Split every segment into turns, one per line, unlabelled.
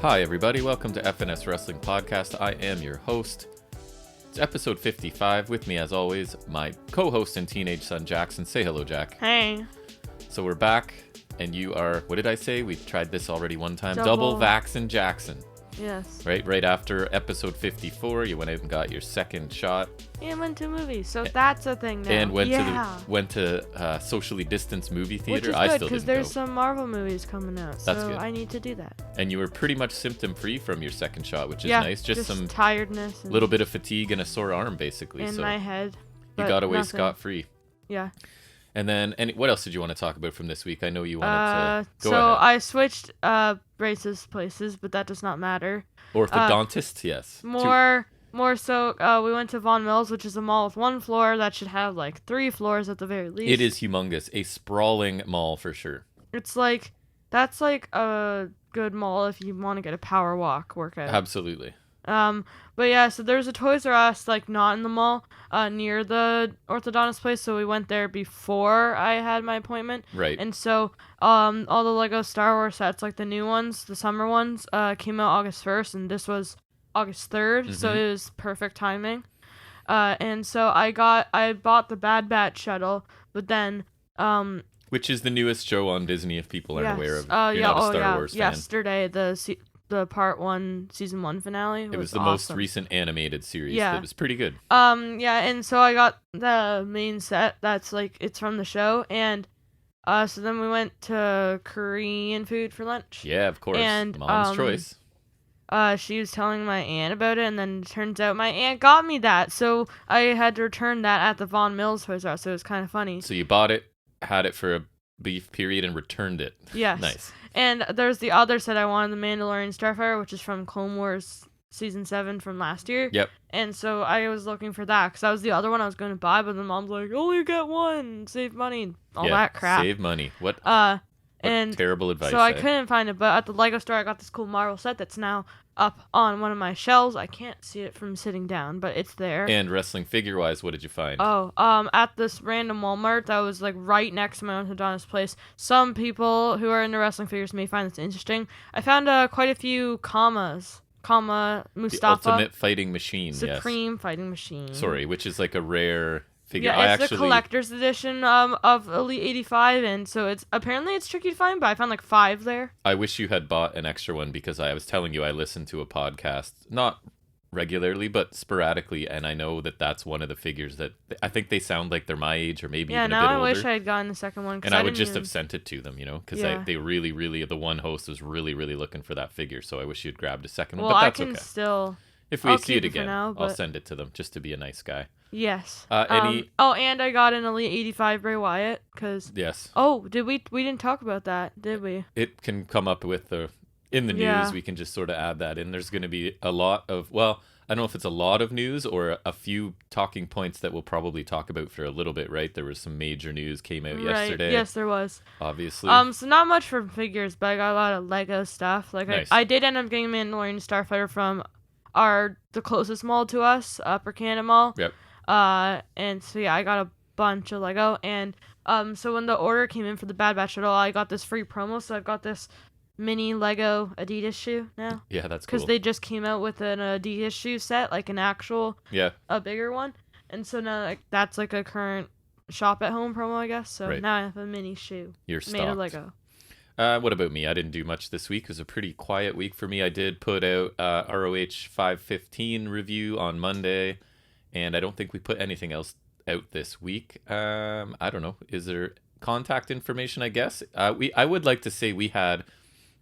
Hi, everybody. Welcome to FNS Wrestling Podcast. I am your host. It's episode 55. With me, as always, my co-host and teenage son, Jackson. Say hello, Jack.
Hey.
So we're back, and you are, what did I say? We tried this already one time. Double Vaxxin' Jackson.
Yes.
Right after episode 54, you went out and got your second shot.
And went to movies, so that's a thing now.
And went to socially distanced movie theater.
Which is
I
good,
still
because
didn't
there's
go.
some Marvel movies coming out, so
That's good.
I need to do that.
And you were pretty much symptom-free from your second shot, which is
Yeah,
nice. Just some
tiredness. And
little bit of fatigue and a sore arm, basically.
in
So
my head.
you got away scot-free.
Yeah.
And then, what else did you want to talk about from this week? I know you wanted to go
so
ahead.
I switched braces places, but that does not matter.
Orthodontist, yes.
More so, we went to Von Mills, which is a mall with one floor that should have like 3 floors at the very least.
It is humongous. A sprawling mall for sure.
It's like, that's like a good mall if you want to get a power walk workout.
Absolutely.
But yeah, so there's a Toys R Us, like, not in the mall, near the orthodontist place, so we went there before I had my appointment.
Right.
And so, all the Lego Star Wars sets, like the new ones, the summer ones, came out August 1st, and this was August 3rd, so it was perfect timing. And so I bought the Bad Batch shuttle, but then,
which is the newest show on Disney, if people aren't aware of.
You're
not a Star Wars fan.
Yesterday, the part 1 season 1 finale
It was the
awesome.
most recent animated series.
Yeah.
That was pretty good.
Yeah, and so I got the main set that's like it's from the show, and so then we went to Korean food for lunch.
Yeah, of course.
And
Mom's choice.
She was telling my aunt about it, and then it turns out my aunt got me that, so I had to return that at the Von Mills Toys R Us, so it was kind of funny.
So you bought it, had it for a brief period, and returned it.
Yes.
Nice.
And there's the other set I wanted, the Mandalorian Starfire, which is from Clone Wars Season 7 from last year.
Yep.
And so I was looking for that, because that was the other one I was going to buy, but the mom's like, only get one, save money, all that crap.
Save money. What
and
terrible advice.
So I couldn't find it, but at the Lego store I got this cool Marvel set that's now up on one of my shelves. I can't see it from sitting down, but it's there.
And wrestling figure-wise, what did you find?
At this random Walmart that was like right next to my orthodontist place. Some people who are into wrestling figures may find this interesting. I found quite a few Mustafa.
The Ultimate Fighting Machine,
Supreme Fighting Machine.
Sorry, which is like a rare figure.
Yeah, it's the collector's edition of Elite 85, and so it's tricky to find, but I found like 5 there.
I wish you had bought an extra one, because I was telling you I listen to a podcast, not regularly, but sporadically, and I know that that's one of the figures that I think they sound like they're my age or maybe even a bit older.
Yeah, now I wish I had gotten the second one.
And I would just have sent it to them, because they really, the one host was really, really looking for that figure, so I wish you'd grabbed a second one, but that's okay.
Well, I can still...
If we
I'll
see it
keep it for
again,
now,
I'll send it to them, just to be a nice guy.
Yes.
And
I got an Elite 85 Bray Wyatt, because...
Yes.
Oh, we didn't talk about that, did we?
It can come up with in the news, we can just sort of add that in. There's going to be a lot of, well, I don't know if it's a lot of news or a few talking points that we'll probably talk about for a little bit, right? There was some major news came out yesterday.
Yes, there was.
Obviously.
So not much for figures, but I got a lot of Lego stuff. Like
nice.
I did end up getting Mandalorian Starfighter from the closest mall to us, Upper Canada Mall.
Yep.
And so yeah, I got a bunch of Lego, and so when the order came in for the Bad Batch shuttle, I got this free promo, so I've got this mini Lego Adidas shoe now.
Yeah, that's cool.
Because they just came out with an Adidas shoe set, like an actual, a bigger one, and so now that's like a current shop at home promo, I guess. So now I have a mini shoe made of Lego.
What about me? I didn't do much this week. It was a pretty quiet week for me. I did put out ROH 515 review on Monday, and I don't think we put anything else out this week. I don't know. Is there contact information, I guess? I would like to say we had,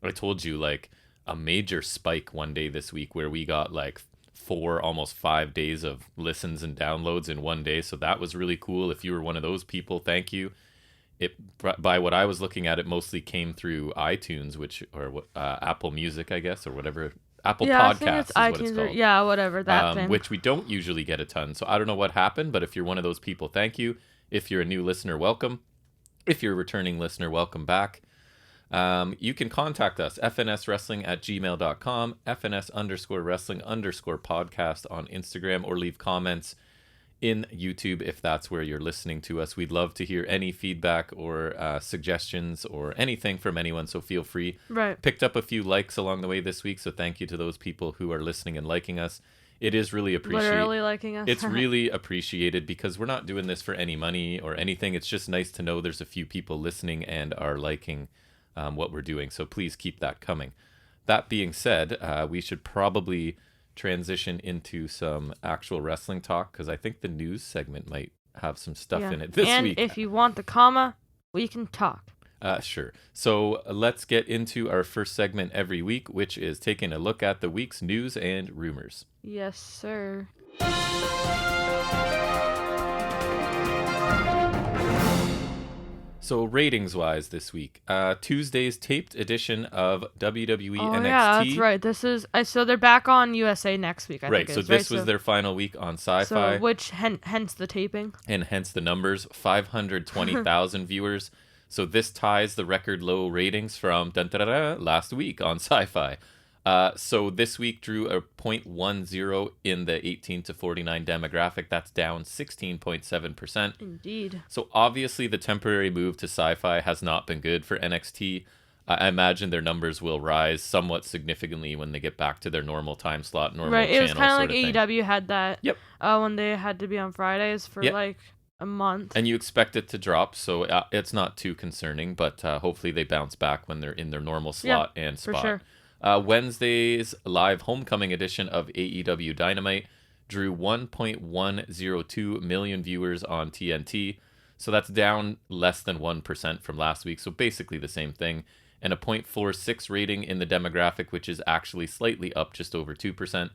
I told you, like a major spike one day this week where we got like 4, almost 5 days of listens and downloads in one day. So that was really cool. If you were one of those people, thank you. By what I was looking at, it mostly came through iTunes, or Apple Music, I guess, or whatever. Apple Podcasts is what it's called.
Whatever, that thing.
Which we don't usually get a ton. So I don't know what happened, but if you're one of those people, thank you. If you're a new listener, welcome. If you're a returning listener, welcome back. You can contact us, fnswrestling@gmail.com, fns_wrestling_podcast on Instagram, or leave comments in YouTube if that's where you're listening to us. We'd love to hear any feedback or suggestions or anything from anyone, so feel free.
Right.
Picked up a few likes along the way this week, so thank you to those people who are listening and liking us. It is really appreciated.
Literally liking us.
It's really appreciated because we're not doing this for any money or anything. It's just nice to know there's a few people listening and are liking what we're doing. So please keep that coming. That being said, we should probably transition into some actual wrestling talk because I think the news segment might have some stuff in it this week.
And if you want the comma, we can talk.
Sure. So let's get into our first segment every week, which is taking a look at the week's news and rumors.
Yes, sir.
So ratings-wise this week, Tuesday's taped edition of WWE NXT.
Yeah, that's right. This is so they're back on USA next week. I think
So this was their final week on Sci-Fi.
So which hence the taping
and hence the numbers: 520,000 viewers. So this ties the record low ratings from last week on Sci-Fi. So this week drew a 0.10 in the 18 to 49 demographic. That's down 16.7%.
Indeed.
So obviously the temporary move to Sci-Fi has not been good for NXT. I imagine their numbers will rise somewhat significantly when they get back to their normal time slot, normal channel.
Right, it was kind of like
thing.
AEW had that.
Yep.
When they had to be on Fridays for like a month.
And you expect it to drop, so it's not too concerning, but hopefully they bounce back when they're in their normal slot and spot.
For sure.
Wednesday's live homecoming edition of AEW Dynamite drew 1.102 million viewers on TNT, so that's down less than 1% from last week, so basically the same thing, and a 0.46 rating in the demographic, which is actually slightly up just over 2%.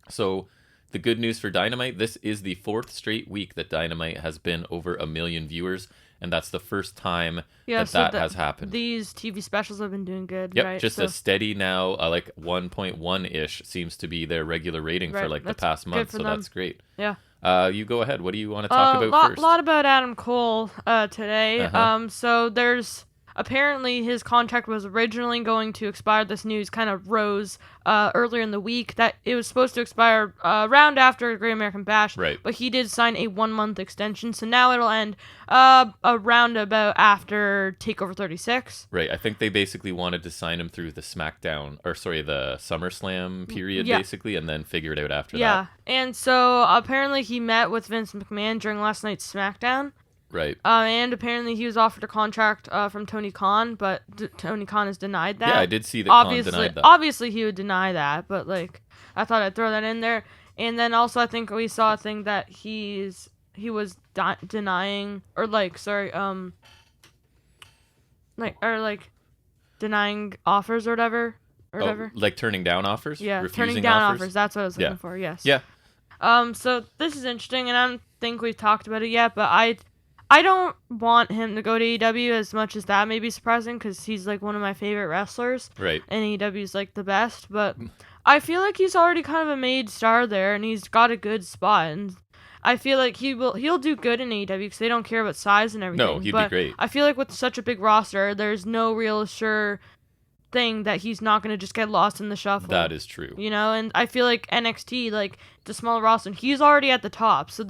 So the good news for Dynamite, this is the fourth straight week that Dynamite has been over 1 million viewers, and that's the first time that has happened.
These TV specials have been doing good,
yep,
right?
just a steady now, like 1.1-ish seems to be their regular rating for like the past month, so that's great.
Yeah.
You go ahead. What do you want to talk about first?
A lot about Adam Cole today. So there's apparently his contract was originally going to expire. This news kind of rose earlier in the week that it was supposed to expire around after Great American Bash.
Right.
But he did sign a 1-month extension, so now it'll end around about after TakeOver 36.
Right. I think they basically wanted to sign him through the the SummerSlam period, basically, and then figure it out after that.
Yeah. And so apparently he met with Vince McMahon during last night's SmackDown.
Right.
And apparently he was offered a contract from Tony Khan, but Tony Khan has denied that.
Yeah, I did see that Khan denied that.
Obviously he would deny that, but like I thought I'd throw that in there. And then also I think we saw a thing that he was denying denying offers or whatever.
Like turning down offers?
Yeah,
refusing
turning down
offers?
offers. That's what I was looking for. Yes.
Yeah.
So this is interesting, and I don't think we've talked about it yet, but I don't want him to go to AEW as much as that may be surprising because he's like one of my favorite wrestlers.
Right.
And AEW's like the best, but I feel like he's already kind of a made star there, and he's got a good spot, and I feel like he'll do good in AEW because they don't care about size and everything.
No, he'd be great.
I feel like with such a big roster, there's no real sure thing that he's not going to just get lost in the shuffle.
That is true.
You know, and I feel like NXT, like the smaller roster, he's already at the top. So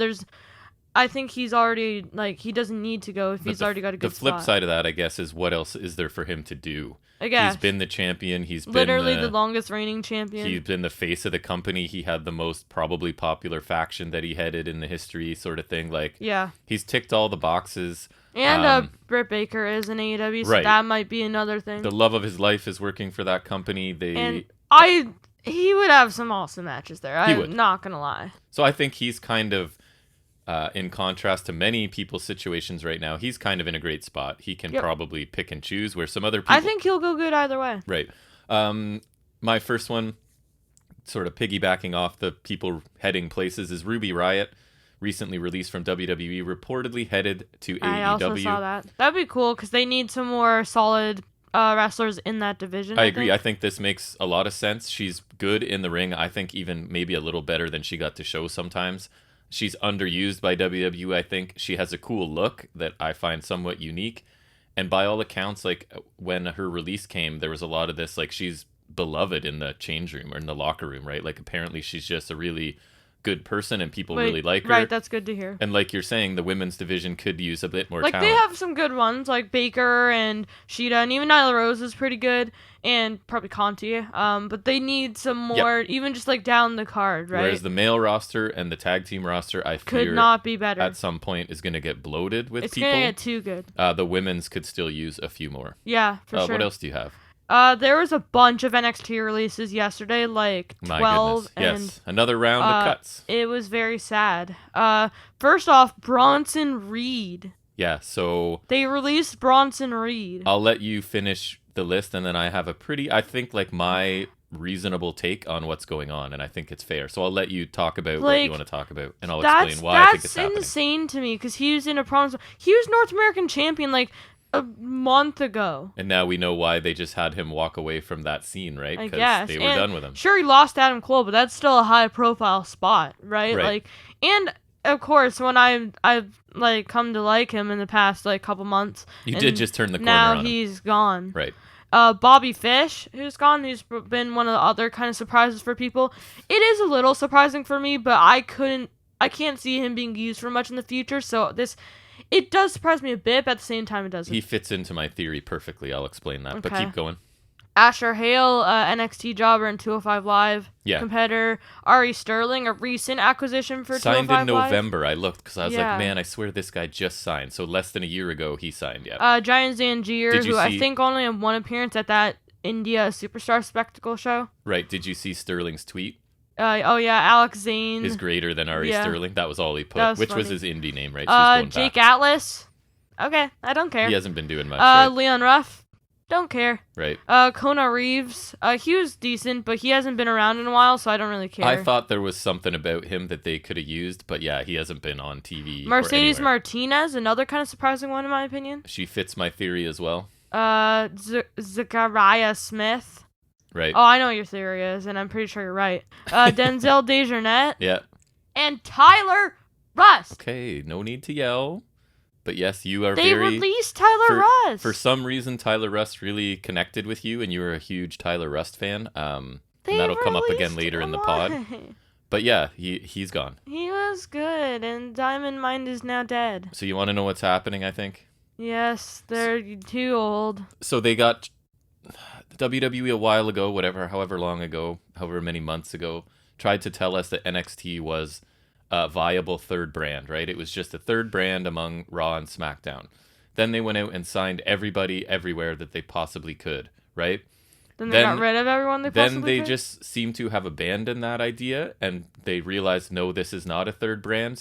I think he's already, like, he doesn't need to go if he's already got a good spot.
The flip side of that, I guess, is what else is there for him to do?
I guess.
He's been the champion. He's
literally
been
the longest reigning champion.
He's been the face of the company. He had the most probably popular faction that he headed in the history, sort of thing. Like, yeah, he's ticked all the boxes.
And Britt Baker is in AEW, so that might be another thing.
The love of his life is working for that company.
He would have some awesome matches there. I'm not gonna lie.
So I think he's kind of, in contrast to many people's situations right now, he's kind of in a great spot. He can probably pick and choose where some other people...
I think he'll go good either way.
Right. My first one, sort of piggybacking off the people heading places, is Ruby Riott, recently released from WWE, reportedly headed to AEW.
I also saw that. That'd be cool because they need some more solid wrestlers in that division.
I agree. I think this makes a lot of sense. She's good in the ring. I think even maybe a little better than she got to show sometimes. She's underused by WWE, I think. She has a cool look that I find somewhat unique. And by all accounts, like, when her release came, there was a lot of this, like, she's beloved in the change room or in the locker room, right? Like, apparently she's just a really good person and people really like her.
Right, that's good to hear.
And like you're saying, the women's division could use a bit more
like
talent.
They have some good ones, like Baker and Sheeta, and even Nyla Rose is pretty good, and probably Conti. But they need some more, even just like down the card, right?
Whereas the male roster and the tag team roster, I fear,
could not be better.
At some point is going to get bloated with people.
It's going to get too good.
The women's could still use a few more.
Yeah, for sure.
What else do you have?
There was a bunch of NXT releases yesterday, like 12.
My goodness. Yes, another round of cuts.
It was very sad. First off, Bronson Reed.
Yeah, so...
They released Bronson Reed.
I'll let you finish the list, and then I have I think, like, my reasonable take on what's going on, and I think it's fair. So I'll let you talk about what you want to talk about, and I'll explain why I think it's happening.
That's insane to me, because he was in a Bronson... He was North American champion, like, a month ago.
And now we know why they just had him walk away from that scene, right?
Because
they were done with him.
Sure, he lost Adam Cole, but that's still a high-profile spot, right? Like, and of course, when I've like come to like him in the past like couple months,
you did just turn the corner
now
on him.
He's gone.
Right.
Bobby Fish, who's gone, who's been one of the other kind of surprises for people. It is a little surprising for me, but I can't see him being used for much in the future. So it does surprise me a bit, but at the same time, it doesn't.
He fits into my theory perfectly. I'll explain that, but keep going.
Asher Hale, NXT jobber and 205 Live competitor. Ari Sterling, a recent acquisition for 205 Live.
Signed in November. I looked because I was like, man, I swear this guy just signed. So less than a year ago, he signed,
Giant Zangier, who I think only had one appearance at that India Superstar Spectacle show.
Right. Did you see Sterling's tweet?
Alex Zane
is greater than Ari Sterling. That was all he put, which was his indie name, right? So
Jake Atlas. Okay, I don't care.
He hasn't been doing much. Right?
Leon Ruff. Don't care.
Right.
Kona Reeves. He was decent, but he hasn't been around in a while, so I don't really care.
I thought there was something about him that they could have used, but yeah, he hasn't been on TV.
Mercedes Martinez, another kind of surprising one in my opinion.
She fits my theory as well.
Zachariah Smith.
Right.
Oh, I know what your theory is, and I'm pretty sure you're right. Denzel Desjardins.
Yeah.
And Tyler Rust.
Okay, no need to yell. But yes, you are
They released Tyler Rust.
For some reason, Tyler Rust really connected with you, and you were a huge Tyler Rust fan. And that'll come up again later in the pod. But yeah, he's gone.
He was good, and Diamond Mine is now dead.
So you want to know what's happening, I think?
Yes, they're too old.
So they got WWE a while ago, however long ago, however many months ago, tried to tell us that NXT was a viable third brand, right? It was just a third brand among Raw and SmackDown. Then they went out and signed everybody everywhere that they possibly could, right?
Then they got rid of everyone they possibly
could? Then they
could?
just seem to have abandoned that idea, and they realized, no, this is not a third brand,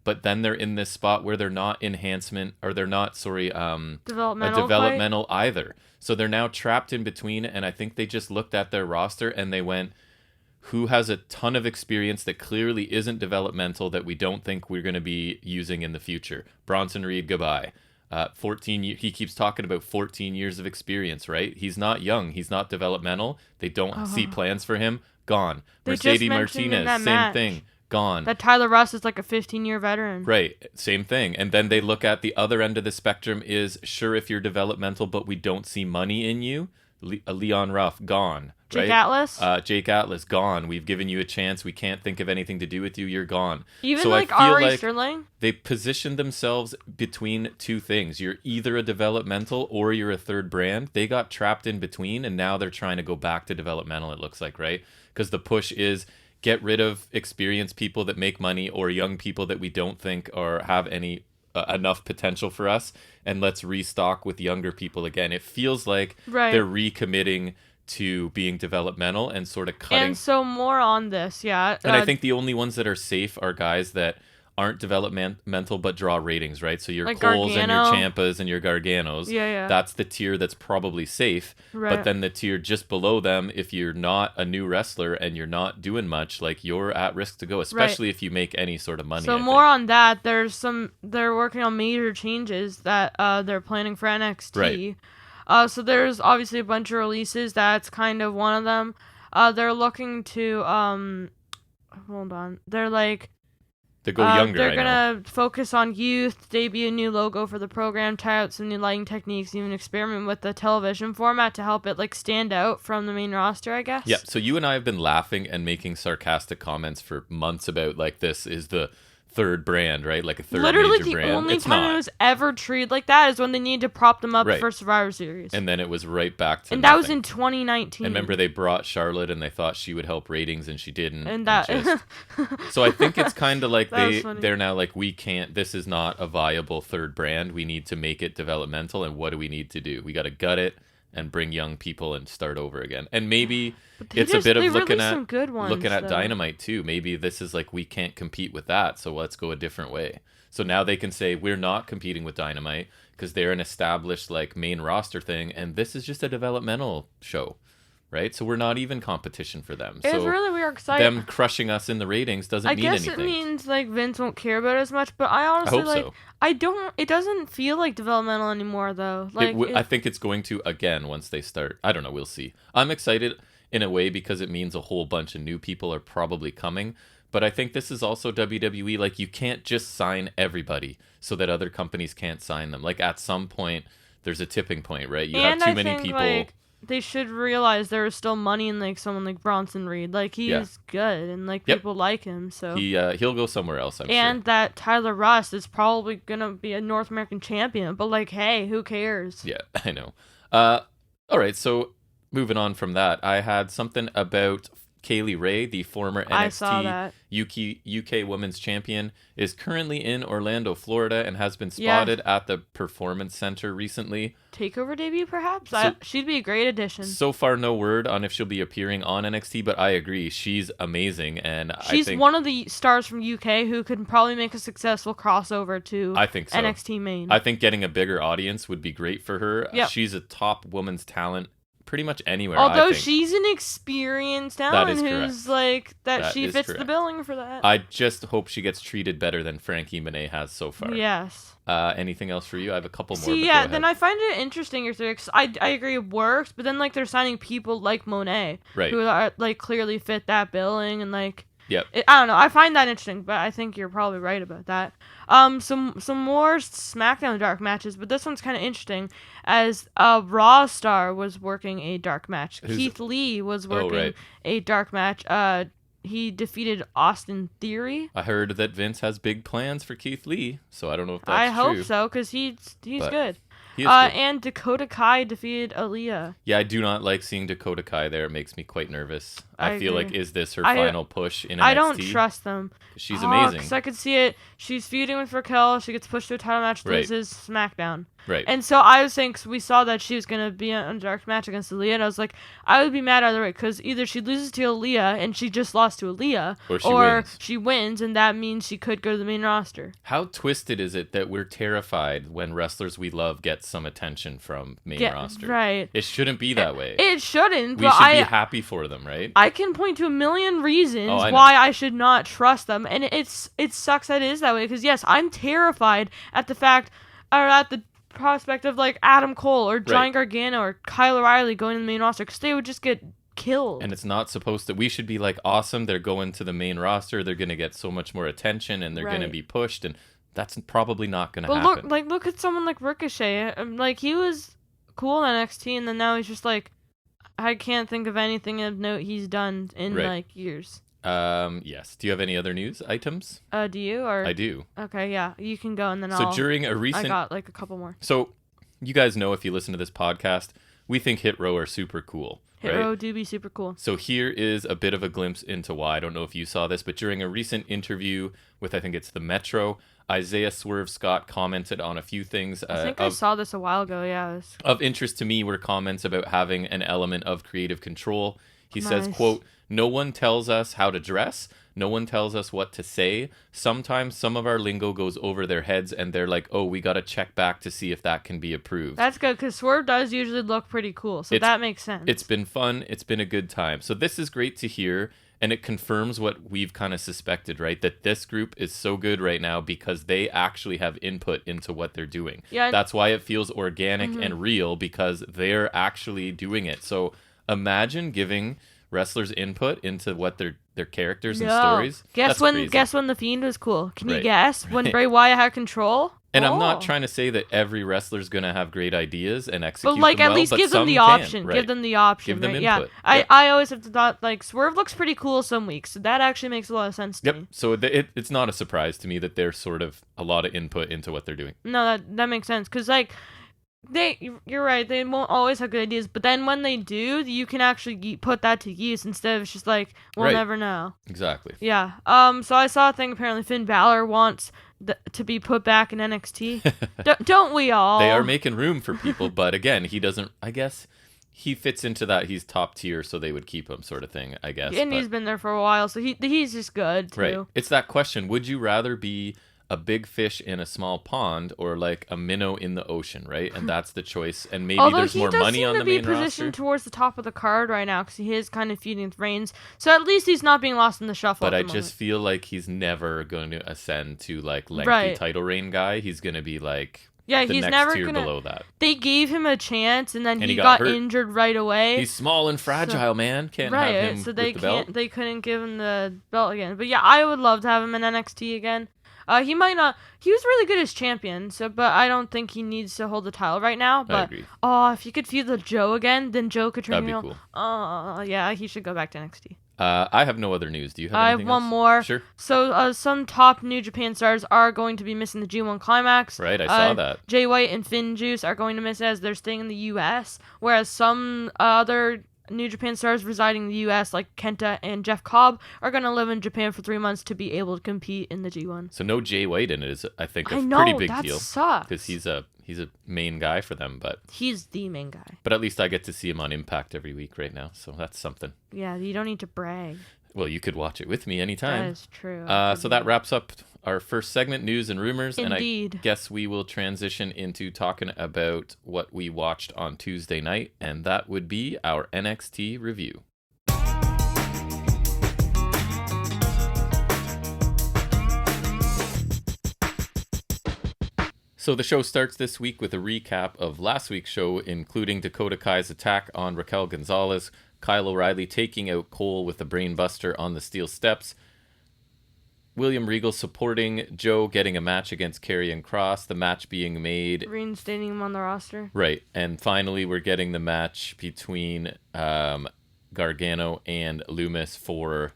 but then they're in this spot where they're not developmental either. So they're now trapped in between, and I think they just looked at their roster and they went, who has a ton of experience that clearly isn't developmental that we don't think we're going to be using in the future? Bronson Reed, goodbye. 14. He keeps talking about 14 years of experience, right? He's not young. He's not developmental. They don't see plans for him. Gone. Mercedes Martinez, same thing. Gone.
That Tyler Rust is like a 15-year veteran.
Right. Same thing. And then they look at the other end of the spectrum is, sure, if you're developmental, but we don't see money in you. Leon Ruff, gone.
Jake Atlas?
Jake Atlas, gone. We've given you a chance. We can't think of anything to do with you. You're gone.
Even so like Ari Sterling?
They positioned themselves between two things. You're either a developmental or you're a third brand. They got trapped in between, and now they're trying to go back to developmental, it looks like, right? Because the push is get rid of experienced people that make money or young people that we don't think or have any enough potential for us, and let's restock with younger people again. It feels like they're recommitting to being developmental and sort of cutting.
And so more on this, yeah.
And I think the only ones that are safe are guys that aren't developmental but draw ratings, right? So your
like
Coles
Gargano.
And your Ciampas and your Garganos.
Yeah.
That's the tier that's probably safe.
Right.
But then the tier just below them, if you're not a new wrestler and you're not doing much, like you're at risk to go, especially if you make any sort of money.
So more on that, they're working on major changes that they're planning for NXT. Right. So there's obviously a bunch of releases. That's kind of one of them. They're looking to hold on. They're like
They go younger,
They're
I
gonna
know.
focus on youth, debut a new logo for the program, try out some new lighting techniques, even experiment with the television format to help it like stand out from the main roster, I
Yeah,
guess.
so you and I have been laughing and making sarcastic comments for months about like this is the third brand, right? Like a third
Literally,
major
the
brand.
only
It's
time it
not.
was ever treated like that is when they needed to prop them up
Right.
for Survivor Series,
And then it was right back to
and that was
nothing.
in 2019.
And remember, they brought Charlotte, and they thought she would help ratings, and she didn't.
And
And
that
just so I think it's kind of like
that was funny.
they're now like, we can't. This is not a viable third brand. We need to make it developmental. And what do we need to do? We got to gut it and bring young people and start over again. And maybe it's a bit of
they
looking
released
at
some good ones,
looking at
though.
Dynamite too. Maybe this is like, we can't compete with that, so let's go a different way. So now they can say we're not competing with Dynamite because they're an established like main roster thing, and this is just a developmental show, right? So we're not even competition for them.
It's
So
really weird because
them crushing us in the ratings doesn't
I
mean
guess
anything.
it means like Vince won't care about it as much, but I
I
honestly
hope
like
so.
I don't. It doesn't feel like developmental anymore though. Like
I think it's going to again once they start. I don't know. We'll see. I'm excited in a way because it means a whole bunch of new people are probably coming. But I think this is also WWE. Like, you can't just sign everybody so that other companies can't sign them. Like, at some point, there's a tipping point, right? You have too many
think,
people.
Like, they should realize there is still money in like someone like Bronson Reed. Like he's good and like
Yep.
people like him. So
He'll go somewhere else, I'm
and
sure.
that Tyler Rust is probably gonna be a North American champion. But like, hey, who cares?
Yeah, I know. All right, so moving on from that, I had something about Kaylee Ray, the former
I saw
NXT
that.
UK Women's Champion, is currently in Orlando, Florida, and has been
Yeah.
spotted at the Performance Center recently.
Takeover debut, perhaps.
So-
She'd be a great addition.
So far, no word on if she'll be appearing on NXT, but I agree, she's amazing, and
She's
I think
one of the stars from UK who could probably make a successful crossover to
I think so.
NXT main.
I think getting a bigger audience would be great for her.
Yep.
She's a top woman's talent pretty much anywhere.
Although
I think.
she's an experienced
That
talent
is
who's
correct.
like that,
That
she
is
fits the
correct.
billing for that.
I just hope she gets treated better than Frankie Monet has so far.
Yes.
Anything else for you? I have a couple more.
See,
but
yeah,
go
then
ahead.
I find it interesting your theory, 'cause I agree it works, but then like they're signing people like Monet,
Right.
who are like clearly fit that billing and like.
Yep.
I don't know. I find that interesting, but I think you're probably right about that. Some more SmackDown dark matches, but this one's kind of interesting, as a Raw star was working a dark match.
Who's-
Keith Lee was working
right.
a dark match. He defeated Austin Theory.
I heard that Vince has big plans for Keith Lee, so I don't know if that's
I hope
true.
so, because he's
But
good.
He is good.
And Dakota Kai defeated Aaliyah.
Yeah, I do not like seeing Dakota Kai there. It makes me quite nervous. I
I
feel
agree.
like, is this her
I-
final push in NXT?
I don't trust them.
She's
Oh,
amazing.
'cause I could see it. She's feuding with Raquel. She gets pushed to a title match,
Right.
loses SmackDown.
Right.
And so I was saying, 'cause we saw that she was going to be on a dark match against Aaliyah, and I was like, I would be mad either way, because either she loses to Aaliyah, and she just lost to Aaliyah,
Or she wins.
wins, and that means she could go to the main roster.
How twisted is it that we're terrified when wrestlers we love get some attention from main
Yeah,
roster?
right.
It shouldn't be that way.
It shouldn't,
We
but
should be happy for them, right?
I can point to a million reasons
Oh, I know.
why I should not trust them, and it sucks that it is that way, because yes, I'm terrified at the fact, or at the prospect of like Adam Cole or Johnny
Right.
Gargano or Kyle O'Reilly going to the main roster, because they would just get killed.
And it's not supposed to. We should be like, awesome, they're going to the main roster, they're going to get so much more attention, and they're going to
Right.
be pushed, and that's probably not going to
But
happen.
look at someone like Ricochet. Like he was cool in NXT, and then now he's just like, I can't think of anything of note he's done in
Right.
like years.
Yes. Do you have any other news items?
Do you or?
I do.
Okay, yeah, you can go, and then
So
I'll.
during a
I
recent
got like a couple more.
So, you guys know, if you listen to this podcast, we think Hit Row are super cool.
Hit
right?
Row do be super cool.
So here is a bit of a glimpse into why. I don't know if you saw this, but during a recent interview with, I think it's the Metro, Isaiah Swerve Scott commented on a few things.
I think I saw this a while ago. Yeah.
Of interest to me were comments about having an element of creative control. He says,
Nice.
quote, "No one tells us how to dress. No one tells us what to say. Sometimes some of our lingo goes over their heads and they're like, oh, we got to check back to see if that can be approved."
That's good, because Swerve does usually look pretty cool, so that makes sense.
It's been fun. It's been a good time. So this is great to hear. And it confirms what we've kind of suspected, right? That this group is so good right now because they actually have input into what they're doing.
Yeah.
That's why it feels organic and real, because they're actually doing it. So imagine giving wrestlers input into what their characters and stories.
Guess
that's
when?
crazy.
Guess when the Fiend was cool? Can you
Right.
guess when Bray Wyatt had control?
And I'm not trying to say that every wrestler's going to have great ideas and execute
But like
them
at
well,
least
but
give them
some
the
can,
option.
right.
Give them the option.
Give them
right?
input.
Yeah.
Yep.
I always have thought like Swerve looks pretty cool some weeks. So that actually makes a lot of sense to me.
So it's not a surprise to me that there's sort of a lot of input into what they're doing.
No, that makes sense because like you're right. They won't always have good ideas, but then when they do, you can actually put that to use instead of just like we'll never know.
Exactly.
Yeah. So I saw a thing. Apparently, Finn Balor wants to be put back in NXT. Don't we all?
They are making room for people, but again, he doesn't. I guess he fits into that. He's top tier, so they would keep him, sort of thing. I guess.
And he's been there for a while, so he's just good too.
Right. It's that question: would you rather be a big fish in a small pond or like a minnow in the ocean, right? And that's the choice. And maybe there's more money on the main roster. Although he does seem to be positioned towards
the top of the card right now because he is kind of feeding with Reigns. So at least he's not being lost in the shuffle.
But
I
just feel like he's never going to ascend to like lengthy title reign guy. He's going to be like the
he's
next
never
tier
gonna,
below that.
They gave him a chance and then he
got
injured right away.
He's small and fragile, man. Can't have him
so
with the belt.
They couldn't give him the belt again. But yeah, I would love to have him in NXT again. He might not. He was really good as champion, but I don't think he needs to hold the title right now. But
I agree.
If you could feud with Joe again, then Joe could turn
That'd be cool.
Yeah, he should go back to NXT.
I have no other news. Do you have anything
I have one
else?
more.
Sure.
So some top New Japan stars are going to be missing the G1 Climax.
Right, I saw that.
Jay White and Finn Juice are going to miss it as they're staying in the U.S., whereas some other New Japan stars residing in the U.S. like Kenta and Jeff Cobb are going to live in Japan for 3 months to be able to compete in the G1.
So no Jay White in it is, I think, a pretty big deal.
That sucks.
Because he's a main guy for them, but
he's the main guy.
But at least I get to see him on Impact every week right now, so that's something.
Yeah, you don't need to brag.
Well, you could watch it with me anytime.
That is true.
So that wraps up our first segment, news and rumors.
Indeed.
And I guess we will transition into talking about what we watched on Tuesday night, and that would be our NXT review. So the show starts this week with a recap of last week's show, including Dakota Kai's attack on Raquel Gonzalez, Kyle O'Reilly taking out Cole with a brainbuster on the steel steps, William Regal supporting Joe getting a match against Karrion Kross, the match being made,
reinstating him on the roster.
Right, and finally we're getting the match between Gargano and Loomis for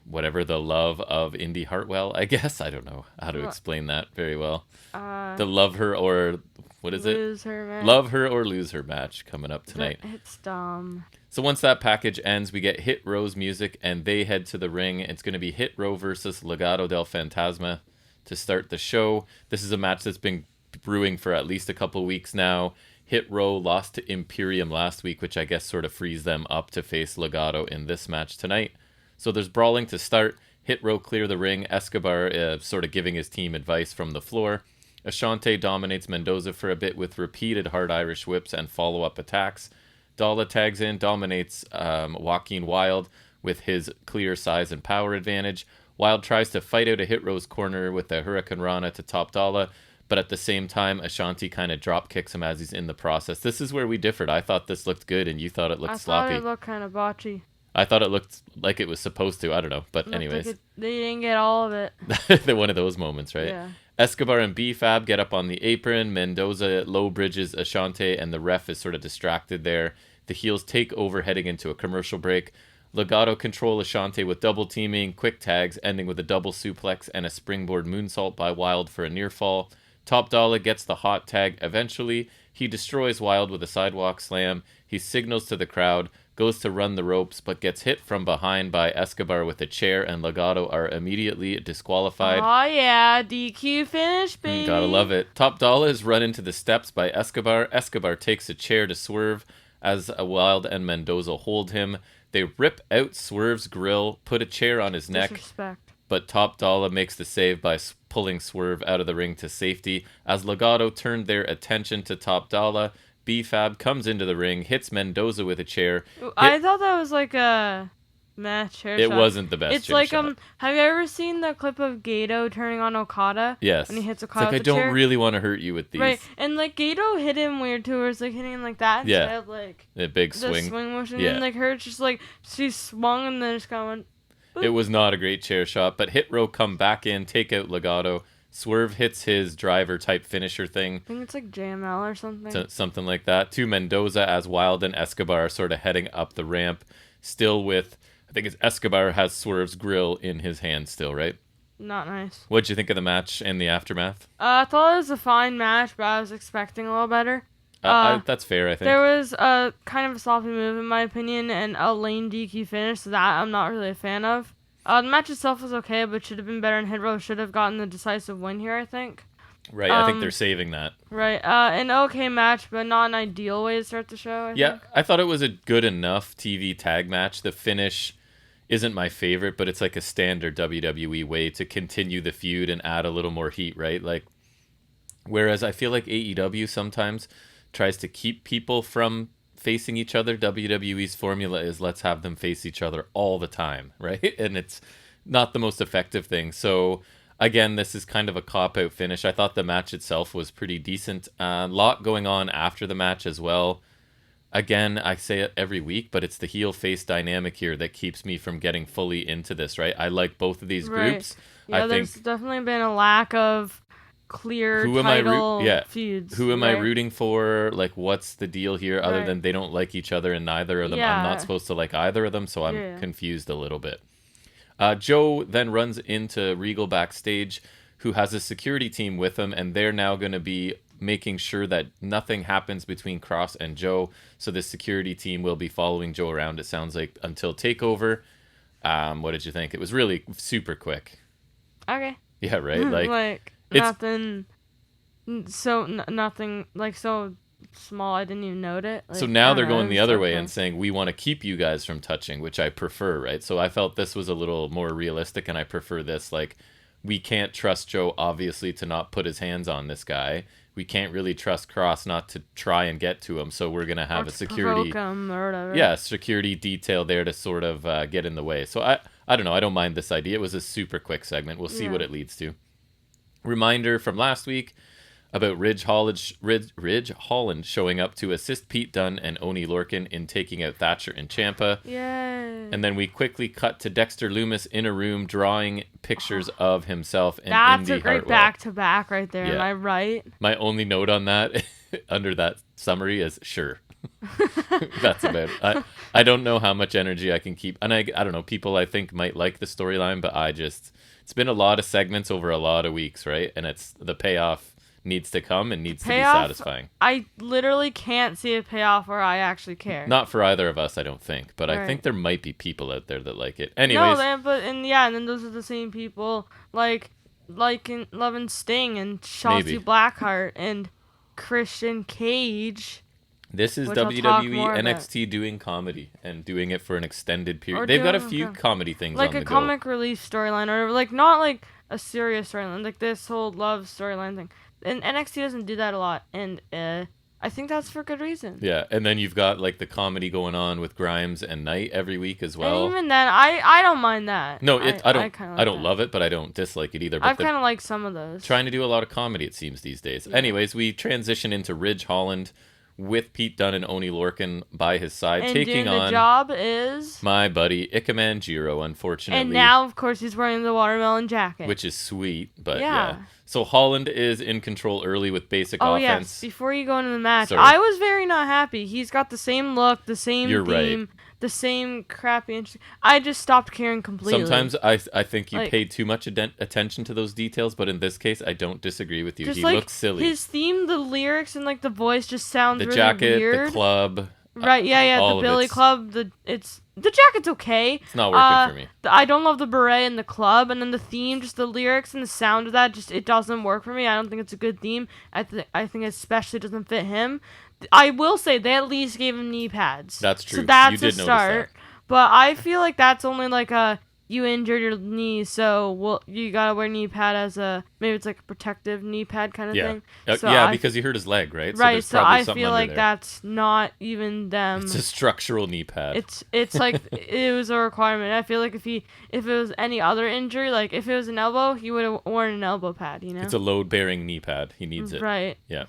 whatever the love of Indy Hartwell, I guess. I don't know how to explain that very well. The love her or what is
lose her match.
Love her or lose her match coming up tonight.
It's dumb.
So once that package ends, we get Hit Row's music and they head to the ring. It's going to be Hit Row versus Legado del Fantasma to start the show. This is a match that's been brewing for at least a couple of weeks now. Hit Row lost to Imperium last week, which I guess sort of frees them up to face Legado in this match tonight. So there's brawling to start. Hit Row clear the ring. Escobar sort of giving his team advice from the floor. Ashante dominates Mendoza for a bit with repeated hard Irish whips and follow-up attacks. Dalla tags in, dominates Joaquin Wilde with his clear size and power advantage. Wilde tries to fight out a Hit Row's corner with a Hurricane Rana to top Dalla, but at the same time, Ashanti kind of drop kicks him as he's in the process. This is where we differed. I thought this looked good, and you thought it looked sloppy.
I thought it looked kind of botchy.
I thought it looked like it was supposed to. I don't know. But anyways.
Like they didn't get all of it.
One of those moments, right?
Yeah.
Escobar and B-Fab get up on the apron. Mendoza low bridges Ashante, and the ref is sort of distracted there. The heels take over heading into a commercial break. Legado control Ashante with double teaming, quick tags, ending with a double suplex and a springboard moonsault by Wilde for a near fall. Top Dollar gets the hot tag eventually. He destroys Wilde with a sidewalk slam. He signals to the crowd, goes to run the ropes, but gets hit from behind by Escobar with a chair, and Legado are immediately disqualified.
Oh yeah, DQ finish, baby.
Gotta love it. Top Dollar is run into the steps by Escobar. Escobar takes a chair to Swerve as Wilde and Mendoza hold him. They rip out Swerve's grill, put a chair on his neck.
Disrespect.
But Top Dollar makes the save by pulling Swerve out of the ring to safety. As Legado turned their attention to Top Dollar, B-Fab comes into the ring, hits Mendoza with a chair.
I thought that was like a chair
it
shot.
Wasn't the best
it's
chair
like,
shot.
Have you ever seen the clip of Gato turning on Okada?
Yes.
And he hits Okada
it's like,
with
I don't
chair?
really want to hurt you with these.
Right, and like Gato hit him weird too, where it's like hitting him like that instead of like
a big
the
swing.
swing motion.
Yeah.
And like her, it's just like she swung and then just kind of went.
It was not a great chair shot, but Hit Row come back in, take out Legato. Swerve hits his driver type finisher thing.
I think it's like JML or something.
Something like that. To Mendoza as Wild and Escobar are sort of heading up the ramp. Still with, I think it's Escobar has Swerve's grill in his hand still, right?
Not nice.
What'd you think of the match and the aftermath?
I thought it was a fine match, but I was expecting a little better.
That's fair, I think.
There was a kind of a sloppy move, in my opinion, and a lane DQ finish, so that I'm not really a fan of. The match itself was okay, but should have been better, and Hit Row should have gotten the decisive win here, I think.
Right, I think they're saving that.
Right, an okay match, but not an ideal way to start the show, I think.
I thought it was a good enough TV tag match. The finish isn't my favorite, but it's like a standard WWE way to continue the feud and add a little more heat, right? Like, whereas I feel like AEW sometimes tries to keep people from facing each other. WWE's formula is let's have them face each other all the time, right? And it's not the most effective thing. So again, this is kind of a cop-out finish. I thought the match itself was pretty decent. A lot going on after the match as well. Again, I say it every week, but it's the heel-face dynamic here that keeps me from getting fully into this, right? I like both of these groups.
Yeah,
I
there's
think
definitely been a lack of clear title feuds.
Who am I rooting for? Like, what's the deal here other than they don't like each other and neither of them? I'm not supposed to like either of them, so I'm confused a little bit. Joe then runs into Regal backstage, who has a security team with him, and they're now going to be making sure that nothing happens between Cross and Joe. So the security team will be following Joe around, it sounds like, until TakeOver. What did you think? It was really super quick.
Okay.
Yeah, right?
Like nothing like so small I didn't even note it. Like,
so now they're going the other way and saying we want to keep you guys from touching, which I prefer, right? So I felt this was a little more realistic, and I prefer this. Like, we can't trust Joe obviously to not put his hands on this guy. We can't really trust Cross not to try and get to him, so we're gonna have a security
him or whatever.
Security detail there to sort of get in the way. So I don't know, I don't mind this idea. It was a super quick segment. We'll see what it leads to. Reminder from last week about Ridge Holland showing up to assist Pete Dunne and Oni Lorcan in taking out Thatcher and Ciampa.
Yay.
And then we quickly cut to Dexter Lumis in a room drawing pictures of himself and
That's
Indy
a great
Hartwell.
back-to-back right there, am I right?
My only note on that, under that summary, is sure. That's about it. I don't know how much energy I can keep. And I don't know, people I think might like the storyline, but it's been a lot of segments over a lot of weeks, right? And it's the payoff needs to come and needs to be satisfying.
I literally can't see a payoff where I actually care.
Not for either of us, I don't think. But I think there might be people out there that like it. Anyways.
No, and then those are the same people like in Love and Sting and Shotzi Blackheart and Christian Cage.
This is WWE NXT doing comedy and doing it for an extended period. They've got a few comedy things
like
on the
a
go.
comic relief storyline, or like not like a serious storyline, like this whole love storyline thing. And NXT doesn't do that a lot, and I think that's for good reason.
Yeah, and then you've got like the comedy going on with Grimes and Knight every week as well.
And even then, I don't mind that.
No, I don't love it, but I don't dislike it either. But
I've kind of liked some of those.
Trying to do a lot of comedy, it seems, these days. Yeah. Anyways, we transition into Ridge Holland with Pete Dunne and Oni Lorcan by his side,
and
taking on
the job is
my buddy Ikeman Jiro, unfortunately.
And now, of course, he's wearing the watermelon jacket,
which is sweet, but yeah. So Holland is in control early with basic offense.
Yes. Before you go into the match, I was very not happy. He's got the same look, the same theme, the same crappy. I just stopped caring completely.
Sometimes I think you paid too much attention to those details, but in this case, I don't disagree with you. He looks silly.
His theme, the lyrics, and like the voice just sounds really
jacket,
weird.
The club.
Right, the Billy Club, the jacket's okay.
It's not working for me.
I don't love the beret and the club, and then the theme, just the lyrics and the sound of that, it doesn't work for me. I don't think it's a good theme. I think especially doesn't fit him. I will say they at least gave him knee pads.
That's true.
So that's
you did
a start.
Notice that.
But I feel like that's only like you injured your knee, so you gotta wear knee pad as maybe it's like a protective knee pad kind of thing.
So because he hurt his leg, right?
Right, so I feel like that's not even them.
It's a structural knee pad.
It's like it was a requirement. I feel like if it was any other injury, like if it was an elbow, he would have worn an elbow pad, you know?
It's a load-bearing knee pad. He needs it.
Right.
Yeah.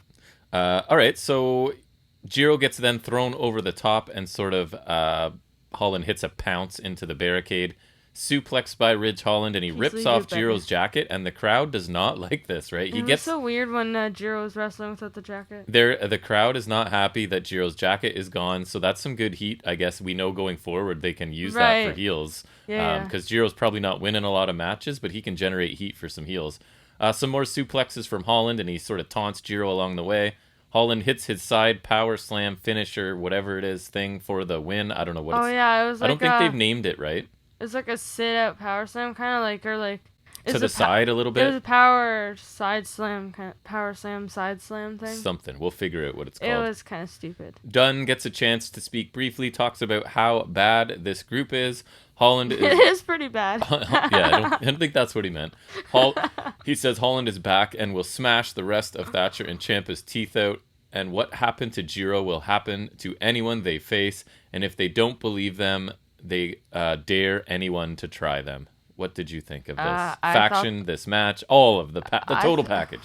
All right, so Jiro gets then thrown over the top and sort of Holland hits a pounce into the barricade. suplexed by Ridge Holland, and he rips off Jiro's jacket, and the crowd does not like this, right?
It was so weird when Jiro was wrestling without the jacket.
The crowd is not happy that Jiro's jacket is gone, so that's some good heat. I guess we know going forward they can use that for heels. Because Jiro's probably not winning a lot of matches, but he can generate heat for some heels. Some more suplexes from Holland, and he sort of taunts Jiro along the way. Holland hits his side power slam finisher, whatever it is, thing for the win. I don't know what.
It was. Like
I don't think they've named it right.
It's like a sit-out power slam, kind of like, or like
to the side a little bit.
It was a power side slam, kind of power slam side slam thing.
Something. We'll figure out what it's called.
It was kind of stupid.
Dunn gets a chance to speak briefly, talks about how bad this group is. Holland is...
It is pretty bad.
I don't think that's what he meant. He says Holland is back and will smash the rest of Thatcher and Ciampa's teeth out. And what happened to Jiro will happen to anyone they face. And if they don't believe them, they dare anyone to try them. What did you think of this faction, this match, all of the total package?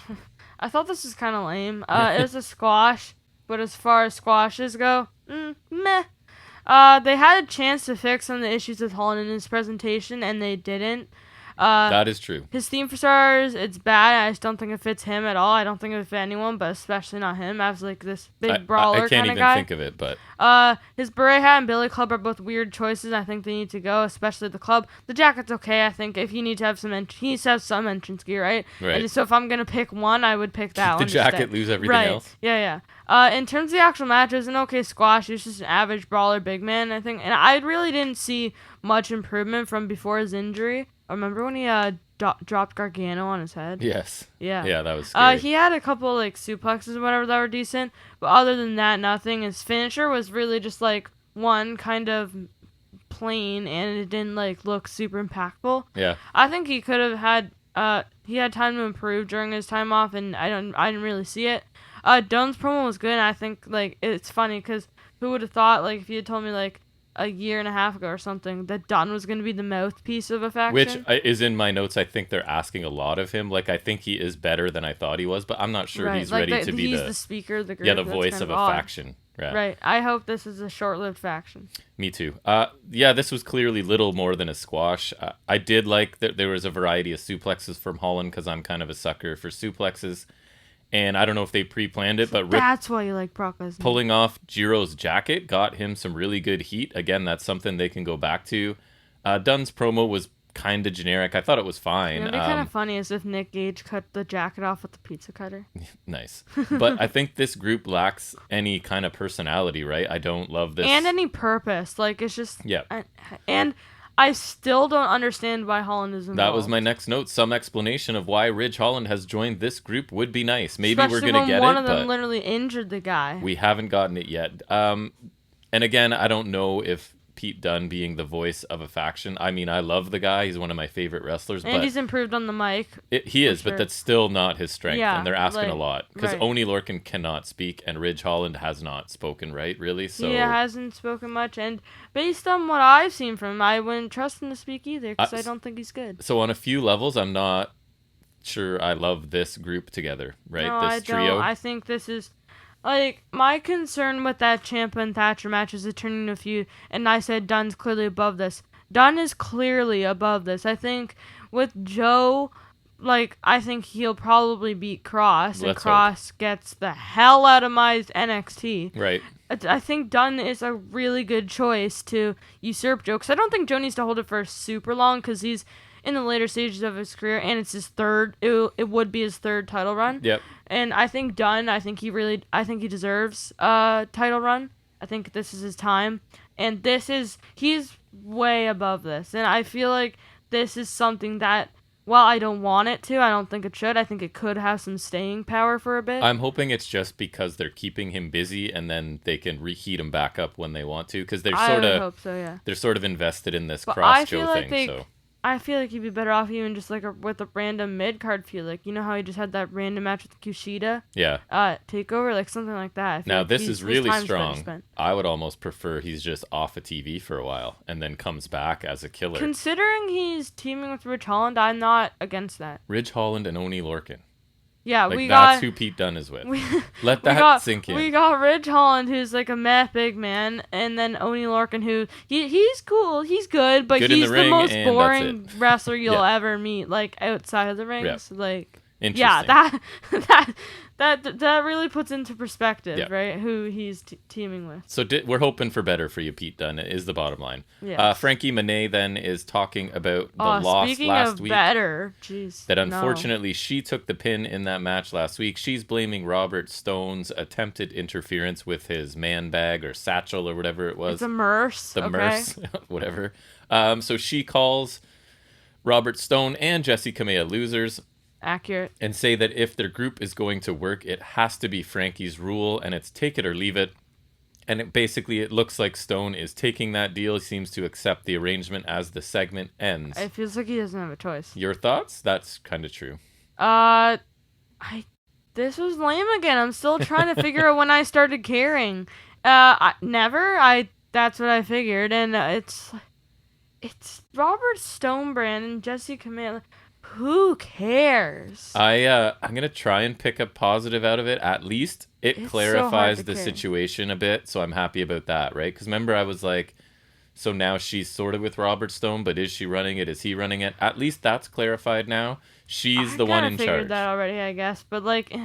I thought this was kind of lame. It was a squash, but as far as squashes go, meh. They had a chance to fix some of the issues with Holland in his presentation, and they didn't.
That is true.
His theme for stars, it's bad. I just don't think it fits him at all. I don't think it would fit anyone, but especially not him. As like this big brawler kind of guy.
I can't even think of it, but
his beret hat and Billy Club are both weird choices. I think they need to go, especially the club. The jacket's okay. I think if you need to have he needs to have some entrance gear, right?
Right.
And so if I'm gonna pick one, I would pick that one.
The jacket, lose everything else.
Yeah. In terms of the actual match, it was an okay squash. He was just an average brawler, big man, I think. And I really didn't see much improvement from before his injury. Remember when he dropped Gargano on his head?
Yes.
Yeah.
Yeah, that was scary.
He had a couple like suplexes or whatever that were decent, but other than that, nothing. His finisher was really just like one kind of plain, and it didn't like look super impactful.
Yeah.
I think he could have had he had time to improve during his time off, and I didn't really see it. Dunn's promo was good, and I think like it's funny because who would have thought like if you had told me like a year and a half ago or something that Dunn was going to be the mouthpiece of a faction.
Which is in my notes. I think they're asking a lot of him. Like, I think he is better than I thought he was, but I'm not sure he's ready to be
the speaker of the group.
Yeah, the voice of a faction.
Right. I hope this is a short-lived faction.
Me too. This was clearly little more than a squash. I did like that there was a variety of suplexes from Holland because I'm kind of a sucker for suplexes. And I don't know if they pre-planned it, but
that's why you like Brock Lesnar.
Pulling off Jiro's jacket got him some really good heat. Again, that's something they can go back to. Dunn's promo was kind of generic. I thought it was fine.
It'd be kind of funny as if Nick Gage cut the jacket off with the pizza cutter.
Nice. But I think this group lacks any kind of personality, right? I don't love this.
And any purpose. Like, it's just...
Yeah.
And I still don't understand why Holland is involved.
That was my next note. Some explanation of why Ridge Holland has joined this group would be nice. Maybe
especially
we're going to get it,
one of them literally injured the guy.
We haven't gotten it yet. And again, I don't know if Pete Dunne being the voice of a faction. I mean, I love the guy. He's one of my favorite wrestlers.
And he's improved on the mic.
He is, but that's still not his strength.
Yeah,
and they're asking a lot. Because
right.
Oney Lorcan cannot speak, and Ridge Holland has not spoken, right? Really? So
he hasn't spoken much. And based on what I've seen from him, I wouldn't trust him to speak either, because I don't think he's good.
So on a few levels, I'm not sure I love this group together, right?
No,
this trio.
I think this is... Like, my concern with that Ciampa and Thatcher match is it turning into a feud, and I said Dunn's clearly above this. Dunn is clearly above this. I think with Joe, like, I think he'll probably beat Cross, and Cross gets the hell out of my NXT.
Right.
I think Dunn is a really good choice to usurp Joe, because I don't think Joe needs to hold it for super long, because he's in the later stages of his career, and it's his third, it would be his third title run.
Yep.
And I think Dunn, I think he deserves a title run. I think this is his time. And he's way above this. And I feel like this is something that, while I don't want it to, I don't think it should. I think it could have some staying power for a bit.
I'm hoping it's just because they're keeping him busy and then they can reheat him back up when they want to. Because they're
hope so, yeah.
They're sort of invested in this Cross Joe
like
thing. So
I feel like he'd be better off even just like with a random mid-card feud. Like, you know how he just had that random match with Kushida?
Yeah.
Takeover? Like, something like that.
Now, this is really strong. I would almost prefer he's just off of TV for a while and then comes back as a killer.
Considering he's teaming with Ridge Holland, I'm not against that.
Ridge Holland and Oney Lorcan.
Yeah,
Like,
we
that's
got
who Pete Dunne is with.
we,
Let
we
that sink in.
We got Ridge Holland, who's like a meth big man, and then Oney Lorcan, who he's cool, he's good, but
Good in
he's
the
the
ring,
most
and
boring
that's it.
wrestler you'll
Yeah.
ever meet, like outside of the ring.
Yep.
So, like,
Interesting.
yeah, that really puts into perspective,
Yep.
right? Who he's teaming with.
So we're hoping for better for you, Pete Dunne, is the bottom line.
Yes.
Frankie Monet then is talking about the loss
Speaking
last
of
week.
better, jeez,
That unfortunately she took the pin in that match last week. She's blaming Robert Stone's attempted interference with his man bag or satchel or whatever it was.
It's a merce.
The
okay.
merce, whatever. So she calls Robert Stone and Jesse Kamea losers.
Accurate.
And say that if their group is going to work, it has to be Frankie's rule, and it's take it or leave it. And it looks like Stone is taking that deal. He seems to accept the arrangement as the segment ends.
It feels like he doesn't have a choice.
Your thoughts? That's kind of true.
This was lame again. I'm still trying to figure out when I started caring. That's what I figured, and it's Robert Stone brand and Jesse Kamea. Who cares?
I'm gonna try and pick a positive out of it. At least it clarifies the situation a bit, so I'm happy about that, right? Because remember, I was like, so now she's sort of with Robert Stone, but is she running it? Is he running it? At least that's clarified now. She's the one in charge. I figured
that already, I guess, but like,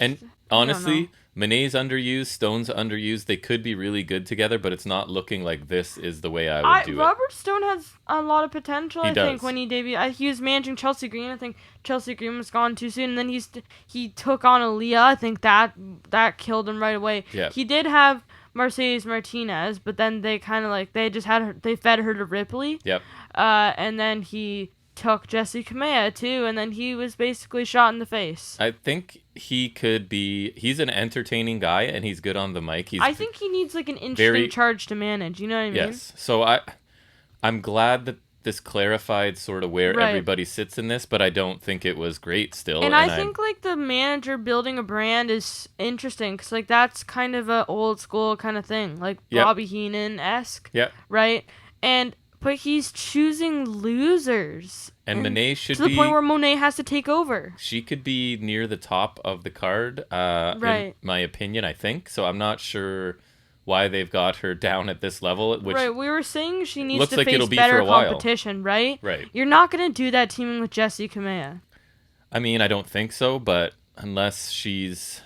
and honestly, Monet's underused, Stone's underused. They could be really good together, but it's not looking like this is the way I would do it.
Robert Stone has a lot of potential. I think when he debuted, he was managing Chelsea Green. I think Chelsea Green was gone too soon, and then he took on Aaliyah. I think that killed him right away.
Yeah.
He did have Mercedes Martinez, but then they kind of like they fed her to Ripley.
Yep.
And then he took Jesse Kamea too, and then he was basically shot in the face.
I think he's an entertaining guy, and he's good on the mic.
I think he needs like an interesting charge to manage, you know what I mean?
Yes. So I'm glad that this clarified sort of where everybody sits in this, but I don't think it was great still.
And I think like the manager building a brand is interesting, because like that's kind of a old school kind of thing, like Bobby Heenan-esque, right? But he's choosing losers.
And Monet should
be... To the point where Monet has to take over.
She could be near the top of the card, in my opinion, I think. So I'm not sure why they've got her down at this level. Which
we were saying she needs to
like
face better competition, right?
Right.
You're not going to do that teaming with Jesse Kamea.
I mean, I don't think so, but unless it's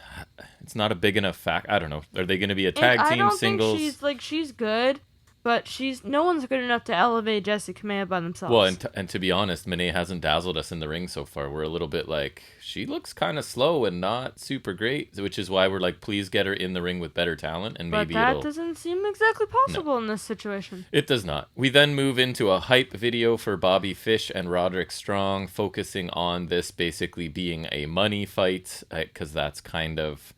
not a big enough fact. I don't know. Are they going to be a tag team, singles?
I don't think she's good. But no one's good enough to elevate Jesse Kamea by themselves.
Well, and to be honest, Monet hasn't dazzled us in the ring so far. We're a little bit like, she looks kind of slow and not super great, which is why we're like, please get her in the ring with better talent, and maybe
that doesn't seem exactly possible in this situation.
It does not. We then move into a hype video for Bobby Fish and Roderick Strong, focusing on this basically being a money fight, because that's kind of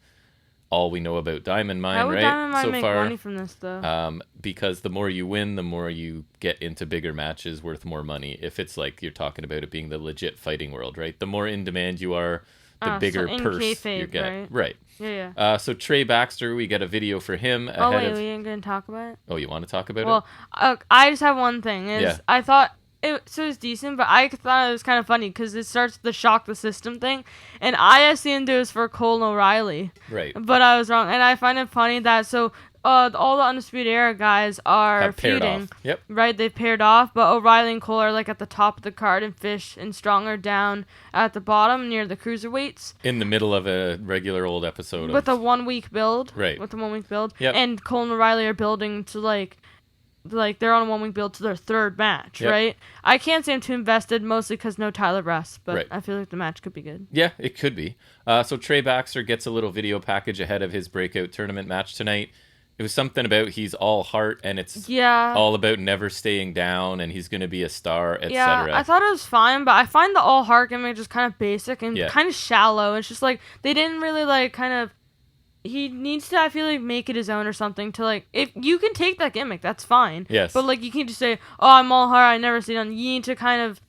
all we know about Diamond Mine,
How would
right?
Diamond Mine
so
make
far,
money from this, though?
Because the more you win, the more you get into bigger matches worth more money. If it's like you're talking about it being the legit fighting world, right? The more in demand you are, the bigger purse
kayfabe,
you get.
Right. Yeah.
So Trey Baxter, we get a video for him.
We ain't gonna talk about it.
Oh, you want to talk about it?
Well, I just have one thing. I thought it was decent, but I thought it was kind of funny because it starts with the shock the system thing, and I assumed it was for Cole O'Reilly.
Right.
But I was wrong, and I find it funny that all the Undisputed Era guys are feuding.
Yep.
Right, they've paired off, but O'Reilly and Cole are like at the top of the card, and Fish and Strong are down at the bottom near the cruiserweights.
In the middle of a regular old episode.
With a 1 week build.
Right.
With a 1 week build.
Yep.
And Cole and O'Reilly are building to like they're on a 1 week build to their third match, right? I can't say I'm too invested, mostly because no Tyler Russ, but I feel like the match could be good.
Yeah, it could be. So Trey Baxter gets a little video package ahead of his breakout tournament match tonight. It was something about he's all heart, and it's all about never staying down, and he's going to be a star, etc.
Yeah, I thought it was fine, but I find the all heart gimmick just kind of basic and kind of shallow. It's just like they didn't really like kind of. He needs to, I feel like, make it his own or something to like. If you can take that gimmick, that's fine.
Yes.
But like you can't just say, "Oh, I'm all heart. I never stay down." You need to kind of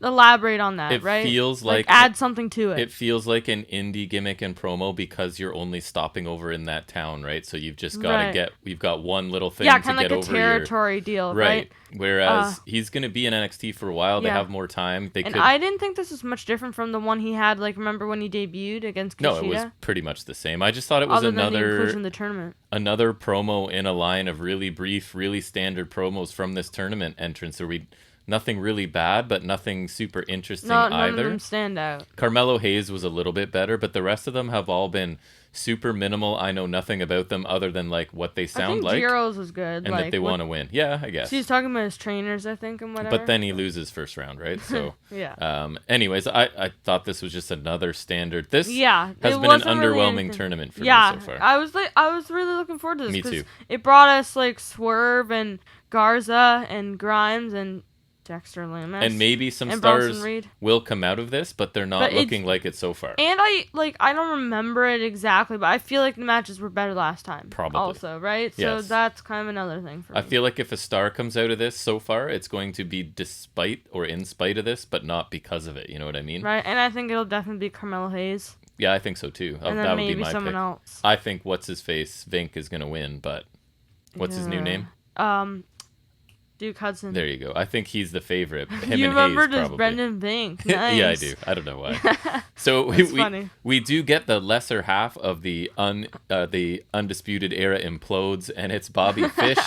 elaborate on that,
It
right?
feels like
add something to it.
It feels like an indie gimmick and promo because you're only stopping over in that town, right? So you've just got to we've got one little thing to
kind of
get
like
over
a territory deal, right?
Whereas he's going to be in NXT for a while. They have more time.
I didn't think this was much different from the one he had. Like, remember when he debuted against Kushida?
No, it was pretty much the same. I just thought it was
Other than the inclusion in the tournament.
Another promo in a line of really brief, really standard promos from this tournament entrance. Where nothing really bad, but nothing super interesting either.
None of them stand out.
Carmelo Hayes was a little bit better, but the rest of them have all been super minimal. I know nothing about them other than like what they sound like.
Giro's was good.
And that they want to win. Yeah, I guess.
She's talking about his trainers, I think, and whatever.
But then he loses first round, right? So
yeah.
Anyways, I thought this was just another standard. This has been an underwhelming tournament for me so far.
I was really looking forward to this.
Me too.
It brought us like Swerve and Garza and Grimes and Dexter Lumis.
And maybe some stars will come out of this, but they're not looking like it so far.
And I don't remember it exactly, but I feel like the matches were better last time.
Probably.
Also, right?
Yes.
So that's kind of another thing for me.
I feel like if a star comes out of this so far, it's going to be despite or in spite of this, but not because of it. You know what I mean?
Right. And I think it'll definitely be Carmelo Hayes.
Yeah, I think so too.
And then
that
maybe
would be my
someone
pick.
else.
I think what's-his-face, Vink, is going to win, but what's his new name?
Duke Hudson.
There you go. I think he's the favorite. Him
you
and
remembered
Hayes,
as
probably.
Brendan Vink. Nice.
Yeah, I do. I don't know why. So we do get the lesser half of the Undisputed Era implodes, and it's Bobby Fish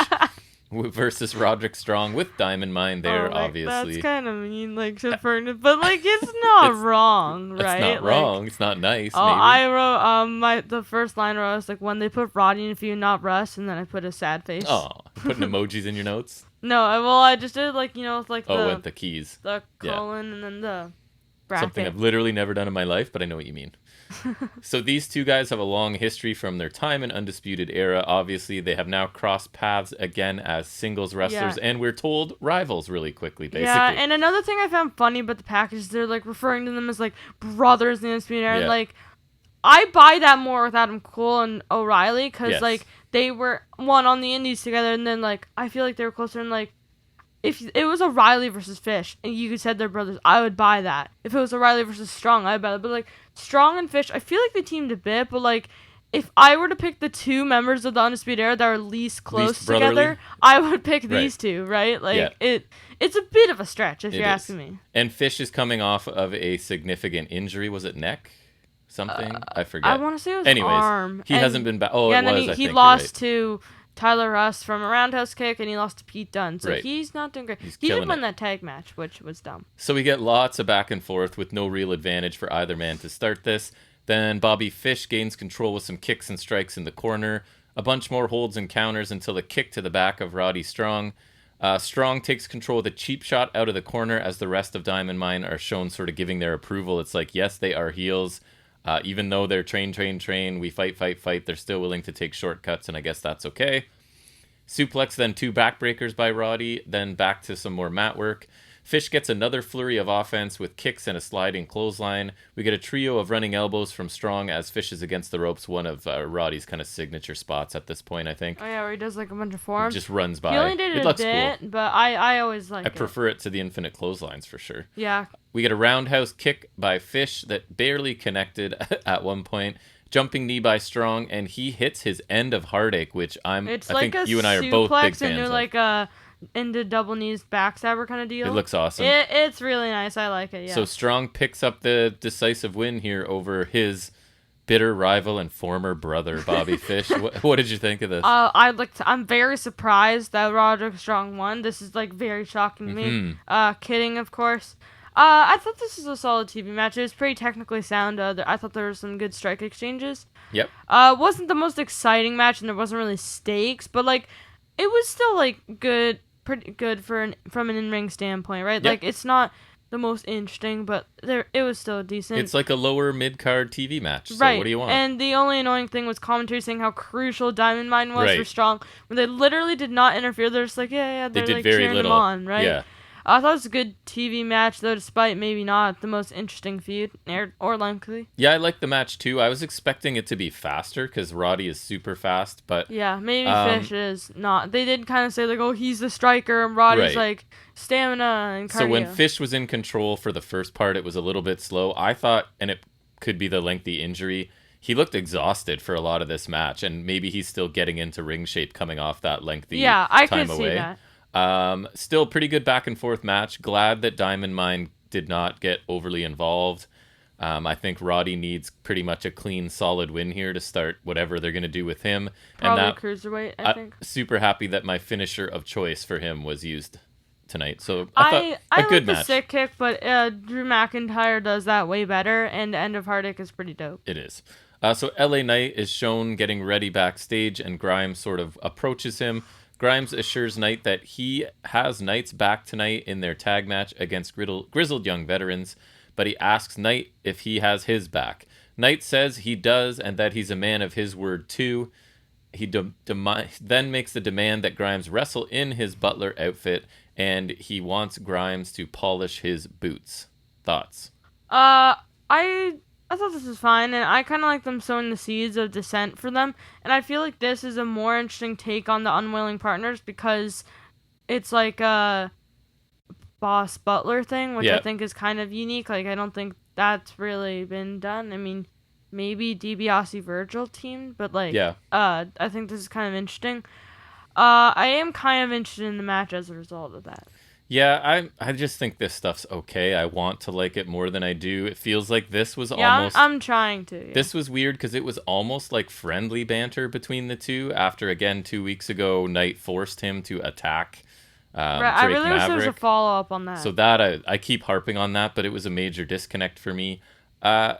versus Roderick Strong with Diamond Mine there, obviously.
That's kind of mean, like, but like it's not wrong, right?
It's not wrong. It's not nice.
Oh,
maybe.
I wrote the first line where I was like, when they put Roddy in a feud, not Russ, and then I put a sad face.
Oh, putting emojis in your notes.
No, I just did like with
the keys,
the colon, and then the bracket.
Something I've literally never done in my life, but I know what you mean. So these two guys have a long history from their time in Undisputed Era. Obviously, they have now crossed paths again as singles wrestlers, and we're told rivals really quickly, basically.
Yeah, and another thing I found funny about the package is they're like referring to them as like brothers in the Undisputed Era. Like, I buy that more with Adam Cole and O'Reilly because like they were one on the Indies together, and then like I feel like they were closer. And like if it was O'Reilly versus Fish, and you said they're brothers, I would buy that. If it was O'Reilly versus Strong, I'd buy that. But like Strong and Fish, I feel like they teamed a bit, but like if I were to pick the two members of the Undisputed Era that are least close together, I would pick these two, right? Like it's a bit of a stretch if you're asking me.
And Fish is coming off of a significant injury. Was it neck? Something? I forget.
I want to say it was arm.
He hasn't been back. Oh,
yeah,
it was,
and then
he
lost to Tyler Russ from a roundhouse kick, and he lost to Pete Dunne. So he's not doing great. He did win that tag match, which was dumb.
So we get lots of back and forth with no real advantage for either man to start this. Then Bobby Fish gains control with some kicks and strikes in the corner. A bunch more holds and counters until a kick to the back of Roddy Strong. Strong takes control with a cheap shot out of the corner as the rest of Diamond Mine are shown sort of giving their approval. It's like, yes, they are heels. Even though they're train, we fight, they're still willing to take shortcuts, and I guess that's okay. Suplex, then 2 backbreakers by Roddy, then back to some more mat work. Fish gets another flurry of offense with kicks and a sliding clothesline. We get a trio of running elbows from Strong as Fish is against the ropes, one of Roddy's kind of signature spots at this point, I think.
Oh, yeah, where he does like a bunch of forms.
He just runs by.
He only did it a bit, cool. But I always like it.
I prefer it to the infinite clotheslines for sure.
Yeah.
We get a roundhouse kick by Fish that barely connected at one point. Jumping knee by Strong, and he hits his end of Heartache, which I think you and I are both big fans
into
of.
Like a into double knees backstabber kind of deal.
It looks awesome.
It's really nice. I like it. Yeah.
So Strong picks up the decisive win here over his bitter rival and former brother Bobby Fish. What did you think of this?
I'm very surprised that Roderick Strong won. This is like very shocking to me. Kidding, of course. I thought this was a solid TV match. It was pretty technically sound. I thought there were some good strike exchanges.
Yep.
Wasn't the most exciting match, and there wasn't really stakes, but like, it was still like good, pretty good from an in-ring standpoint, right? Yep. Like, it's not the most interesting, but it was still decent.
It's like a lower mid-card TV match. So
right.
What do you want?
And the only annoying thing was commentary saying how crucial Diamond Mine was for Strong, when they literally did not interfere. They're just like, yeah, they're
they did
like
very
cheering
little.
him on, right?
Yeah.
I thought it was a good TV match, though, despite maybe not the most interesting feud or lengthy.
Yeah, I like the match too. I was expecting it to be faster because Roddy is super fast, but
Yeah, maybe Fish is not. They did kind of say, like, oh, he's the striker, and Roddy's,
right.
like, stamina and cardio.
So when Fish was in control for the first part, it was a little bit slow. I thought, and it could be the lengthy injury, he looked exhausted for a lot of this match, and maybe he's still getting into ring shape coming off that lengthy
I
time
could
away.
see that.
Still pretty good back and forth match. Glad that Diamond Mine did not get overly involved. I think Roddy needs pretty much a clean, solid win here to start whatever they're going to do with him.
Probably
and that,
cruiserweight, I think.
Super happy that my finisher of choice for him was used tonight. So I thought
I
a good
like
match.
The sick kick, but Drew McIntyre does that way better, and the end of Heartache is pretty dope.
It is. So LA Knight is shown getting ready backstage, and Grimes sort of approaches him. Grimes assures Knight that he has Knight's back tonight in their tag match against Grizzled Young Veterans, but he asks Knight if he has his back. Knight says he does and that he's a man of his word too. He then makes the demand that Grimes wrestle in his butler outfit, and he wants Grimes to polish his boots. Thoughts?
I thought this was fine, and I kind of like them sowing the seeds of dissent for them. And I feel like this is a more interesting take on the unwilling partners because it's like a boss butler thing, which I think is kind of unique. Like, I don't think that's really been done. I mean, maybe DiBiase Virgil team, but like, I think this is kind of interesting. I am kind of interested in the match as a result of that.
Yeah, I just think this stuff's okay. I want to like it more than I do. It feels like this was almost...
I'm trying to. Yeah.
This was weird because it was almost like friendly banter between the two after, again, 2 weeks ago, Knight forced him to attack
right,
Drake
I really
Maverick.
wish there was a follow-up on that.
So that, I keep harping on that, but it was a major disconnect for me. I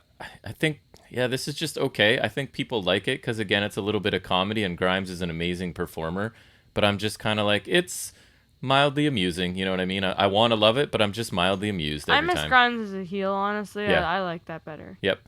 think, this is just okay. I think people like it because, again, it's a little bit of comedy, and Grimes is an amazing performer. But I'm just kind of like, it's mildly amusing, you know what I mean? I want to love it, but I'm just mildly amused every time.
I miss Grimes as a heel, honestly.
Yeah.
I like that better.
Yep.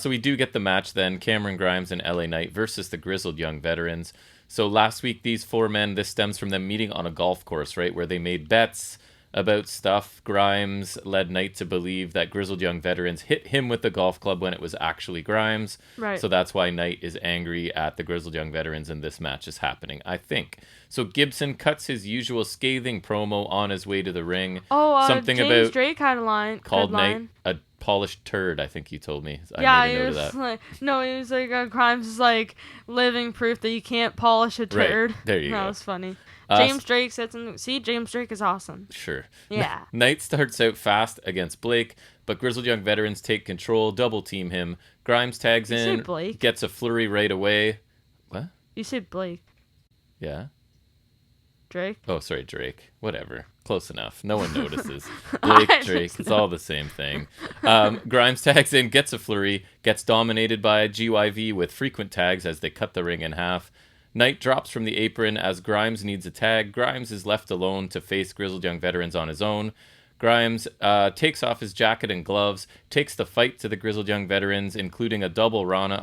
So we do get the match then, Cameron Grimes and LA Knight versus the Grizzled Young Veterans. So last week, these four men, this stems from them meeting on a golf course, right, where they made bets about stuff. Grimes led Knight to believe that Grizzled Young Veterans hit him with the golf club when it was actually Grimes.
Right.
So that's why Knight is angry at the Grizzled Young Veterans, and this match is happening, I think. So Gibson cuts his usual scathing promo on his way to the ring.
Something James about Drake had a line.
Called Knight a polished turd, I think you told me.
I made a note of that. Like, no, he was like, Grimes is like living proof that you can't polish a turd.
Right. There you go.
That was funny. James Drake said something. See, James Drake is awesome.
Sure.
Yeah.
Knight starts out fast against Blake, but Grizzled Young Veterans take control, double team him. Grimes tags in, gets a flurry right away. What?
You said Blake.
Yeah.
Drake?
Oh, sorry, Drake. Whatever. Close enough. No one notices. Blake, Drake, it's all the same thing. Grimes tags in, gets a flurry, gets dominated by GYV with frequent tags as they cut the ring in half. Knight drops from the apron as Grimes needs a tag. Grimes is left alone to face Grizzled Young Veterans on his own. Grimes takes off his jacket and gloves, takes the fight to the Grizzled Young Veterans, including a double Rana,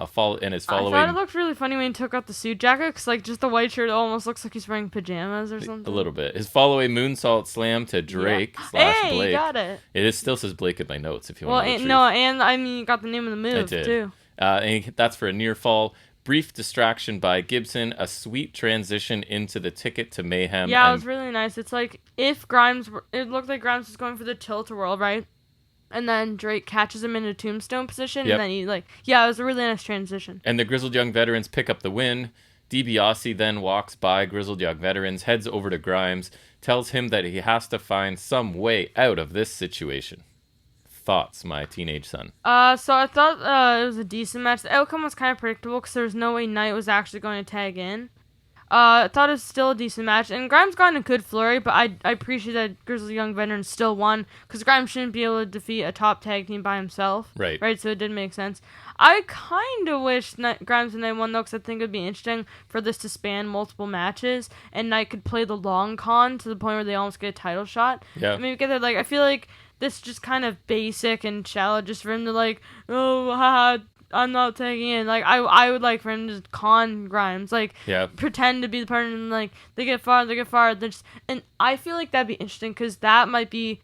and his following...
I thought it looked really funny when he took out the suit jacket, because like, just the white shirt almost looks like he's wearing pajamas or something.
A little bit. His following moonsault slam to Drake / Blake.
You got it.
It still says Blake in my notes if you want to know the truth.
And I mean, you got the name of the move, too.
That's for a near fall. Brief distraction by Gibson, a sweet transition into the ticket to Mayhem.
Yeah, it was really nice. It's like if Grimes, it looked like Grimes was going for the tilt-a-whirl, right? And then Drake catches him in a tombstone position, and then he it was a really nice transition.
And the Grizzled Young Veterans pick up the win. DiBiase then walks by Grizzled Young Veterans, heads over to Grimes, tells him that he has to find some way out of this situation. Thoughts, my teenage son?
So I thought it was a decent match. The outcome was kind of predictable because there was no way Knight was actually going to tag in. I thought it was still a decent match, and Grimes got in a good flurry, but I appreciate that Grizzled Young Veterans still won because Grimes shouldn't be able to defeat a top tag team by himself. Right, so it did make sense. I kind of wish Grimes and Knight won, though, because I think it would be interesting for this to span multiple matches, and Knight could play the long con to the point where they almost get a title shot.
Yeah.
Maybe get there, I feel like this is just kind of basic and shallow, just for him to, haha, not taking it. Like I would like for him to just con Grimes, like
Yeah.
pretend to be the partner, and like they get far, and I feel like that'd be interesting because that might be,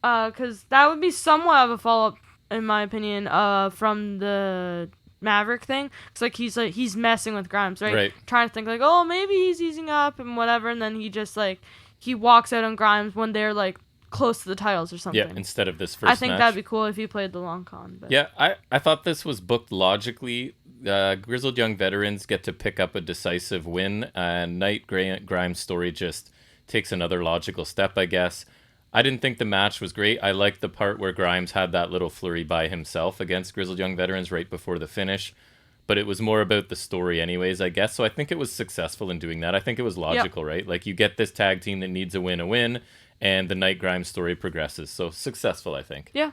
because that would be somewhat of a follow up, in my opinion, from the Maverick thing. Cause like he's messing with Grimes, right?
Right.
Trying to think like, oh, maybe he's easing up and whatever, and then he just like he walks out on Grimes when they're like close to the titles or something.
Yeah, instead of this first
I think
match.
that'd be cool if he played the long con. But.
Yeah, I thought this was booked logically. Grizzled Young Veterans get to pick up a decisive win, and Knight Grimes' story just takes another logical step, I guess. I didn't think the match was great. I liked the part where Grimes had that little flurry by himself against Grizzled Young Veterans right before the finish. But it was more about the story anyways, I guess. So I think it was successful in doing that. I think it was logical, right? Like, you get this tag team that needs a win, and the Knight Grimes story progresses. So successful, I think.
Yeah.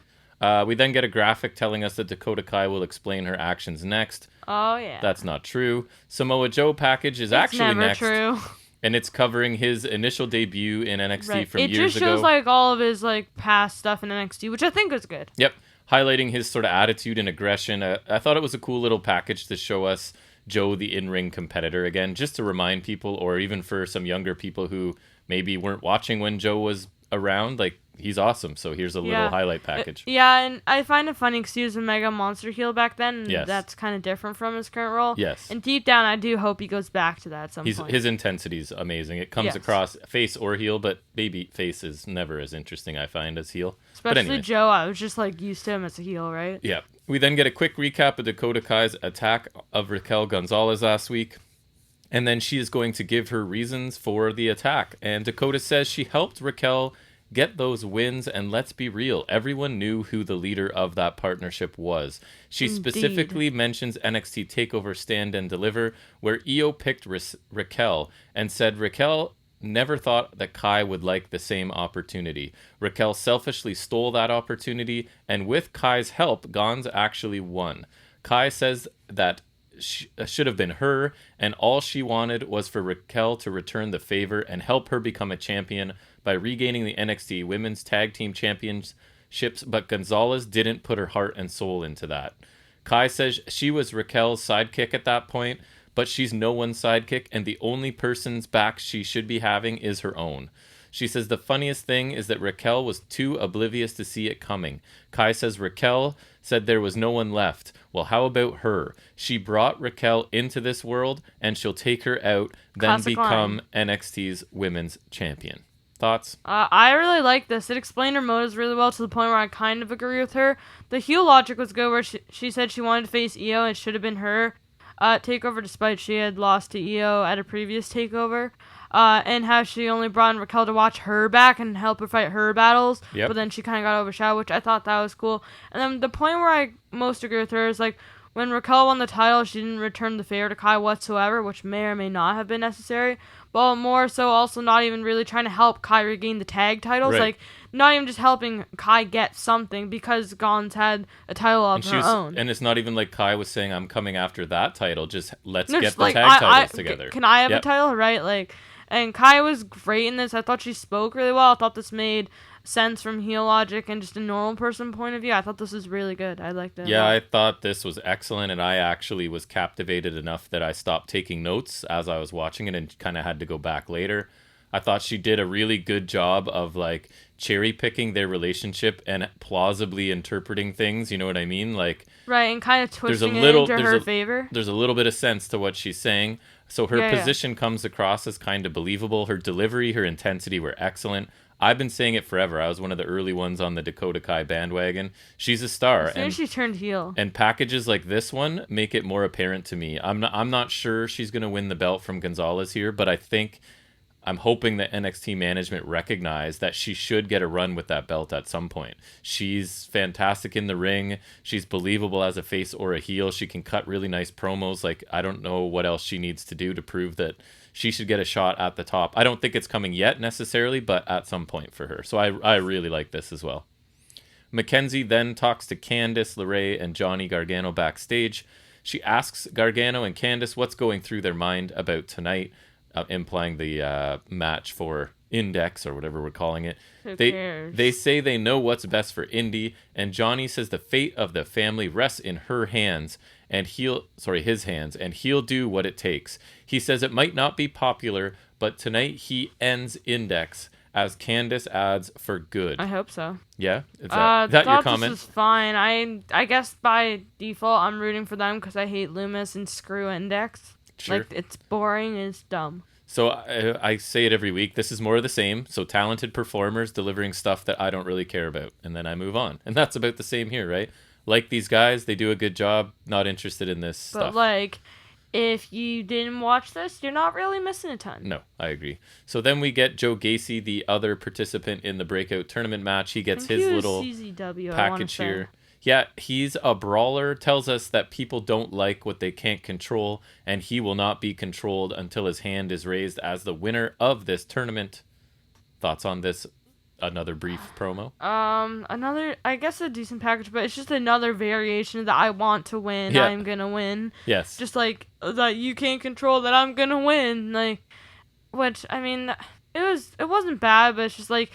We then get a graphic telling us that Dakota Kai will explain her actions next.
Oh, yeah.
That's not true. Samoa Joe package is actually next.
True.
And it's covering his initial debut in NXT from years ago.
It just shows like all of his like past stuff in NXT, which I think was good.
Yep. Highlighting his sort of attitude and aggression. I thought it was a cool little package to show us Joe, the in-ring competitor, again, just to remind people, or even for some younger people who maybe weren't watching when Joe was around, like, he's awesome. So here's a little highlight package.
And I find it funny because he was a mega monster heel back then, and
yes.
That's kind of different from his current role.
Yes.
And deep down, I do hope he goes back to that at some point.
His intensity's amazing. It comes across face or heel, but baby face is never as interesting, I find, as heel.
Especially Joe, I was just like used to him as a heel, right?
Yeah. We then get a quick recap of Dakota Kai's attack of Raquel Gonzalez last week. And then she is going to give her reasons for the attack. And Dakota says she helped Raquel get those wins, and let's be real, everyone knew who the leader of that partnership was. She specifically mentions NXT TakeOver Stand and Deliver, where Io picked Raquel and said Raquel never thought that Kai would like the same opportunity. Raquel selfishly stole that opportunity, and with Kai's help, Gonz actually won. Kai says that should have been her, and all she wanted was for Raquel to return the favor and help her become a champion by regaining the NXT Women's Tag Team Championships, but Gonzalez didn't put her heart and soul into that. Kai says she was Raquel's sidekick at that point, but she's no one's sidekick, and the only person's back she should be having is her own. She says the funniest thing is that Raquel was too oblivious to see it coming. Kai says Raquel said there was no one left. Well, how about her? She brought Raquel into this world, and she'll take her out, then
Classic
become
line.
NXT's Women's Champion. Thoughts?
I really like this. It explained her motives really well to the point where I kind of agree with her. The heel logic was good, where she said she wanted to face Io, and it should have been her takeover, despite she had lost to Io at a previous takeover. And how she only brought in Raquel to watch her back and help her fight her battles, but then she kind of got overshadowed, which I thought that was cool. And then the point where I most agree with her is like when Raquel won the title, she didn't return the favor to Kai whatsoever, which may or may not have been necessary. But more so, also not even really trying to help Kai regain the tag titles, like not even just helping Kai get something because Gonz had a title of her own.
And it's not even like Kai was saying, "I'm coming after that title." Just let's get
just
the
like,
tag titles together.
Can I have a title, right? Like. And Kai was great in this. I thought she spoke really well. I thought this made sense from heel logic and just a normal person point of view. I thought this was really good. I liked it.
Yeah, I thought this was excellent, and I actually was captivated enough that I stopped taking notes as I was watching it and kind of had to go back later. I thought she did a really good job of like cherry picking their relationship and plausibly interpreting things. You know what I mean? Like
right, and kind of twisting it into her favor.
There's a little bit of sense to what she's saying. So her position comes across as kind of believable. Her delivery, her intensity were excellent. I've been saying it forever. I was one of the early ones on the Dakota Kai bandwagon. She's a star.
As soon as she turned heel.
And packages like this one make it more apparent to me. I'm not sure she's going to win the belt from Gonzalez here, but I'm hoping that NXT management recognize that she should get a run with that belt at some point. She's fantastic in the ring. She's believable as a face or a heel. She can cut really nice promos. Like, I don't know what else she needs to do to prove that she should get a shot at the top. I don't think it's coming yet necessarily, but at some point for her. So I really like this as well. Mackenzie then talks to Candice LeRae and Johnny Gargano backstage. She asks Gargano and Candice what's going through their mind about tonight, implying the match for Index or whatever we're calling it.
Who
They
cares?
they say they know what's best for Indy, and Johnny says the fate of the family rests in her hands and his hands, and he'll do what it takes. He says it might not be popular, but tonight he ends Index as Candace adds for good.
I hope so.
Yeah? Is that your comment?
This is fine. I guess by default I'm rooting for them because I hate Loomis and screw Index.
Sure.
Like, it's boring and it's dumb.
So I say it every week. This is more of the same. So talented performers delivering stuff that I don't really care about. And then I move on. And that's about the same here, right? Like these guys, they do a good job. Not interested in this stuff.
But, like, if you didn't watch this, you're not really missing a ton.
No, I agree. So then we get Joe Gacy, the other participant in the breakout tournament match. He gets his little
CZW,
package here. Yeah, he's a brawler, tells us that people don't like what they can't control, and he will not be controlled until his hand is raised as the winner of this tournament. Thoughts on this? Another brief promo?
I guess a decent package, but it's just another variation that I want to win.
Yeah.
I'm gonna win.
Yes.
Just like that you can't control that I'm gonna win. Like, which, I mean, it wasn't bad, but it's just like,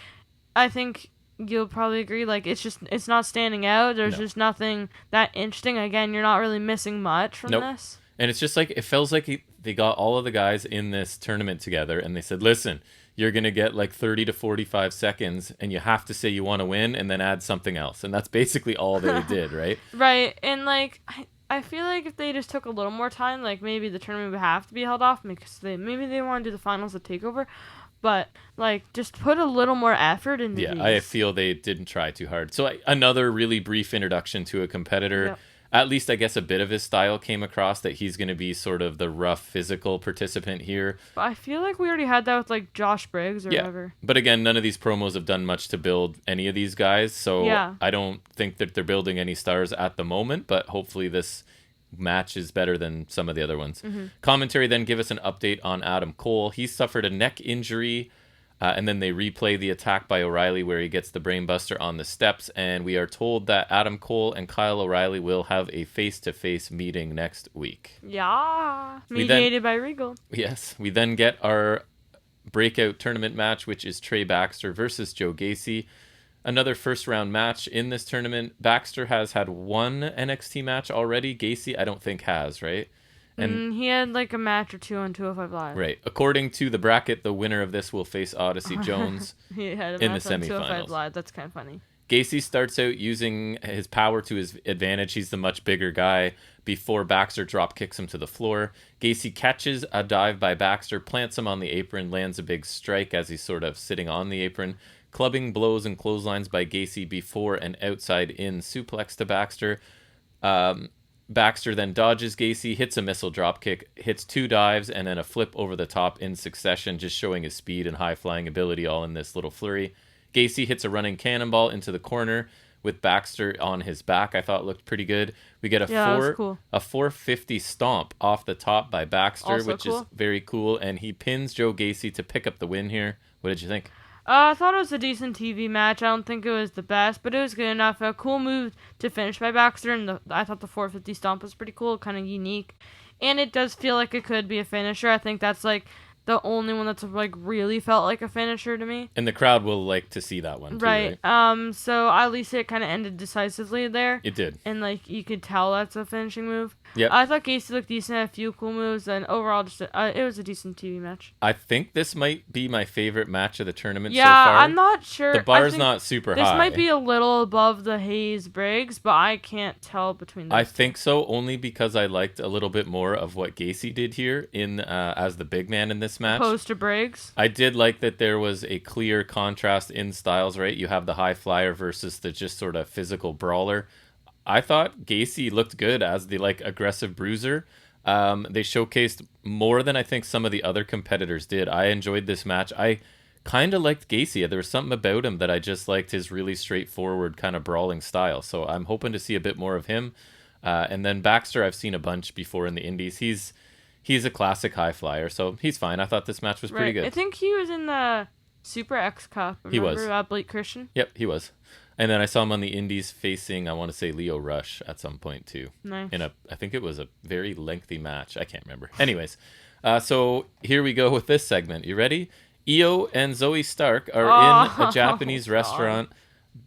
I think you'll probably agree, like, it's not standing out. There's just nothing that interesting. Again, you're not really missing much from this.
And it's just like, it feels like they got all of the guys in this tournament together and they said, listen, you're going to get like 30 to 45 seconds and you have to say you want to win and then add something else. And that's basically all they did, right?
Right. And like, I feel like if they just took a little more time, like maybe the tournament would have to be held off because maybe they want to do the finals of TakeOver. But, like, just put a little more effort into these.
I feel they didn't try too hard. So another really brief introduction to a competitor. Yep. At least, I guess, a bit of his style came across, that he's going to be sort of the rough physical participant here.
But I feel like we already had that with, like, Josh Briggs or whatever.
But again, none of these promos have done much to build any of these guys. So I don't think that they're building any stars at the moment. But hopefully this match is better than some of the other ones. Mm-hmm. Commentary then give us an update on Adam Cole. He suffered a neck injury, and then they replay the attack by O'Reilly where he gets the brainbuster on the steps, and we are told that Adam Cole and Kyle O'Reilly will have a face-to-face meeting next week.
Yeah, mediated by Regal.
Yes, we then get our breakout tournament match, which is Trey Baxter versus Joe Gacy. Another first-round match in this tournament. Baxter has had one NXT match already. Gacy, I don't think, has, right?
And he had like a match or two on 205 Live.
Right. According to the bracket, the winner of this will face Odyssey Jones
he had a
in
match
the
on 205
semifinals.
Live. That's kind of funny.
Gacy starts out using his power to his advantage. He's the much bigger guy before Baxter drop kicks him to the floor. Gacy catches a dive by Baxter, plants him on the apron, lands a big strike as he's sort of sitting on the apron. Clubbing blows and clotheslines by Gacy before an outside-in suplex to Baxter. Baxter then dodges Gacy, hits a missile dropkick, hits two dives, and then a flip over the top in succession, just showing his speed and high-flying ability all in this little flurry. Gacy hits a running cannonball into the corner with Baxter on his back. I thought looked pretty good. We get a 450 stomp off the top by Baxter,
also
which is very cool, and he pins Joe Gacy to pick up the win here. What did you think?
I thought it was a decent TV match. I don't think it was the best, but it was good enough. A cool move to finish by Baxter, and I thought the 450 stomp was pretty cool, kind of unique. And it does feel like it could be a finisher. I think that's like the only one that's like really felt like a finisher to me.
And the crowd will like to see that one too, right?
So at least it kind of ended decisively there.
It did.
And like you could tell that's a finishing move.
Yeah.
I thought Gacy looked decent, had a few cool moves, and overall just it was a decent TV match.
I think this might be my favorite match of the tournament so
yeah,
far.
I'm not sure.
The bar's not super high.
This might be a little above the Hayes Briggs, but I can't tell between those.
I think so, only because I liked a little bit more of what Gacy did here in as the big man in this match.
Opposed to Briggs.
I did like that there was a clear contrast in styles, right? You have the high flyer versus the just sort of physical brawler. I thought Gacy looked good as the like aggressive bruiser. They showcased more than I think some of the other competitors did. I enjoyed this match. I kind of liked Gacy. There was something about him that I just liked, his really straightforward kind of brawling style. So I'm hoping to see a bit more of him. And then Baxter, I've seen a bunch before in the indies. He's a classic high flyer, so he's fine. I thought this match was pretty good.
I think he was in the Super X Cup. Remember?
He was.
Blake Christian?
Yep, he was. And then I saw him on the indies facing, I want to say, Leo Rush at some point too.
Nice.
I think it was a very lengthy match. I can't remember. Anyways, so here we go with this segment. You ready? Io and Zoe Stark are in a
Oh
Japanese
God.
restaurant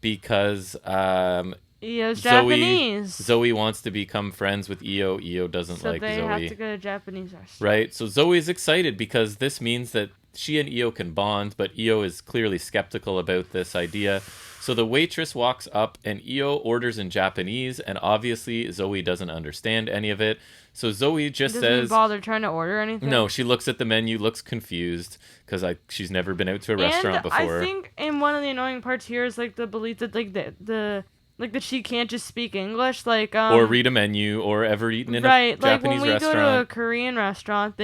because
Io's
Zoe
Japanese,
Zoe wants to become friends with Io. Io doesn't
so
like
they have to
Zoe,
go to a Japanese restaurant.
right? So Zoe's excited because this means that she and Io can bond, but Io is clearly skeptical about this idea. So the waitress walks up and Io orders in Japanese, and obviously Zoe doesn't understand any of it. So Zoe
It
just
doesn't even
says,
bother trying to order
no,
anything.
she looks at the menu, looks confused because she's never been out to a
And
restaurant
I
before.
think in one of the annoying parts here is like the belief that like the like that she can't just speak English. Like
Or read a menu, or ever eaten in a
right, like when
Japanese
we go to a
restaurant.
Korean restaurant,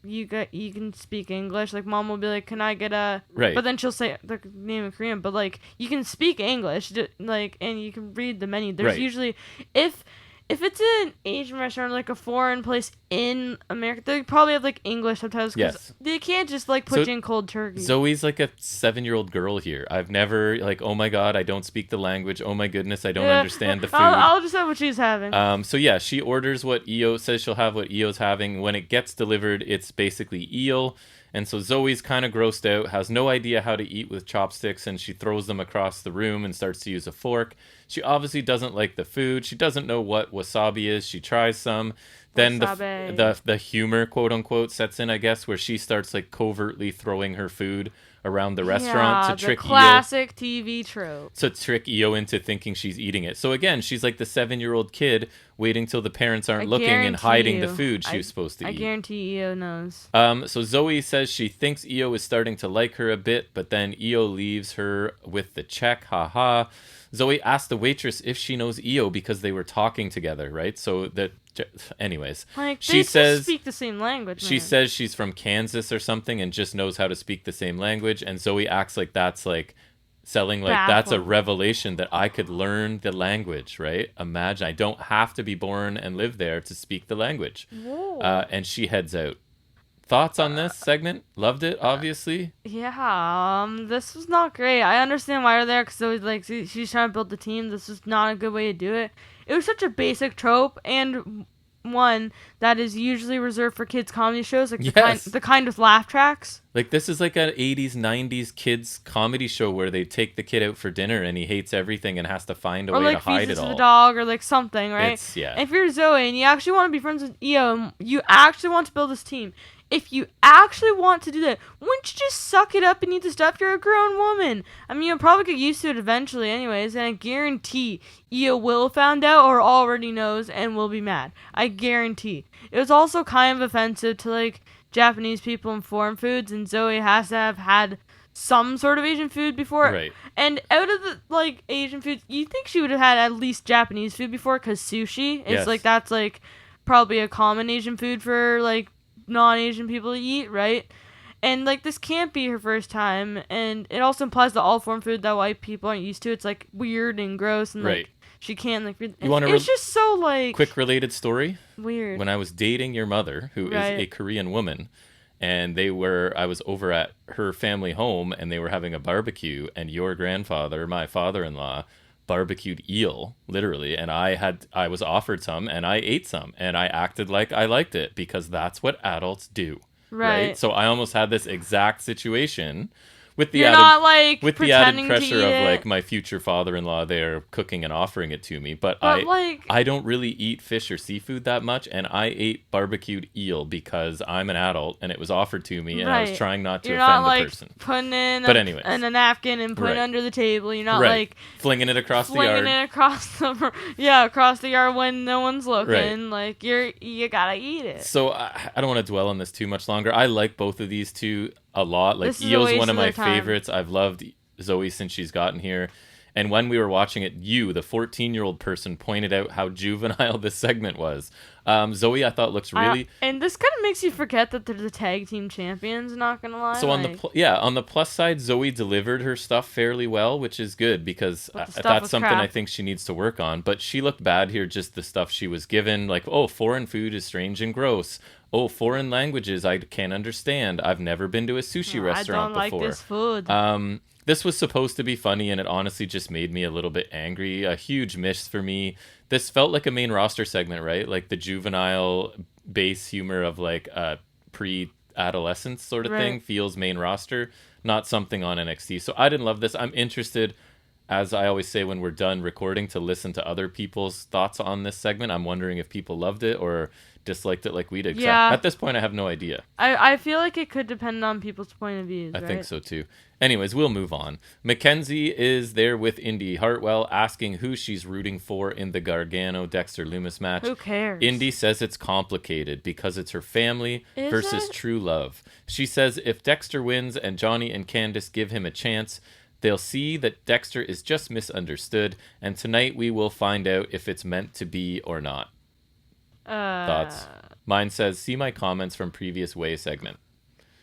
you can speak English. Like mom will be like, "Can I get a?"
Right.
But then she'll say the name in Korean. But like you can speak English, like, and you can read the menu. There's
Right.
usually if if it's an Asian restaurant, like a foreign place in America, they probably have like English subtitles because
Yes.
they can't just like put
So
you in cold turkey.
Zoe's like a 7-year-old girl here. I've never like, oh my god, I don't speak the language. Oh my goodness, I don't
Yeah,
understand the
I'll,
food.
I'll just have what she's having.
So yeah, she orders what Io says she'll have what Io's having. When it gets delivered, it's basically eel. And so Zoe's kind of grossed out, has no idea how to eat with chopsticks, and she throws them across the room and starts to use a fork. She obviously doesn't like the food. She doesn't know what wasabi is. She tries some. Then
Wasabi.
the humor, quote unquote, sets in, I guess, where she starts like covertly throwing her food around the restaurant
Yeah,
to
the
trick Io
classic TV trope.
into thinking she's eating it. So again, she's like the 7-year-old kid waiting till the parents
I
aren't looking and hiding the
guarantee
food she
I,
was supposed to
I
eat.
guarantee Io knows.
So Zoe says she thinks Io is starting to like her a bit, but then Io leaves her with the check. Haha. Zoe asked the waitress if she knows Io because they were talking together, right? So that, anyways,
Like
she
they just
says
speak the same language.
she
Man.
says she's from Kansas or something and just knows how to speak the same language, and Zoe acts like that's like selling, like that's a
Baffling.
revelation that I could learn the language, right? Imagine I don't have to be born and live there to speak the language.
Whoa.
And she heads out. Thoughts on this segment? Loved it, obviously.
Yeah. This was not great. I understand why they're there because it was like she's trying to build the team. This is not a good way to do it. It was such a basic trope and one that is usually reserved for kids comedy shows, like
Yes.
the kind with laugh tracks.
Like this is like an 80s, 90s kids comedy show where they take the kid out for dinner and he hates everything and has to find a
Or
way
like
to hide
feeds
it
it to the
all.
dog or like something, right?
It's, yeah.
If you're Zoe and you actually want to be friends with Io and you actually want to build this team, if you actually want to do that, wouldn't you just suck it up and eat the stuff? You're a grown woman. I mean, you'll probably get used to it eventually anyways, and I guarantee Io will find out or already knows and will be mad. I guarantee. It was also kind of offensive to like Japanese people and foreign foods, and Zoe has to have had some sort of Asian food before.
Right.
And out of the like Asian foods, you think she would have had at least Japanese food before, because sushi is
Yes.
like that's like probably a common Asian food for like non-Asian people to eat, right? And like this can't be her first time, and it also implies that all foreign food that white people aren't used to, it's like weird and gross, and like
Right.
she can't like.
You want
it's just so like
quick related story?
weird.
When I was dating your mother, who is
Right.
a Korean woman, and I was over at her family home and they were having a barbecue, and your grandfather, my father-in-law, barbecued eel, literally, and I was offered some and I ate some and I acted like I liked it because that's what adults do.
Right.
So I almost had this exact situation with the
You're
added
not like
with the added
pretending
pressure
to eat
of like
it,
my future father-in-law there cooking and offering it to me, but
but like
I don't really eat fish or seafood that much, and I ate barbecued eel because I'm an adult and it was offered to me, and I was
right.
trying not to
You're
offend
not
the
like
person.
putting in
But anyways.
in a napkin and putting it
Right.
under the table. You're not
Right.
like
Flinging it across the
flinging
yard.
it across the across the yard when no one's looking.
Right.
Like you gotta eat it.
So I don't want to dwell on this too much longer. I like both of these two a lot. Like
This is a
Eo's
waste
one of
of
my
their time.
favorites. I've loved Zoe since she's gotten here. And when we were watching it, you, the 14-year-old person, pointed out how juvenile this segment was. Zoe, I thought, looks really.
And this kind of makes you forget that they're the tag team champions. Not gonna lie.
So on
like,
on the plus side, Zoe delivered her stuff fairly well, which is good because
But the stuff
that's
was
something
crap.
I think she needs to work on. But she looked bad here, just the stuff she was given, like, oh, foreign food is strange and gross. Oh, foreign languages I can't understand. I've never been to a sushi
I
restaurant
don't like
before.
this food.
This was supposed to be funny, and it honestly just made me a little bit angry. A huge miss for me. This felt like a main roster segment, right? Like the juvenile base humor of like pre adolescence sort of
Right.
thing, feels main roster, not something on NXT. So I didn't love this. I'm interested, as I always say when we're done recording, to listen to other people's thoughts on this segment. I'm wondering if people loved it or disliked it like we did. 'Cause
Yeah.
at this point, I have no idea.
I feel like it could depend on people's point of views,
I
right?
think so too. Anyways, we'll move on. Mackenzie is there with Indy Hartwell, asking who she's rooting for in the Gargano-Dexter Loomis match.
Who cares?
Indy says it's complicated because it's her family
Is
versus
it?
true love. She says if Dexter wins and Johnny and Candice give him a chance, they'll see that Dexter is just misunderstood, and tonight we will find out if it's meant to be or not. Thoughts? Mine says, see my comments from previous Way segment.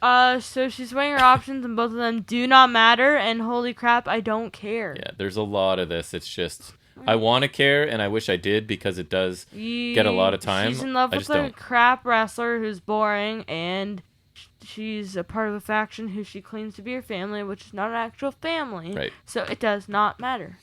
So she's weighing her options, and both of them do not matter. And holy crap, I don't care.
Yeah, there's a lot of this. It's just I want to care, and I wish I did because it does get a lot of time.
She's in love
I
with
just
a
don't.
crap wrestler who's boring, and she's a part of a faction who she claims to be her family, which is not an actual family.
Right.
So it does not matter.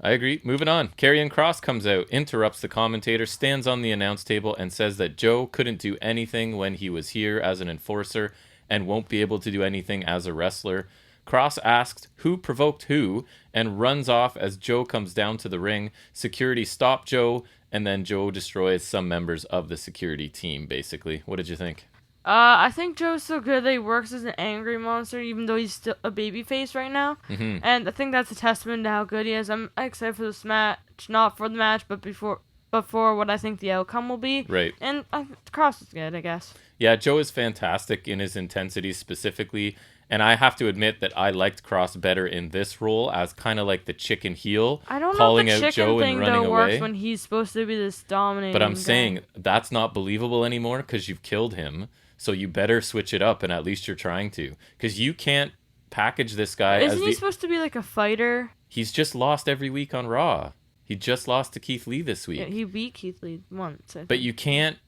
I agree. Moving on. Karrion Kross comes out, interrupts the commentator, stands on the announce table, and says that Joe couldn't do anything when he was here as an enforcer and won't be able to do anything as a wrestler. Kross asks who provoked who and runs off as Joe comes down to the ring. Security stop Joe, and then Joe destroys some members of the security team, basically. What did you think?
I think Joe's so good that he works as an angry monster, even though he's still a babyface right now.
Mm-hmm.
And I think that's a testament to how good he is. I'm excited for this match, not for the match, but for what I think the outcome will be.
Right.
And Cross is good, I guess.
Yeah, Joe is fantastic in his intensity specifically. And I have to admit that I liked Kross better in this role as kind of like the chicken heel,
I don't
calling
know if the
out
chicken
Joe
thing
and running
though
away.
works when he's supposed to be this dominating
But I'm
guy.
saying that's not believable anymore because you've killed him. So you better switch it up, and at least you're trying to. Because you can't package this guy
Isn't
as
he supposed to be like a fighter?
He's just lost every week on Raw. He just lost to Keith Lee this week.
Yeah, he beat Keith Lee once.
But you can't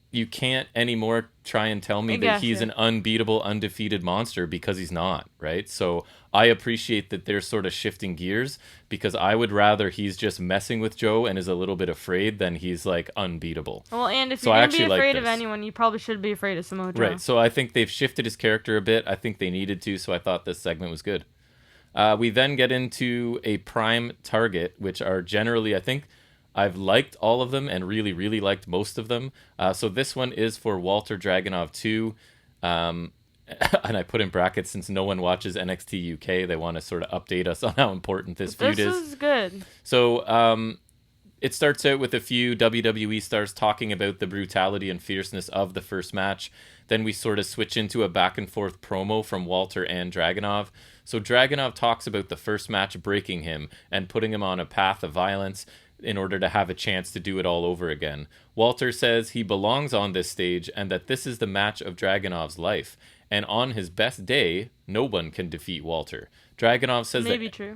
anymore try and tell me that he's an unbeatable, undefeated monster because he's not, right? So I appreciate that they're sort of shifting gears because I would rather he's just messing with Joe and is a little bit afraid than he's like unbeatable.
Well, and if
So
you're
I
going to be
actually like
afraid of
this.
anyone, you probably should be afraid of Samoa Joe.
Right, so I think they've shifted his character a bit. I think they needed to, so I thought this segment was good. We then get into a prime target, which are generally, I think, I've liked all of them and really, really liked most of them. So this one is for Walter Dragunov 2. And I put in brackets, since no one watches NXT UK, they want to sort of update us on how important this feud is.
This is good.
So it starts out with a few WWE stars talking about the brutality and fierceness of the first match. Then we sort of switch into a back and forth promo from Walter and Dragunov. So Dragunov talks about the first match breaking him and putting him on a path of violence in order to have a chance to do it all over again. Walter says he belongs on this stage and that this is the match of Dragunov's life. And on his best day, no one can defeat Walter. Dragunov says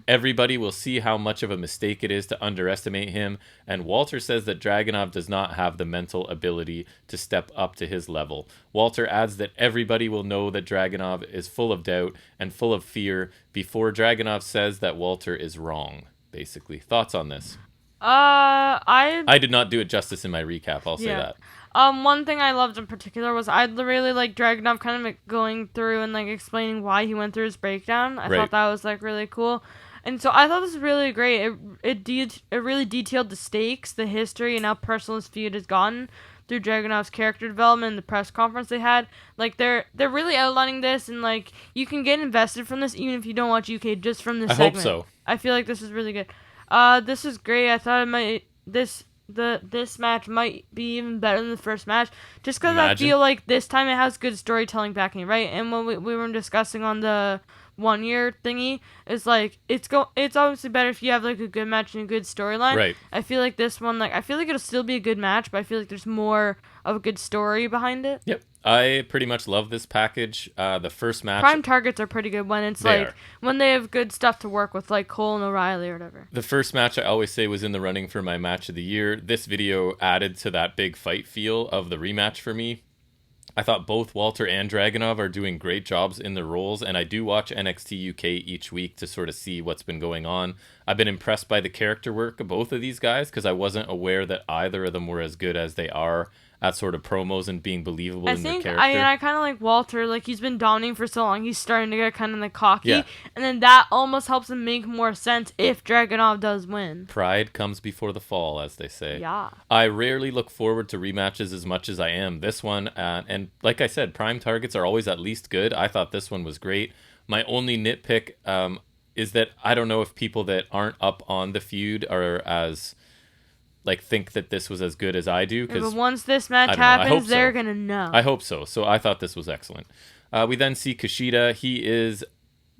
everybody will see how much of a mistake it is to underestimate him, and Walter says that Dragunov does not have the mental ability to step up to his level. Walter adds that everybody will know that Dragunov is full of doubt and full of fear before Dragunov says that Walter is wrong, basically. Thoughts on this? I did not do it justice in my recap, I'll say that.
One thing I loved in particular was I really like Dragunov kind of like going through and like explaining why he went through his breakdown. I thought that was like really cool. And so I thought this was really great. It really detailed the stakes, the history, and how personal this feud has gotten through Dragunov's character development and the press conference they had. Like they're really outlining this, and like you can get invested from this even if you don't watch UK, just from this segment.
I hope so.
I feel like this is really good. This is great. I thought it might this match might be even better than the first match, just because I feel like this time it has good storytelling backing, right? And when we were discussing on the 1 year thingy, it's like it's obviously better if you have like a good match and a good storyline.
Right.
I feel like this one, like I feel like it'll still be a good match, but I feel like there's more of a good story behind it.
Yep. I pretty much love this package. The first match...
Prime targets are pretty good when it's when they have good stuff to work with, like Cole and O'Reilly or whatever.
The first match I always say was in the running for my match of the year. This video added to that big fight feel of the rematch for me. I thought both Walter and Dragunov are doing great jobs in their roles, and I do watch NXT UK each week to sort of see what's been going on. I've been impressed by the character work of both of these guys because I wasn't aware that either of them were as good as they are at sort of promos and being believable in their character.
I kind of like Walter. Like, he's been dominating for so long. He's starting to get kind of like cocky.
Yeah.
And then that almost helps him make more sense if Dragunov does win.
Pride comes before the fall, as they say.
Yeah.
I rarely look forward to rematches as much as I am this one. And like I said, prime targets are always at least good. I thought this one was great. My only nitpick is that I don't know if people that aren't up on the feud are as... like think that this was as good as I do.
But once this match happens, they're going to know.
I hope so. So I thought this was excellent. We then see Kushida. He is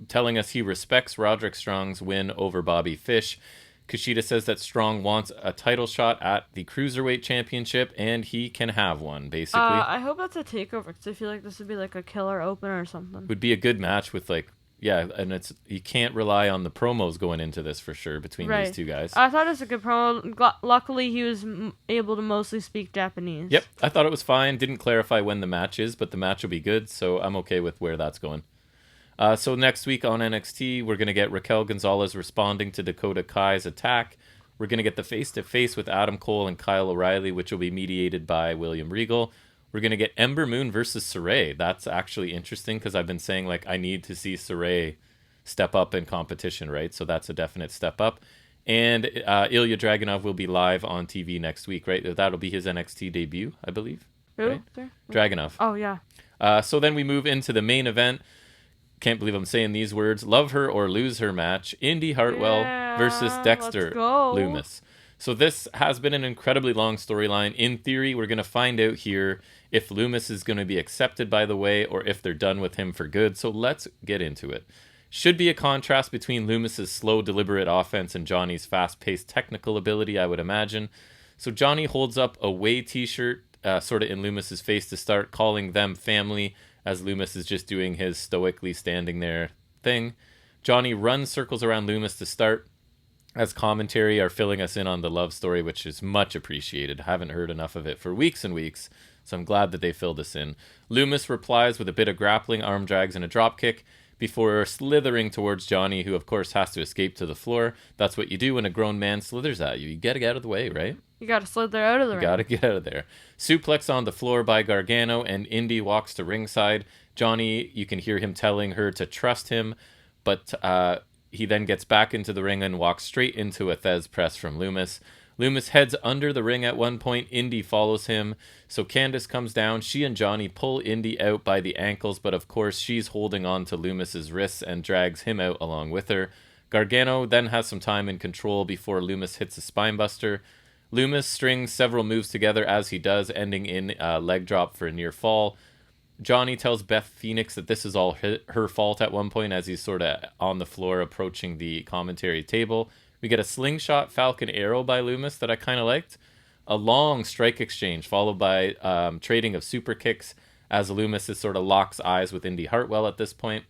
telling us he respects Roderick Strong's win over Bobby Fish. Kushida says that Strong wants a title shot at the Cruiserweight Championship, and he can have one, basically.
I hope that's a takeover, because I feel like this would be like a killer opener or something.
Would be a good match with like... yeah, and you can't rely on the promos going into this for sure between these two guys.
I thought it was a good promo. Luckily, he was able to mostly speak Japanese.
Yep, I thought it was fine. Didn't clarify when the match is, but the match will be good, so I'm okay with where that's going. So next week on NXT, we're going to get Raquel Gonzalez responding to Dakota Kai's attack. We're going to get the face-to-face with Adam Cole and Kyle O'Reilly, which will be mediated by William Regal. We're going to get Ember Moon versus Sarray. That's actually interesting because I've been saying, like, I need to see Sarray step up in competition, right? So that's a definite step up. And Ilya Dragunov will be live on TV next week, right? That'll be his NXT debut, I believe.
Who?
Right? Dragunov.
Oh, yeah.
So then we move into the main event. Can't believe I'm saying these words. Love her or lose her match. Indy Hartwell versus Dexter Lumis. So this has been an incredibly long storyline. In theory, we're going to find out here if Lumis is going to be accepted by the way or if they're done with him for good. So let's get into it. Should be a contrast between Lumis's slow, deliberate offense and Johnny's fast-paced technical ability, I would imagine. So Johnny holds up a Way t-shirt sort of in Lumis's face to start, calling them family, as Lumis is just doing his stoically standing there thing. Johnny runs circles around Lumis to start, as commentary are filling us in on the love story, which is much appreciated. Haven't heard enough of it for weeks and weeks, so I'm glad that they filled us in. Lumis replies with a bit of grappling, arm drags, and a drop kick before slithering towards Johnny, who of course has to escape to the floor. That's what you do when a grown man slithers at you. You gotta get out of the way, right?
You gotta slither out of the ring.
You gotta get out of there. Suplex on the floor by Gargano, and Indy walks to ringside. Johnny, you can hear him telling her to trust him, but he then gets back into the ring and walks straight into a Thez press from Lumis. Lumis heads under the ring at one point. Indy follows him. So Candice comes down. She and Johnny pull Indy out by the ankles, but of course she's holding on to Lumis's wrists and drags him out along with her. Gargano then has some time in control before Lumis hits a spinebuster. Lumis strings several moves together as he does, ending in a leg drop for a near fall. Johnny tells Beth Phoenix that this is all her fault at one point as he's sort of on the floor approaching the commentary table. We get a slingshot Falcon Arrow by Lumis that I kind of liked. A long strike exchange followed by trading of super kicks as Lumis is sort of locks eyes with Indy Hartwell at this point.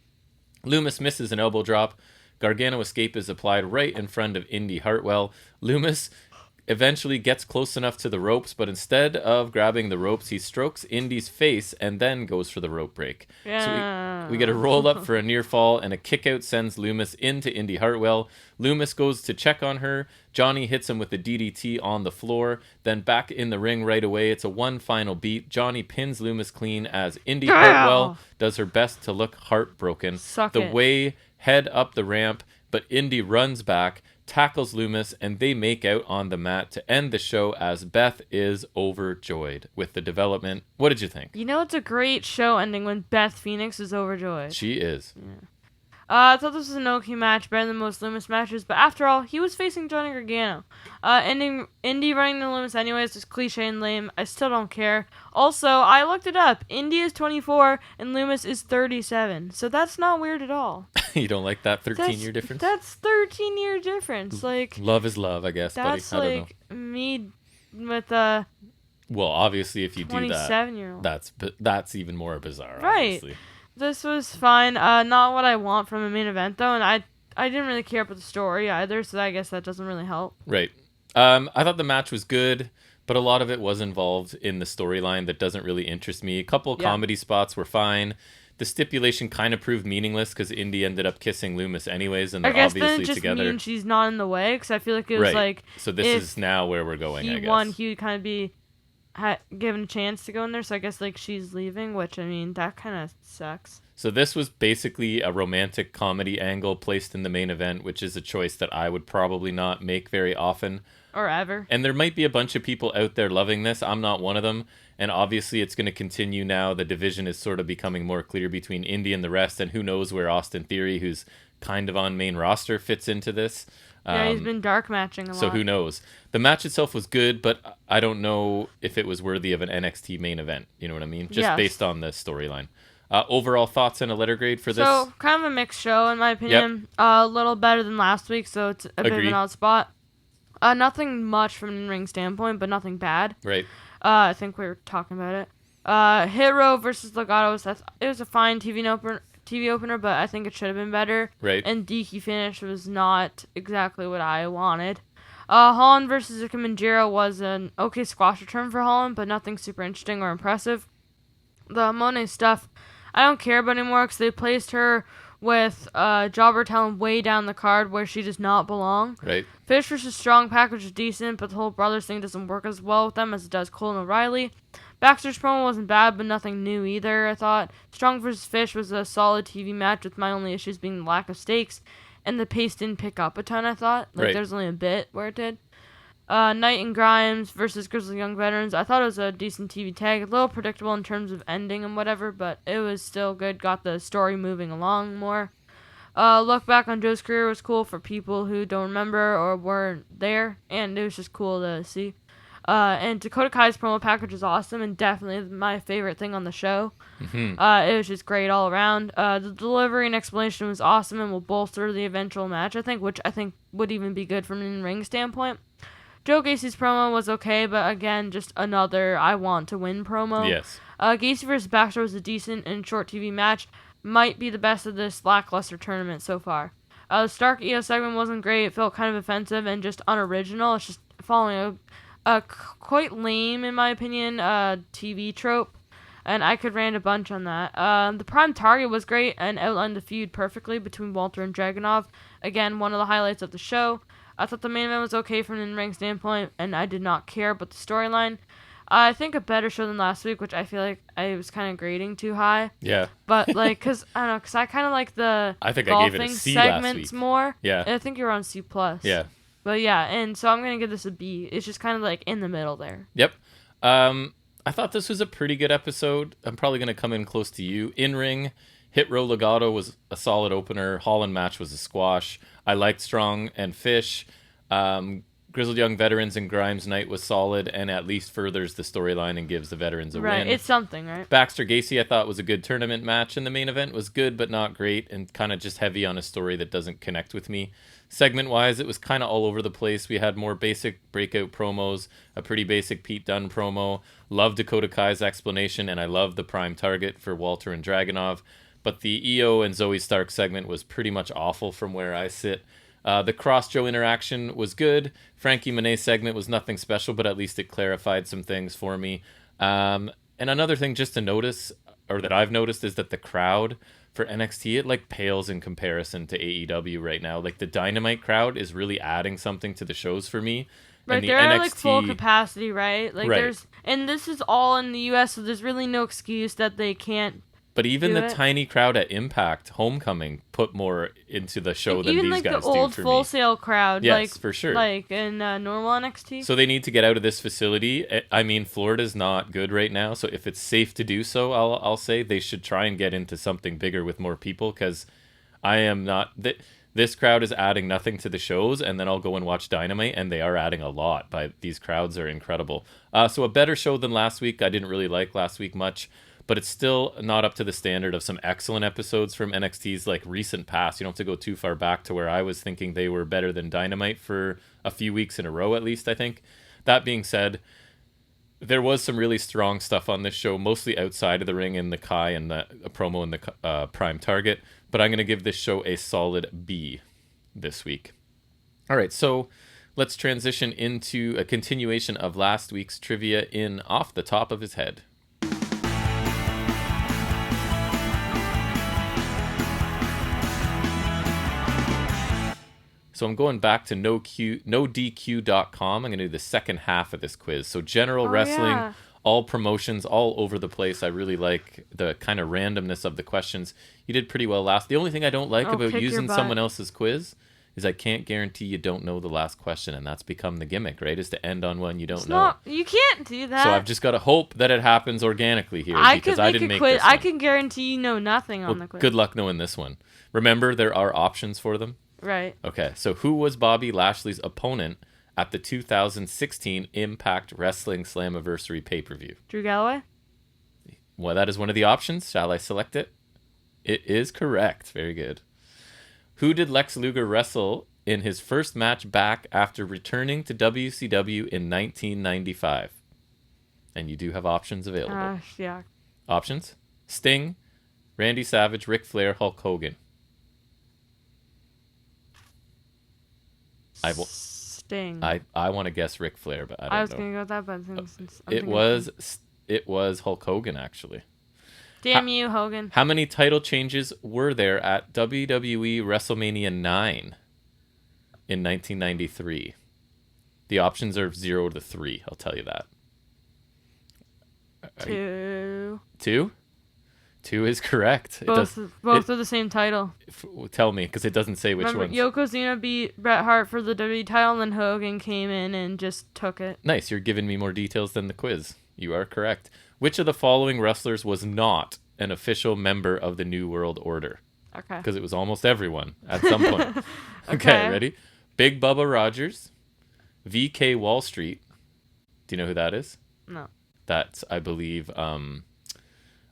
Lumis misses an elbow drop. Gargano escape is applied right in front of Indy Hartwell. Lumis eventually gets close enough to the ropes, but instead of grabbing the ropes, he strokes Indy's face and then goes for the rope break.
Yeah.
So we get a roll up for a near fall, and a kick out sends Lumis into Indy Hartwell. Lumis goes to check on her. Johnny hits him with the DDT on the floor, then back in the ring right away. It's a one final beat. Johnny pins Lumis clean as Indy Hartwell does her best to look heartbroken. Way head up the ramp, but Indy runs back, tackles Lumis, and they make out on the mat to end the show as Beth is overjoyed with the development. What did you think?
You know, it's a great show ending when Beth Phoenix is overjoyed.
She is.
Yeah. I thought this was an okay match, better than most Lumis matches, but after all, he was facing Johnny Gargano. Indy running the Lumis anyways is cliche and lame. I still don't care. Also, I looked it up. Indy is 24 and Lumis is 37, so that's not weird at all.
You don't like that 13-year difference?
That's 13-year difference. Like,
love is love, I guess, buddy.
That's
I don't
like know. Me with a
well, obviously, if you do that,
27-year-old.
That's even more bizarre,
right.
Obviously.
This was fine. Not what I want from a main event, though, and I didn't really care about the story either, so I guess that doesn't really help.
Right. I thought the match was good. But a lot of it was involved in the storyline that doesn't really interest me. A couple of
Yeah.
comedy spots were fine. The stipulation kind of proved meaningless because Indy ended up kissing Loomis anyways, and
I
they're
guess then it
obviously
just
together.
means she's not in the way, because I feel like it was
Right.
like
So this is
if
now where we're going,
he
I
won,
guess.
he would kind of be given a chance to go in there. So I guess like she's leaving, which I mean that kind of sucks.
So this was basically a romantic comedy angle placed in the main event, which is a choice that I would probably not make very often.
Or ever.
And there might be a bunch of people out there loving this. I'm not one of them. And obviously, it's going to continue now. The division is sort of becoming more clear between Indy and the rest. And who knows where Austin Theory, who's kind of on main roster, fits into this.
Yeah, he's been dark matching a lot.
So who knows? The match itself was good, but I don't know if it was worthy of an NXT main event. You know what I mean? Just
Yes.
based on the storyline. Overall thoughts and a letter grade for this?
So kind of a mixed show in my opinion. A little better than last week, so it's a bit of
Agreed.
an odd spot. Nothing much from an in-ring standpoint, but nothing bad.
Right.
I think we were talking about it. Hit Row versus Legato it was a fine TV opener, but I think it should have been better.
Right.
And Deaky finish was not exactly what I wanted. Holland versus Ikemanjiro was an okay squash return for Holland, but nothing super interesting or impressive. The Monet stuff, I don't care about anymore because they placed her with Jobber Talon way down the card where she does not belong.
Right.
Fish versus Strong package is decent, but the whole brothers thing doesn't work as well with them as it does Cole and O'Reilly. Baxter's promo wasn't bad, but nothing new either, I thought. Strong versus Fish was a solid TV match, with my only issues being the lack of stakes, and the pace didn't pick up a ton, I thought. Like,
Right.
there's only a bit where it did. Knight and Grimes versus Grizzly Young Veterans. I thought it was a decent TV tag. A little predictable in terms of ending and whatever, but it was still good. Got the story moving along more. Look back on Joe's career was cool for people who don't remember or weren't there, and it was just cool to see. And Dakota Kai's promo package is awesome and definitely my favorite thing on the show.
Mm-hmm.
It was just great all around. The delivery and explanation was awesome and will bolster the eventual match, I think, which I think would even be good from an in-ring standpoint. Joe Gacy's promo was okay, but again, just another I want to win promo.
Yes.
Gacy vs. Baxter was a decent and short TV match. Might be the best of this lackluster tournament so far. The Stark EO segment wasn't great. It felt kind of offensive and just unoriginal. It's just following a quite lame, in my opinion, TV trope. And I could rant a bunch on that. The Prime Target was great and outlined the feud perfectly between Walter and Dragunov. Again, one of the highlights of the show. I thought the main event was okay from an in-ring standpoint, and I did not care about the storyline. I think a better show than last week, which I feel like I was kind of grading too high.
Yeah.
But, like, because, I don't know, because I kind of like the
I think I gave it a
golfing
C last
segments
week.
more.
Yeah.
And I think you're on C+.
Yeah.
But, yeah, and so I'm going to give this a B. It's just kind of, like, in the middle there.
Yep. I thought this was a pretty good episode. I'm probably going to come in close to you. In-ring, Hit Row Legato was a solid opener. Holland match was a squash. I liked Strong and Fish. Grizzled Young Veterans and Grimes Knight was solid and at least furthers the storyline and gives the veterans a
Right,
win.
it's something, right?
Baxter Gacy I thought was a good tournament match, and the main event was good but not great and kind of just heavy on a story that doesn't connect with me. Segment-wise, it was kind of all over the place. We had more basic breakout promos, a pretty basic Pete Dunne promo. Love Dakota Kai's explanation, and I love the prime target for Walter and Dragunov. But the EO and Zoe Stark segment was pretty much awful from where I sit. The Cross-Joe interaction was good. Frankie Monet segment was nothing special, but at least it clarified some things for me. And another thing just to notice, or that I've noticed, is that the crowd for NXT, it like pales in comparison to AEW right now. Like the Dynamite crowd is really adding something to the shows for me.
Right,
And the
they're at
NXT,
like full capacity, right? Like
Right.
and this is all in the US, so there's really no excuse that they can't.
but even
do
the
it.
tiny crowd at Impact Homecoming put more into the show than
Even
these
like
guys
the old
do for
Full
me.
Sail crowd,
Yes,
like
for sure.
like in normal NXT.
So they need to get out of this facility. I mean, Florida's not good right now, so if it's safe to do so, I'll say they should try and get into something bigger with more people, because I am not... This crowd is adding nothing to the shows, and then I'll go and watch Dynamite, and they are adding a lot. These crowds are incredible. So a better show than last week. I didn't really like last week much, but it's still not up to the standard of some excellent episodes from NXT's like recent past. You don't have to go too far back to where I was thinking they were better than Dynamite for a few weeks in a row, at least, I think. That being said, there was some really strong stuff on this show, mostly outside of the ring in the Kai and the promo in the Prime Target. But I'm going to give this show a solid B this week. All right, so let's transition into a continuation of last week's trivia in Off the Top of His Head. So I'm going back to nodq.com. I'm going to do the second half of this quiz. So general wrestling, all promotions, all over the place. I really like the kind of randomness of the questions. You did pretty well last. The only thing I don't like about using someone else's quiz is I can't guarantee you don't know the last question, and that's become the gimmick, right? Is to end on one you don't know.
You can't do that.
So I've just got to hope that it happens organically here because I didn't make this one.
I can guarantee you know nothing on the quiz.
Good luck knowing this one. Remember, there are options for them.
Right.
Okay, so who was Bobby Lashley's opponent at the 2016 Impact Wrestling Slammiversary pay-per-view?
Drew Galloway?
Well, that is one of the options. Shall I select it? It is correct. Very good. Who did Lex Luger wrestle in his first match back after returning to WCW in 1995? And you do have options available.
Yeah.
Options? Sting, Randy Savage, Ric Flair, Hulk Hogan.
Sting.
I want to guess Ric Flair, but I don't know.
I was going to go with that, but
it was Hulk Hogan, actually.
Damn you, Hogan.
How many title changes were there at WWE WrestleMania 9 in 1993? The options are 0 to 3. I'll tell you that.
2.
2? 2 is correct.
Both are the same title.
Tell me, because it doesn't say which one.
Yokozuna beat Bret Hart for the WWE title, and then Hogan came in and just took it.
Nice. You're giving me more details than the quiz. You are correct. Which of the following wrestlers was not an official member of the New World Order?
Okay.
Because it was almost everyone at some point. Okay, ready? Big Bubba Rogers, VK Wall Street. Do you know who that is?
No.
That's, I believe,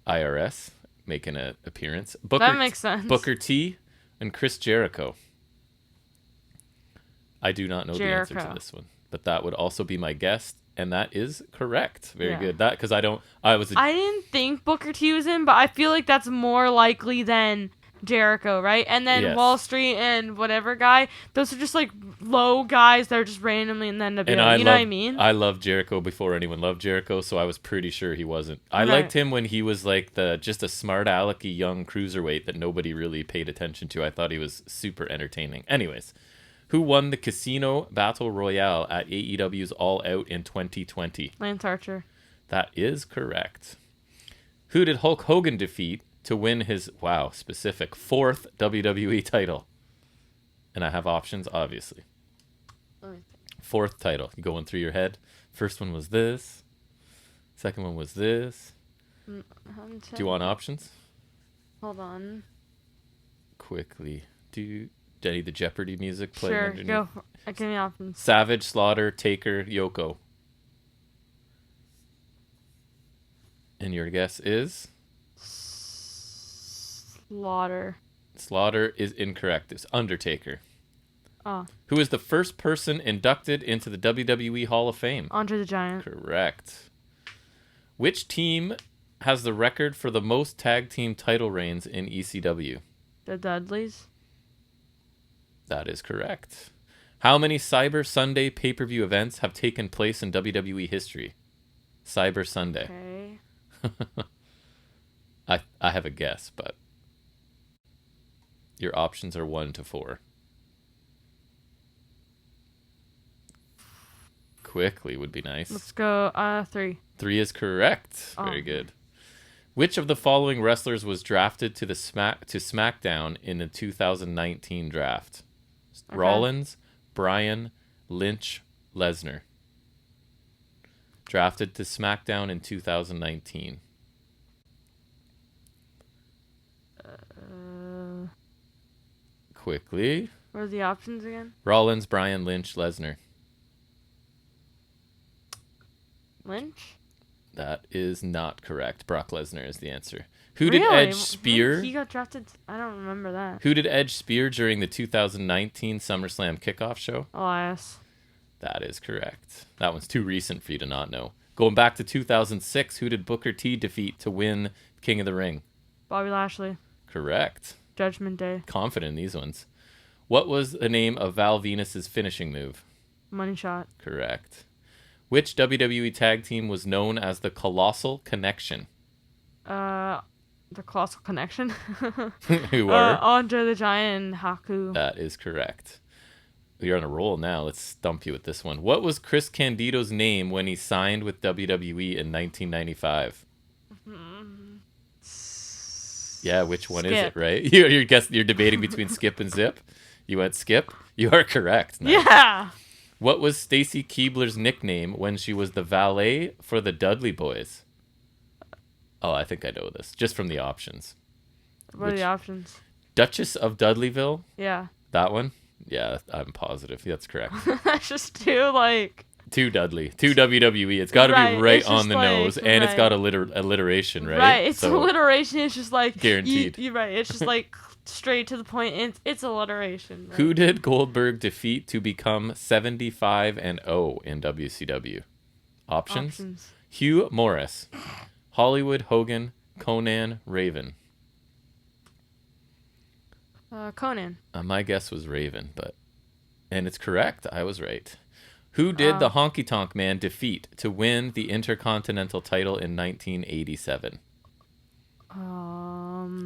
IRS making an appearance.
That makes sense.
Booker T and Chris Jericho. I do not know the answer to this one, but that would also be my guess, and that is correct. Very good. That because I didn't
think Booker T was in, but I feel like that's more likely than Jericho, right? And then Wall Street and whatever guy, those are just like low guys that are just randomly in the NWO. You know what I mean?
I loved Jericho before anyone loved Jericho, so I was pretty sure he wasn't. I liked him when he was like just a smart alecky young cruiserweight that nobody really paid attention to. I thought he was super entertaining. Anyways, who won the Casino Battle Royale at AEW's All Out in 2020?
Lance Archer.
That is correct. Who did Hulk Hogan defeat to win his, specific 4th WWE title? And I have options, obviously. 4th title. You going through your head? First one was this. Second one was this. Do you want options?
Hold on.
Quickly. Denny, the Jeopardy music playing underneath.
Sure, go. Give me options.
Savage, Slaughter, Taker, Yoko. And your guess is?
Slaughter.
Slaughter is incorrect. It's Undertaker.
Oh.
Who is the first person inducted into the WWE Hall of Fame?
Andre the Giant.
Correct. Which team has the record for the most tag team title reigns in ECW?
The Dudleys.
That is correct. How many Cyber Sunday pay-per-view events have taken place in WWE history? Cyber Sunday.
Okay.
I have a guess, but your options are 1 to 4. Quickly would be nice.
Let's go 3.
3 is correct. Very good. Which of the following wrestlers was drafted to SmackDown in the 2019 draft? Okay. Rollins, Bryan, Lynch, Lesnar. Drafted to SmackDown in 2019. Quickly.
What are the options again?
Rollins, Bryan, Lynch, Lesnar.
Lynch?
That is not correct. Brock Lesnar is the answer. Who did Edge spear?
He got drafted. I don't remember that.
Who did Edge spear during the 2019 SummerSlam kickoff show?
Elias.
That is correct. That one's too recent for you to not know. Going back to 2006, who did Booker T defeat to win King of the Ring?
Bobby Lashley.
Correct.
Judgment Day.
Confident in these ones. What was the name of Val Venus's finishing move?
Money Shot.
Correct. Which WWE tag team was known as the Colossal Connection?
The Colossal Connection.
Who are?
Andre the Giant and Haku.
That is correct. You're on a roll now. Let's stump you with this one. What was Chris Candido's name when he signed with WWE in 1995? Yeah, which one is it, right? You're debating between Skip and Zip. You went Skip. You are correct. Nice.
Yeah.
What was Stacy Keibler's nickname when she was the valet for the Dudley Boys? Oh, I think I know this, just from the options.
What are the options?
Duchess of Dudleyville?
Yeah.
That one? Yeah, I'm positive. That's correct.
That's just too
Dudley. Too WWE. It's got to be right on the nose, and
right.
It's got alliteration, right?
Right, it's alliteration. It's just
guaranteed.
You're right. It's just straight to the point. It's alliteration. Right?
Who did Goldberg defeat to become 75-0 in WCW? Options. Hugh Morris, Hollywood Hogan, Conan, Raven.
Conan.
My guess was Raven, and it's correct. I was right. Who did the Honky Tonk Man defeat to win the Intercontinental title in 1987?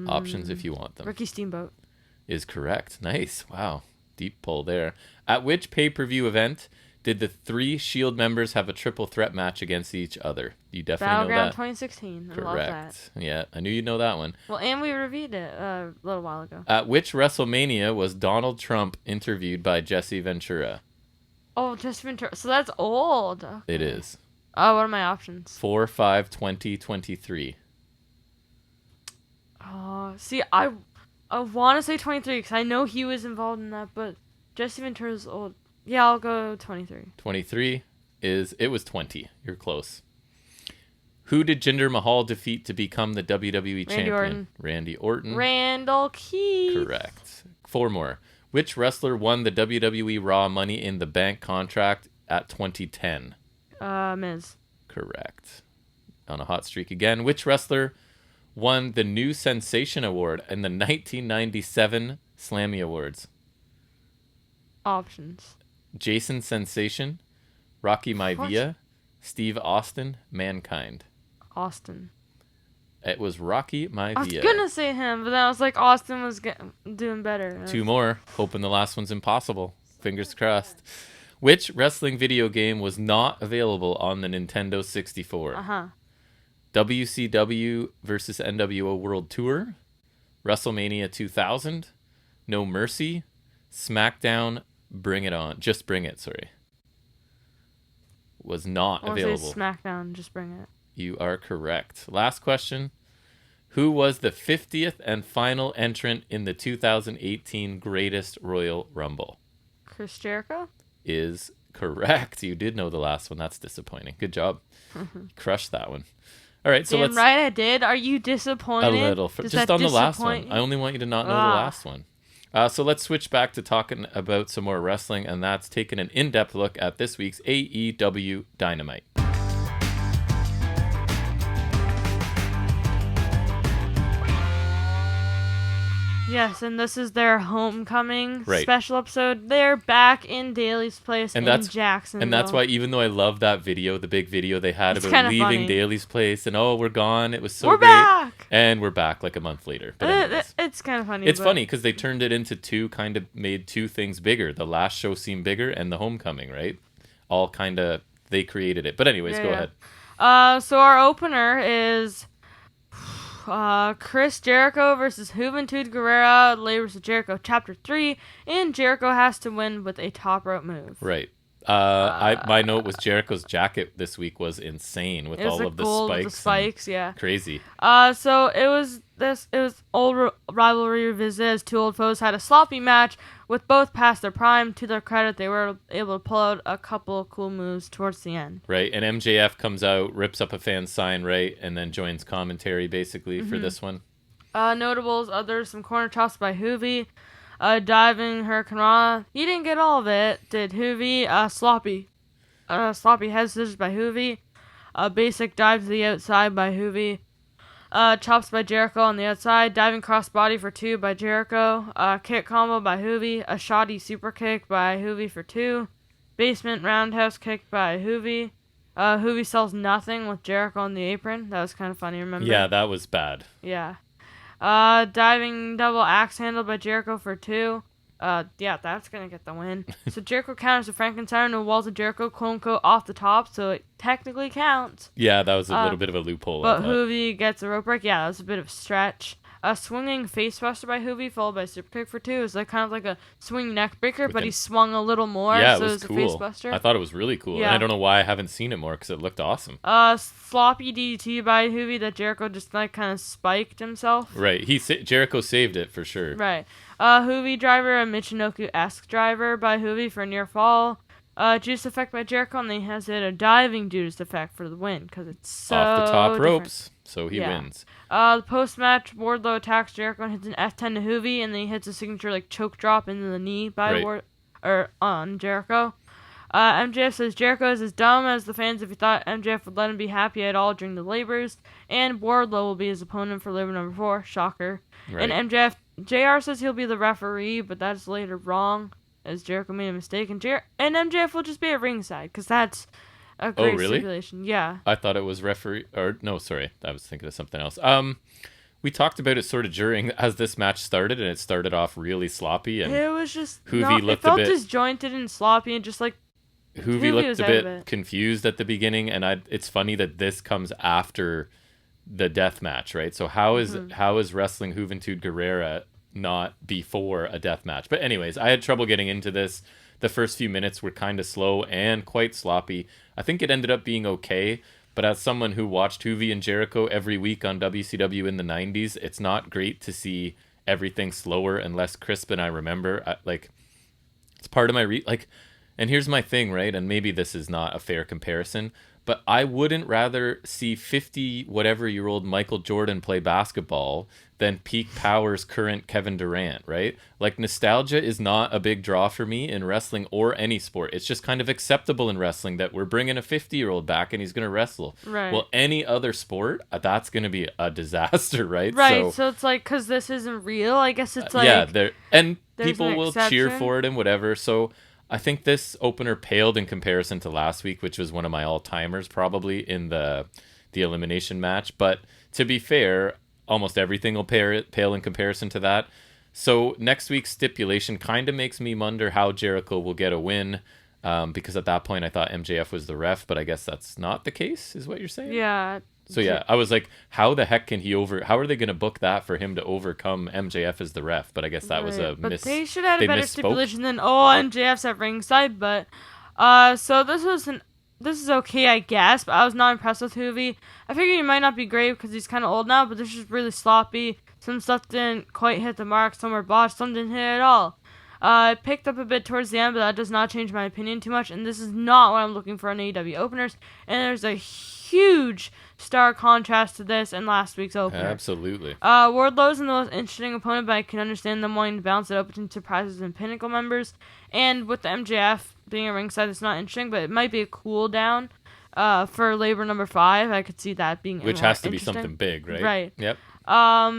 Options if you want them.
Ricky Steamboat.
Is correct. Nice. Wow. Deep pull there. At which pay-per-view event did the 3 Shield members have a triple threat match against each other? You definitely know
Battleground
that.
2016.
Correct.
I love that.
Yeah, I knew you'd know that one.
Well, and we reviewed it a little while ago.
At which WrestleMania was Donald Trump interviewed by Jesse Ventura?
Oh, Jesse Ventura. So that's old. Okay.
It is.
What are my options?
4, 5, 20, 23.
See, I want to say 23 because I know he was involved in that, but Jesse Ventura's old. Yeah, I'll go 23.
23 it was 20. You're close. Who did Jinder Mahal defeat to become the WWE champion? Randy Orton.
Randall Keith.
Correct. 4 more. Which wrestler won the WWE Raw Money in the Bank contract at 2010?
Miz.
Correct. On a hot streak again. Which wrestler won the New Sensation Award in the 1997 Slammy Awards?
Options.
Jason Sensation, Rocky Maivia, Steve Austin, Mankind.
Austin.
It was Rocky Maivia.
I was gonna say him, but then I was like, Austin was doing better.
2 more. Hoping the last one's impossible. Fingers crossed. Which wrestling video game was not available on the Nintendo 64? WCW versus NWO World Tour, WrestleMania 2000, No Mercy, SmackDown, Bring It On. Just Bring It, sorry. Was not available.
Say SmackDown, Just Bring It.
You are correct. Last question. Who was the 50th and final entrant in the 2018 Greatest Royal Rumble?
Chris Jericho?
Is correct. You did know the last one. That's disappointing. Good job. Crushed that one. All right, so
Damn right I did. Are you disappointed?
A little. Just on the last one. I only want you to not know the last one. So let's switch back to talking about some more wrestling, and that's taking an in-depth look at this week's AEW Dynamite.
Yes, and this is their homecoming special episode. They're back in Daly's place in Jacksonville.
And that's why, even though I love that video, the big video they had about leaving funny. Daly's place, and we're gone. It was so great.
Back!
And we're back like a month later. But
it's kind of funny.
It's funny because they turned it into made 2 things bigger. The last show seemed bigger, and the homecoming, right? All they created it. But anyways, go ahead.
So our opener is Chris Jericho versus Juventud Guerrera, Labors of Jericho, Chapter 3, and Jericho has to win with a top rope move.
Right. My note was Jericho's jacket this week was insane with all of the spikes.
The spikes, yeah.
Crazy.
So it was old rivalry revisit as 2 old foes had a sloppy match with both past their prime. To their credit, they were able to pull out a couple of cool moves towards the end.
Right, and MJF comes out, rips up a fan sign, right, and then joins commentary basically for this one.
Notables, there's some corner chops by Hoovy. Diving Hurricane Rana. He didn't get all of it, did Hoovy. Sloppy head scissors by Hoovy. Basic dive to the outside by Hoovy. Chops by Jericho on the outside. Diving crossbody for 2 by Jericho. Kick combo by Hoovy. A shoddy super kick by Hoovy for 2. Basement roundhouse kick by Hoovy. Hoovy sells nothing with Jericho on the apron. That was kind of funny, remember?
Yeah, that was bad.
Yeah. Diving double axe handle by Jericho for 2. Yeah, that's gonna get the win. So Jericho counters the Frankenstein and walls of Jericho, quote unquote, off the top, so it technically counts.
Yeah, that was a little bit of a loophole.
But Hoovy gets a rope break. Yeah, that was a bit of a stretch. A swinging face buster by Hoovy, followed by a super kick for 2. It was like kind of like a swing neck breaker, but he swung a little more.
Yeah,
so
it was
a
cool.
face buster.
I thought it was really cool.
Yeah.
And I don't know why I haven't seen it more because it looked awesome.
Sloppy DDT by Hoovy that Jericho just like kind of spiked himself.
Right. Jericho saved it for sure.
Right. Hoovy driver, a Michinoku-esque driver by Hoovy for a near fall. Juice effect by Jericho, and then he has a diving juice effect for the win because it's so
off the top
different.
ropes, so he wins.
The post-match, Wardlow attacks Jericho and hits an F10 to Hoovy, and then he hits a signature like choke drop into the knee by on Jericho. MJF says Jericho is as dumb as the fans if he thought MJF would let him be happy at all during the labors, and Wardlow will be his opponent for labor number 4. Shocker.
Right.
And JR says he'll be the referee, but that's later wrong, as Jericho made a mistake, and MJF will just be at ringside, because that's a great stipulation. Yeah.
I thought it was referee, or no, sorry, I was thinking of something else. We talked about it sort of during as this match started, and it started off really sloppy, and
it was just
it
felt disjointed and sloppy, and just like
Hoovy looked a bit confused at the beginning, and it's funny that this comes after the death match, right? So how is wrestling Juventud Guerrera not before a death match? But anyways, I had trouble getting into this. The first few minutes were kind of slow and quite sloppy. I think it ended up being okay, but as someone who watched Hoovy and Jericho every week on WCW in the 90s, it's not great to see everything slower and less crisp than I remember. It's part of my and here's my thing, right? And maybe this is not a fair comparison, but I wouldn't rather see 50-whatever-year-old Michael Jordan play basketball than peak powers current Kevin Durant, right? Like, nostalgia is not a big draw for me in wrestling or any sport. It's just kind of acceptable in wrestling that we're bringing a 50-year-old back and he's going to wrestle.
Right.
Well, any other sport, that's going to be a disaster, right?
Right, so it's like, because this isn't real, I guess it's like...
Yeah, and people will cheer for it and whatever, so... I think this opener paled in comparison to last week, which was one of my all-timers probably in the elimination match. But to be fair, almost everything will pale in comparison to that. So next week's stipulation kind of makes me wonder how Jericho will get a win, because at that point I thought MJF was the ref, but I guess that's not the case, is what you're saying?
Yeah.
So yeah, I was like, how the heck can how are they going to book that for him to overcome MJF as the ref? But I guess that was a
But they should have had a better stipulation than, MJF's at ringside, but so this is okay, I guess, but I was not impressed with Hoovy. I figured he might not be great because he's kind of old now, but this is really sloppy. Some stuff didn't quite hit the mark, some were botched, some didn't hit at all. It picked up a bit towards the end, but that does not change my opinion too much, and this is not what I'm looking for in AEW openers, and there's a huge stark contrast to this and last week's opener.
Absolutely.
Wardlow's the most interesting opponent, but I can understand them wanting to balance it up between Surprises and Pinnacle members, and with the MJF being a ringside, it's not interesting, but it might be a cool down for labor number 5. I could see that being
which has to be something big, right?
Right.
Yep.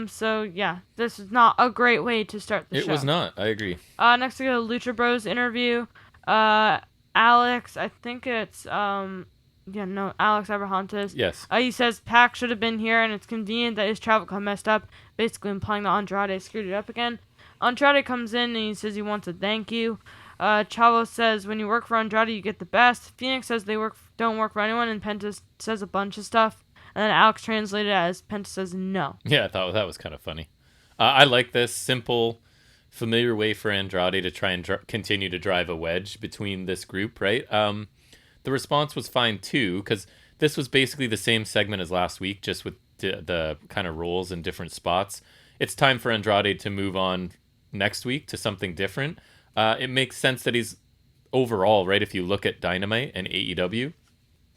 So yeah, this is not a great way to start the show.
It was not. I agree.
Next we got a Lucha Bros interview. Alex, I think it's Alex Abrahantes.
Yes.
He says Pac should have been here, and it's convenient that his travel got messed up, basically implying that Andrade screwed it up again. Andrade comes in and he says he wants a thank you. Chavo says when you work for Andrade, you get the best. Phoenix says they don't work for anyone, and Penta says a bunch of stuff. And then Alex translated as Penta says no.
Yeah, I thought that was kind of funny. I like this simple, familiar way for Andrade to try and continue to drive a wedge between this group, right? The response was fine too, because this was basically the same segment as last week, just with the kind of roles in different spots. It's time for Andrade to move on next week to something different. It makes sense that he's overall, right, if you look at Dynamite and AEW,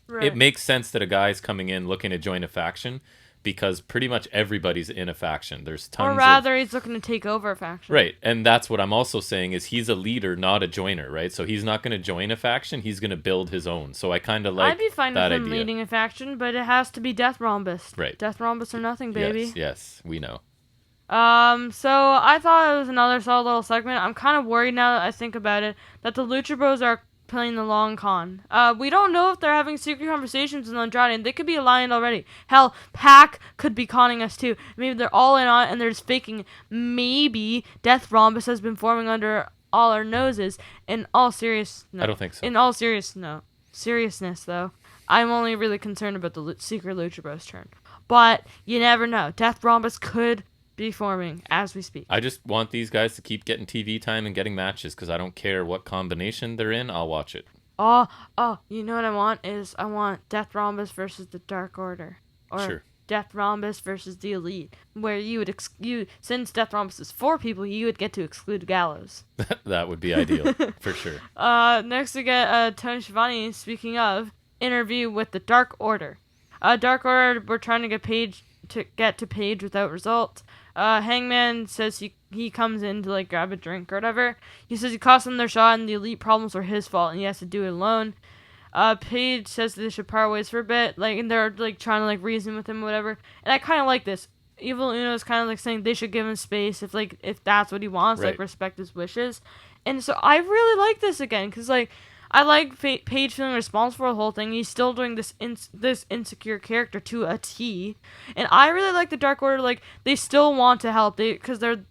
right, it makes sense that a guy's coming in looking to join a faction, because pretty much everybody's in a faction. There's tons
he's looking to take over a faction.
Right, and that's what I'm also saying is he's a leader, not a joiner, right? So he's not going to join a faction, he's going to build his own. So I kind of like that idea.
I'd be fine with him leading a faction, but it has to be Death Rhombus.
Right.
Death Rhombus or nothing, baby.
Yes, we know.
So I thought it was another solid little segment. I'm kind of worried now that I think about it, that the Lucha Bros are playing the long con. We don't know if they're having secret conversations with Andrade, and they could be aligned already. Hell, Pac could be conning us too. Maybe they're all in on it, and they're just faking. Maybe Death Rhombus has been forming under all our noses. In all seriousness,
I don't think so.
In all seriousness, though, I'm only really concerned about the secret Lucha Bros turn. But you never know. Death Rhombus could be forming as we speak.
I just want these guys to keep getting TV time and getting matches because I don't care what combination they're in. I'll watch it.
Oh, you know what I want is I want Death Rhombus versus the Dark Order. Or
Sure.
Death Rhombus versus the Elite, where you would since Death Rhombus is 4 people, you would get to exclude Gallows.
That would be ideal for sure.
Next we get Tony Schiavone, speaking of, interview with the Dark Order. Dark Order were trying to get to Page without result. Hangman says he comes in to like grab a drink or whatever. He says he cost them their shot and the Elite problems were his fault and he has to do it alone. Paige says that they should part ways for a bit, like, and they're like trying to like reason with him or whatever. And I kind of like this. Evil Uno is kind of like saying they should give him space if that's what he wants,
right.
Like respect his wishes. And so I really like this again because like I like Paige feeling responsible for the whole thing. He's still doing this insecure character to a T, and I really like the Dark Order. Like they still want to help, because they're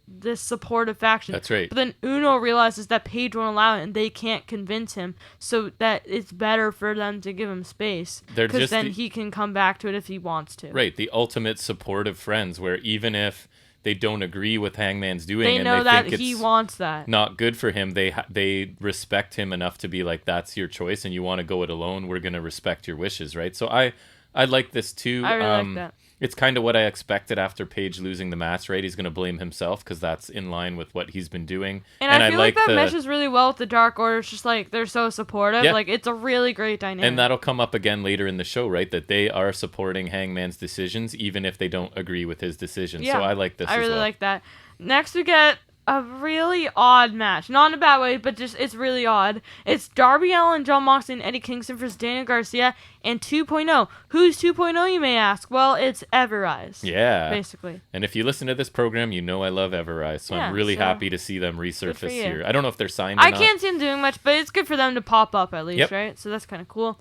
this supportive faction.
That's right.
But then Uno realizes that Paige won't allow it, and they can't convince him. So that it's better for them to give him space, because then he can come back to it if he wants to.
Right, the ultimate supportive friends, where even if they don't agree with Hangman's doing,
they
and
know
they
that
think
he
it's
wants that.
Not good for him. They respect him enough to be like, that's your choice, and you want to go it alone. We're gonna respect your wishes, right? So I like this too.
I really like that.
It's kind of what I expected after Page losing the match, right? He's gonna blame himself because that's in line with what he's been doing.
And I feel like that meshes really well with the Dark Order. It's just like they're so supportive.
Yeah.
Like it's a really great dynamic.
And that'll come up again later in the show, right? That they are supporting Hangman's decisions, even if they don't agree with his decisions.
Yeah,
so I like this.
I really
well.
like that. Next, we get a really odd match. Not in a bad way, but just it's really odd. It's Darby Allin, John Moxley, and Eddie Kingston versus Daniel Garcia and 2.0. Who's 2.0, you may ask? Well, it's Everrise.
Yeah.
Basically.
And if you listen to this program, you know I love Everrise, so I'm really happy to see them resurface here. I don't know if they're signed or not.
I can't see them doing much, but it's good for them to pop up at least, right? So that's kind of cool.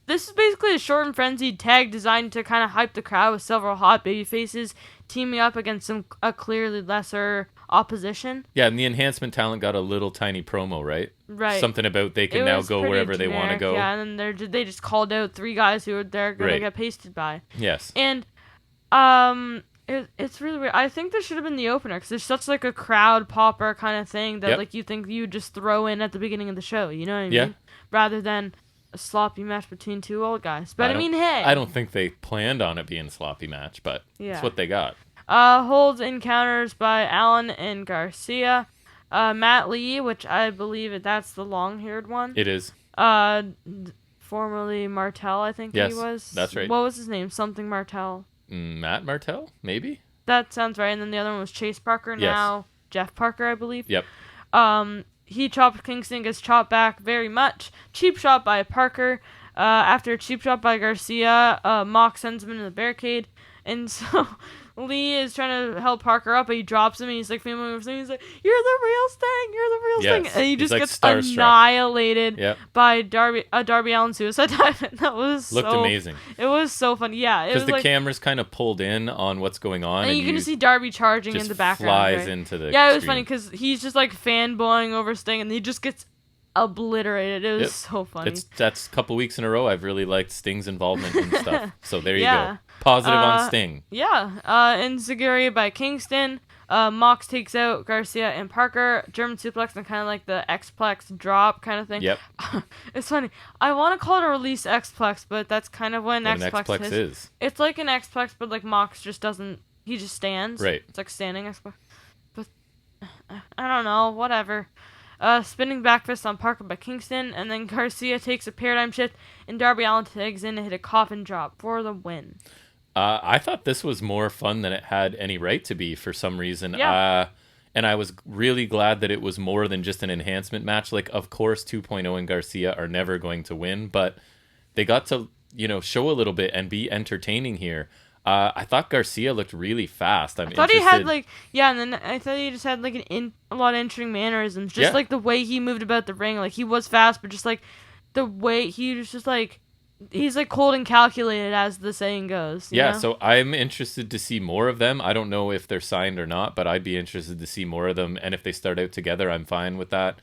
This is basically a short and frenzied tag designed to kind of hype the crowd with several hot baby faces teaming up against a clearly lesser opposition.
Yeah, and the enhancement talent got a little tiny promo, right?
Right.
Something about they can now go wherever they want to go.
Yeah, and then they just called out 3 guys who they're going to get pasted by.
Yes.
And it's really weird. I think this should have been the opener because it's such like a crowd popper kind of thing that like you think you just throw in at the beginning of the show. You know what I mean?
Yeah.
Rather than a sloppy match between 2 old guys. But I mean, hey.
I don't think they planned on it being a sloppy match, but it's what they got.
Holds encounters by Allen and Garcia. Matt Lee, which I believe that's the long-haired one.
It is.
Formerly Martel, I think he was.
That's right.
What was his name? Something Martel.
Matt Martel, maybe?
That sounds right. And then the other one was Chase Parker, now Jeff Parker, I believe.
Yep.
He chopped Kingston, gets chopped back very much. Cheap shot by Parker. After a cheap shot by Garcia, Mox sends him into the barricade. And so Lee is trying to help Parker up, but he drops him, and he's like, family member, he's like, you're the real Sting, you're the real Sting. And he just gets annihilated by Darby Allin suicide dive. That was
looked amazing.
It was so funny. Yeah.
Because the camera's kind of pulled in on what's going on.
And you can just see Darby charging in the background.
Flies into the
it was funny because he's just like fanboying over Sting, and he just gets obliterated. It was so funny.
That's a couple weeks in a row I've really liked Sting's involvement and stuff. So there you go. Positive on Sting.
Yeah. Enziguri by Kingston. Mox takes out Garcia and Parker. German suplex and kind of like the X-Plex drop kind of thing.
Yep.
It's funny. I want to call it a release X-Plex, but that's kind of what an
X-Plex is.
It's like an X-Plex, but like Mox just doesn't. He just stands.
Right.
It's like standing X-Plex. But I don't know. Whatever. Spinning back fist on Parker by Kingston, and then Garcia takes a paradigm shift, and Darby Allin tags in and hit a coffin drop for the win.
I thought this was more fun than it had any right to be for some reason.
Yeah.
And I was really glad that it was more than just an enhancement match. Like, of course, 2.0 and Garcia are never going to win, but they got to, show a little bit and be entertaining here. I thought Garcia looked really fast. I'm
I thought
interested.
he had like and then I thought he just had like a lot of interesting mannerisms. Just like the way he moved about the ring, like he was fast, but just like the way he was just like he's like cold and calculated, as the saying goes. You know?
So I'm interested to see more of them. I don't know if they're signed or not, but I'd be interested to see more of them. And if they start out together, I'm fine with that.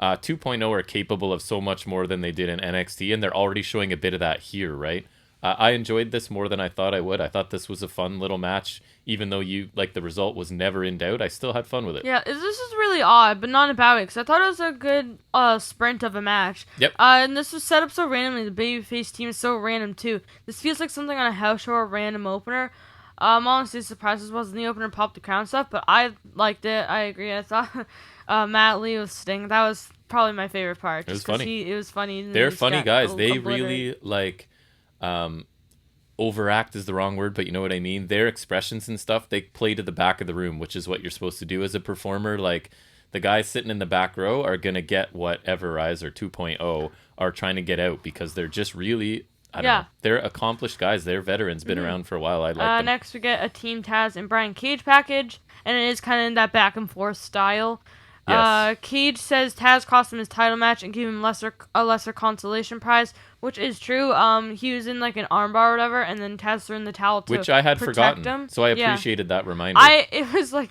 2.0 are capable of so much more than they did in NXT, and they're already showing a bit of that here, right? I enjoyed this more than I thought I would. I thought this was a fun little match, even though the result was never in doubt. I still had fun with it.
Yeah, this is really odd, but not in a bad way, because I thought it was a good sprint of a match.
Yep.
And this was set up so randomly. The babyface team is so random, too. This feels like something on a house show or a random opener. I'm honestly surprised this wasn't the opener popped the crown stuff, but I liked it. I agree. I thought Matt Lee with Sting, that was probably my favorite part.
It was funny.
It was funny.
They're funny guys. They really, overact is the wrong word, but you know what I mean. Their expressions and stuff, they play to the back of the room, which is what you're supposed to do as a performer. Like, the guys sitting in the back row are going to get what Everrise or 2.0 are trying to get out, because they're just really, I don't know. They're accomplished guys. They're veterans, been around for a while. I like them.
Next, we get a Team Taz and Brian Cage package, and it is kind of in that back and forth style.
Yes.
Cage says Taz cost him his title match and gave him a lesser consolation prize, which is true. He was in like an armbar or whatever, and then Taz threw in the towel to
which I had forgotten.
him.
So I appreciated that reminder.
It was like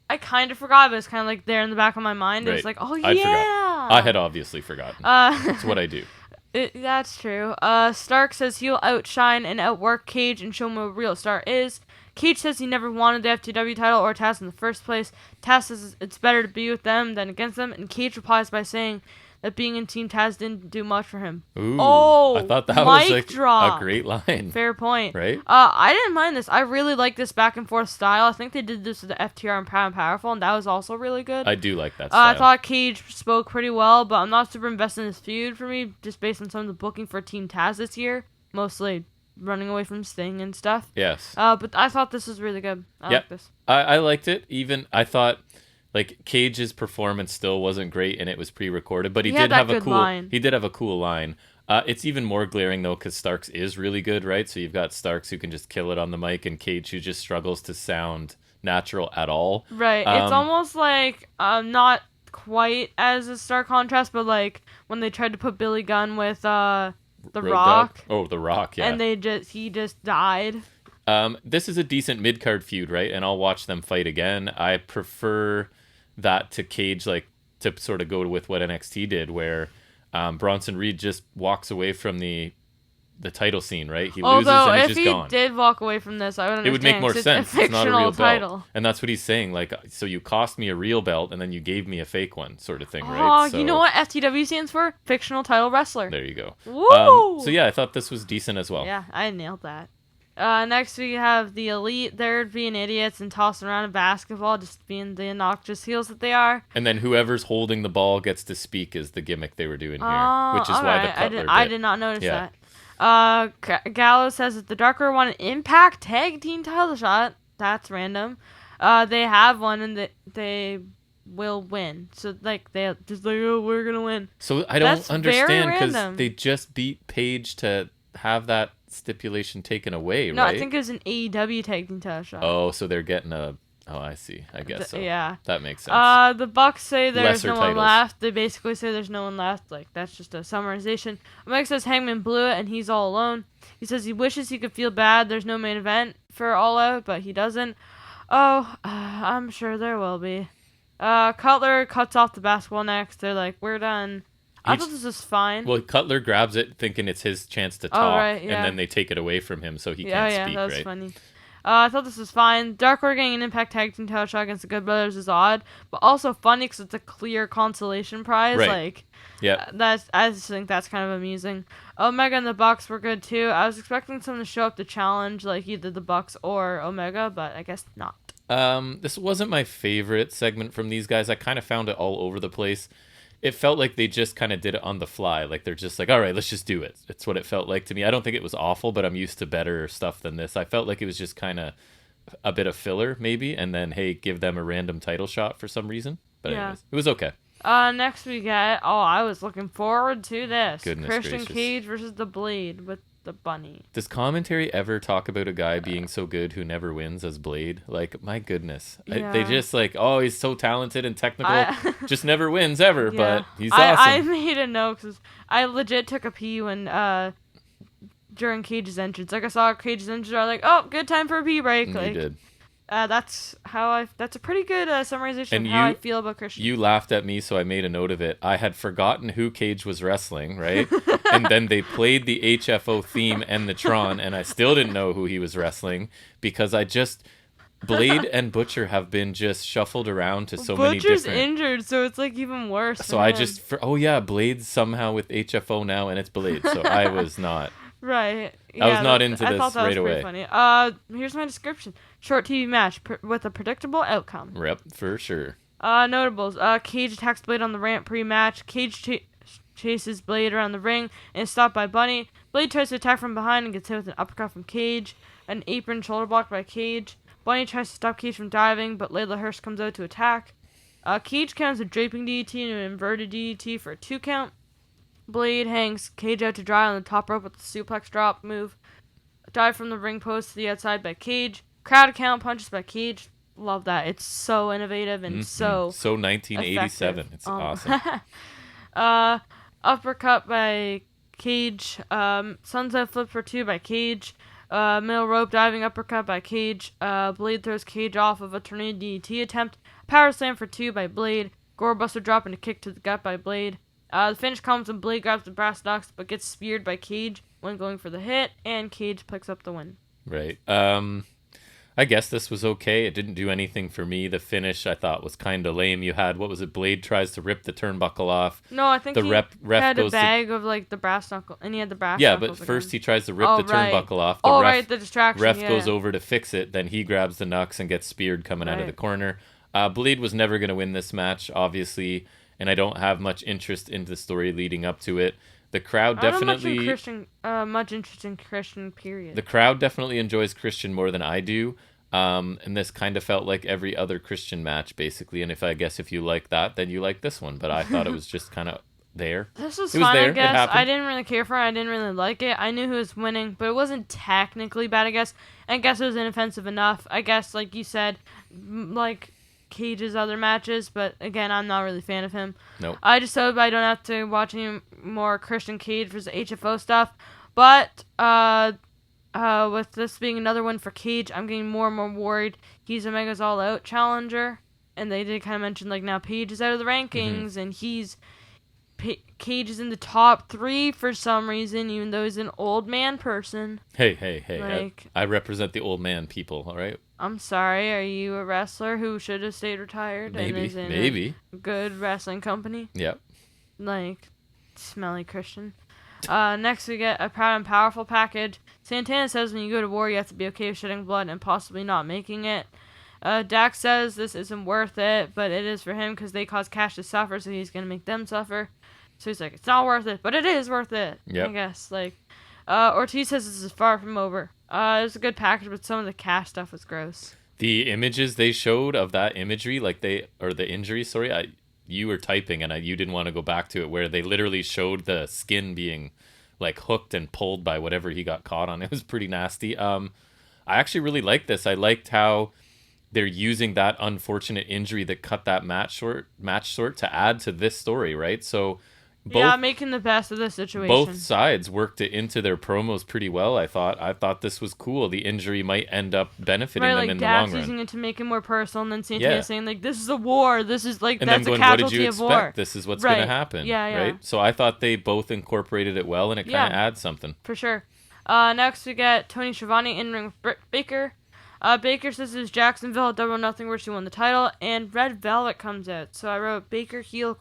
I kind of forgot, but it's kind of like there in the back of my mind. Right. It was like, oh yeah.
I had obviously forgotten. That's what I do.
That's true. Stark says he'll outshine and outwork Cage and show him what a real star is. Cage says he never wanted the FTW title or Taz in the first place. Taz says it's better to be with them than against them, and Cage replies by saying that being in Team Taz didn't do much for him.
Ooh, I thought that was like
drop.
A great line.
Fair point.
Right?
I didn't mind this. I really like this back and forth style. I think they did this with the FTR and Proud and Powerful, and that was also really good.
I do like that style.
I thought Cage spoke pretty well, but I'm not super invested in this feud for me, just based on some of the booking for Team Taz this year. Mostly running away from Sting and stuff.
Yes.
But I thought this was really good. I like this.
I liked it. Even I thought like Cage's performance still wasn't great, and it was pre-recorded, but he did have a cool line. He did have a cool line. It's even more glaring though, because Starks is really good, right? So you've got Starks who can just kill it on the mic, and Cage who just struggles to sound natural at all.
Right. It's almost like not quite as a stark contrast, but like when they tried to put Billy Gunn with The Rock.
Oh, The Rock, yeah.
And he just died.
This is a decent mid-card feud, right? And I'll watch them fight again. I prefer that to Cage, like, to sort of go with what NXT did, where Bronson Reed just walks away from the title scene, right? He loses and he's just gone.
If he did walk away from this, I would understand.
It would make more sense.
It's not a real
title.
Belt.
And that's what he's saying. Like, so you cost me a real belt, and then you gave me a fake one, sort of thing, right?
Oh, you know what FTW stands for? Fictional title wrestler.
There you go.
Woo!
So yeah, I thought this was decent as well.
Yeah, I nailed that. Next we have the Elite. They're being idiots and tossing around a basketball, just being the obnoxious heels that they are.
And then whoever's holding the ball gets to speak is the gimmick they were doing here, which is why the Cutler
I did not notice that. Gallows says that the Dark Order want an Impact Tag Team title shot. That's random. They have one, and they will win. So, like, they just like, oh, we're gonna win.
So I don't understand, because they just beat Paige to have that stipulation taken away, right?
No, I think it was an AEW Tag Team title shot.
Oh, so they're getting a... Oh, I see. I guess so.
Yeah.
That makes sense.
The Bucks say there's
Lesser
no
titles.
one left. They basically say there's no one left. Like, that's just a summarization. Mike says Hangman blew it and he's all alone. He says he wishes he could feel bad there's no main event for All Out, but he doesn't. Oh, I'm sure there will be. Cutler cuts off the basketball next. They're like, we're done. I thought this was fine.
Well, Cutler grabs it thinking it's his chance to talk, and then they take it away from him so he can't speak,
that was
right?
funny. I thought this was fine. Dark Order getting an Impact Tag Team title shot against the Good Brothers is odd, but also funny because it's a clear consolation prize.
Right.
Like,
yeah,
I just think that's kind of amusing. Omega and the Bucks were good too. I was expecting someone to show up to challenge like either the Bucks or Omega, but I guess not.
This wasn't my favorite segment from these guys. I kind of found it all over the place. It felt like they just kind of did it on the fly. Like, they're just like, all right, let's just do it. It's what it felt like to me. I don't think it was awful, but I'm used to better stuff than this. I felt like it was just kind of a bit of filler, maybe, and then, hey, give them a random title shot for some reason. But anyways, it was okay.
Next we get, I was looking forward to this.
Goodness
Christian
gracious.
Cage versus The Blade with the bunny.
Does commentary ever talk about a guy being so good who never wins as Blade? Like, my goodness.
Yeah.
They just like, oh, he's so talented and technical, just never wins ever,
Yeah.
but he's
I
awesome.
made a note because I legit took a pee when during Cage's entrance. Like I saw Cage's entrance, I was like, oh, good time for a pee break.
You
Like,
did.
That's a pretty good summarization
And
of how I feel about Christian.
You laughed at me, so I made a note of it. I had forgotten who Cage was wrestling, right? And then they played the HFO theme and the Tron, and I still didn't know who he was wrestling because Blade and Butcher have been just shuffled around to so many different...
Butcher's injured, so it's like even worse.
So I just... Blade's somehow with HFO now, and it's Blade, so I was not...
Right.
I was not into this
thought that
right
was
away.
Funny. Here's my description. Short TV match with a predictable outcome.
Rep, for sure.
Notables. Cage attacks Blade on the ramp pre-match. Cage chases Blade around the ring and is stopped by Bunny. Blade tries to attack from behind and gets hit with an uppercut from Cage. An apron shoulder block by Cage. Bunny tries to stop Cage from diving, but Layla Hirsch comes out to attack. Cage counts a draping DDT and an inverted DDT for a 2 count. Blade hangs Cage out to dry on the top rope with the suplex drop move. Dive from the ring post to the outside by Cage. Crowd count punches by Cage. Love that. It's so innovative and so
1987.
effective.
It's awesome.
Uppercut by Cage. Sunset flip for 2 by Cage. Middle rope diving uppercut by Cage. Blade throws Cage off of a tornado DDT attempt. Power slam for 2 by Blade. Gorebuster drop and a kick to the gut by Blade. The finish comes when Blade grabs the brass knucks but gets speared by Cage when going for the hit, and Cage picks up the win.
Right. I guess this was okay. It didn't do anything for me. The finish I thought was kind of lame. You had, what was it, Blade tries to rip the turnbuckle off.
No, I think
the
he
ref
had a
goes
bag of like the brass knuckle, and he had the brass
Yeah,
knuckles
but first
again.
he tries to rip the turnbuckle off.
The distraction.
Ref goes over to fix it. Then he grabs the knucks and gets speared coming out of the corner. Blade was never going to win this match, obviously, and I don't have much interest in the story leading up to it. The crowd definitely...
much interest in Christian, period.
The crowd definitely enjoys Christian more than I do. And this kind of felt like every other Christian match, basically. And if you like that, then you like this one. But I thought it was just kind of there.
This was fun, I guess. I didn't really care for it. I didn't really like it. I knew who was winning, but it wasn't technically bad, I guess. I guess it was inoffensive enough. I guess, like you said, like Cage's other matches. But again, I'm not really a fan of him.
Nope.
I just hope I don't have to watch any more Christian Cage versus HFO stuff. But, with this being another one for Cage, I'm getting more and more worried. He's Omega's All Out challenger, and they did kind of mention like now Page is out of the rankings, and Cage is in the top 3 for some reason, even though he's an old man person.
Hey!
Like,
I represent the old man people. All right.
I'm sorry. Are you a wrestler who should have stayed retired and is in a good wrestling company?
Yep.
Like, smelly Christian. Next we get a Proud and Powerful package. Santana says when you go to war, you have to be okay with shedding blood and possibly not making it. Dax says this isn't worth it, but it is for him because they cause Cash to suffer, so he's going to make them suffer. So he's like, it's not worth it, but it is worth it.
Yep.
I guess. Like, Ortiz says this is far from over. It was a good package, but some of the Cash stuff was gross.
The images they showed of that imagery, the injury, sorry, you were typing and you didn't want to go back to it, where they literally showed the skin being like hooked and pulled by whatever he got caught on. It was pretty nasty. I actually really liked this. I liked how they're using that unfortunate injury that cut that match short to add to this story, right? So
making the best of the situation.
Both sides worked it into their promos pretty well, I thought. I thought this was cool. The injury might end up benefiting them in the long run.
Using it to make it more personal, and then Santana saying, like, this is a war. This is, like,
and
that's
then going,
a casualty
what did you
of
expect?
war.
This is what's going to happen.
Yeah.
Right? So I thought they both incorporated it well, and it kind of adds something.
For sure. Next, we get Tony Schiavone in ring with Britt Baker. Baker says it was Jacksonville at Double or Nothing where she won the title, and Red Velvet comes out. So I wrote Baker heel ?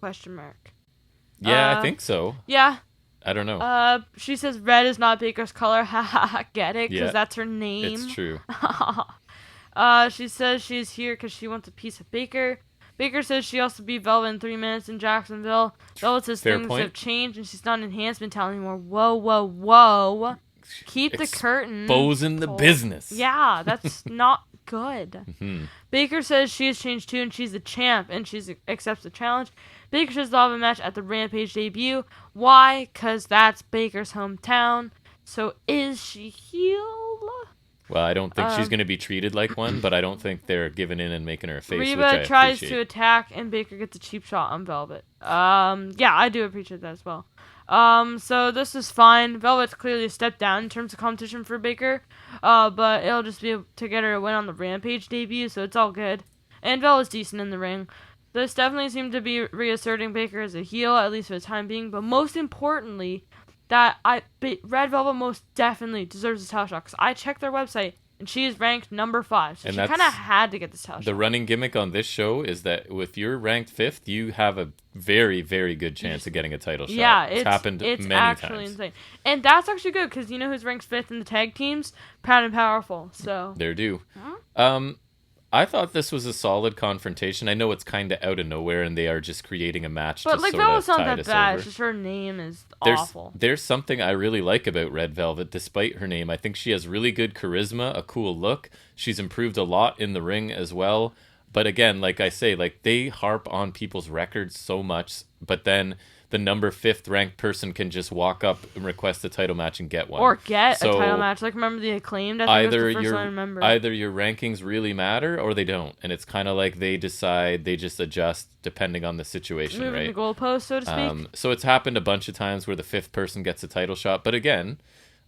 Yeah, I think so.
Yeah.
I don't know.
She says red is not Baker's color. Ha get it? Because that's her name.
It's true.
She says she's here because she wants a piece of Baker. Baker says she also beat Velvet in 3 minutes in Jacksonville. Velvet says things have changed and she's not an enhancement talent anymore. Whoa. Keep the curtain.
Exposing the business.
Yeah, that's not good.
Mm-hmm.
Baker says she has changed too and she's the champ and she accepts the challenge. Baker says they'll have a match at the Rampage debut. Why? Because that's Baker's hometown. So is she heel?
Well, I don't think she's going to be treated like one, but I don't think they're giving in and making her a face,
Reba
which I
tries
appreciate.
to attack, and Baker gets a cheap shot on Velvet. Yeah, I do appreciate that as well. So this is fine. Velvet's clearly a step down in terms of competition for Baker, but it'll just be to get her a win on the Rampage debut, so it's all good. And Velvet's decent in the ring. This definitely seemed to be reasserting Baker as a heel, at least for the time being, but most importantly, Red Velvet most definitely deserves a title shot, because I checked their website, and she is ranked number 5, so
And
she kind of had to get this title shot.
The running gimmick on this show is that if you're ranked 5th, you have a very, very good chance of getting a title shot.
Yeah,
it's happened
it's
many
actually
times.
insane. And that's actually good, because you know who's ranked 5th in the tag teams? Proud and Powerful, so.
They're due.
Huh?
I thought this was a solid confrontation. I know it's kind of out of nowhere, and they are just creating a match
But
to
like
sort of
Velvet's not
tide
that
us
bad.
over.
It's just her name is
There's,
awful.
There's something I really like about Red Velvet, despite her name. I think she has really good charisma, a cool look. She's improved a lot in the ring as well. But again, like I say, like they harp on people's records so much, but then the number 5th ranked person can just walk up and request a title match and get one.
Or get a title match. Like, remember the Acclaimed? I think that's the first one I remember.
Either your rankings really matter or they don't. And it's kind of like they decide, they just adjust depending on the situation,
Moving
right?
the goalpost, so to speak.
So it's happened a bunch of times where the 5th person gets a title shot. But again,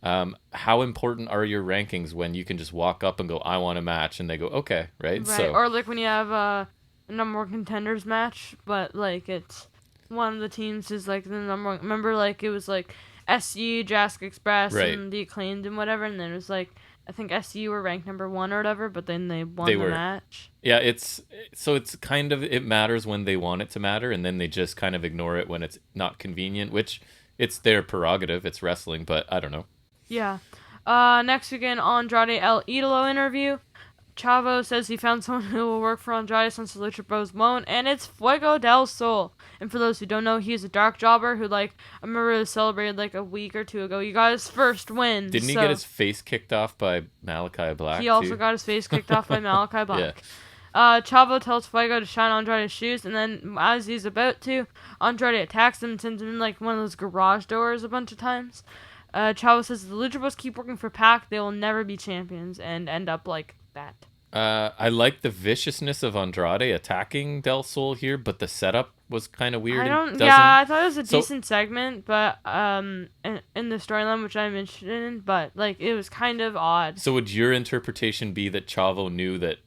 how important are your rankings when you can just walk up and go, I want a match, and they go, okay, right? So,
or like when you have a number 1 contenders match, but like it's one of the teams is like the number 1. Remember, like it was like SU, Jurassic Express,
right,
and the Acclaimed and whatever, and then it was like I think SU were ranked number 1 or whatever, but then they won the match.
Yeah, it's kind of, it matters when they want it to matter, and then they just kind of ignore it when it's not convenient, which it's their prerogative. It's wrestling, but I don't know.
Yeah. Next we get an Andrade El Idolo interview. Chavo says he found someone who will work for Andrade since the Lucha Bros won't, and it's Fuego del Sol. And for those who don't know, he's a dark jobber who, like, I remember celebrated like a week or 2 ago. He got his first win.
Didn't he get his face kicked off by Malachi Black?
He also got his face kicked off by Malachi Black. Yeah. Chavo tells Fuego to shine Andrade's shoes, and then as he's about to, Andrade attacks him and sends him in like one of those garage doors a bunch of times. Chavo says the Lucha Bros keep working for Pac, they will never be champions, and end up like that.
I like the viciousness of Andrade attacking Del Sol here, but the setup was kind of weird.
I thought it was a decent segment, but in the storyline, which I'm interested in, but like it was kind of odd.
So would your interpretation be that Chavo knew that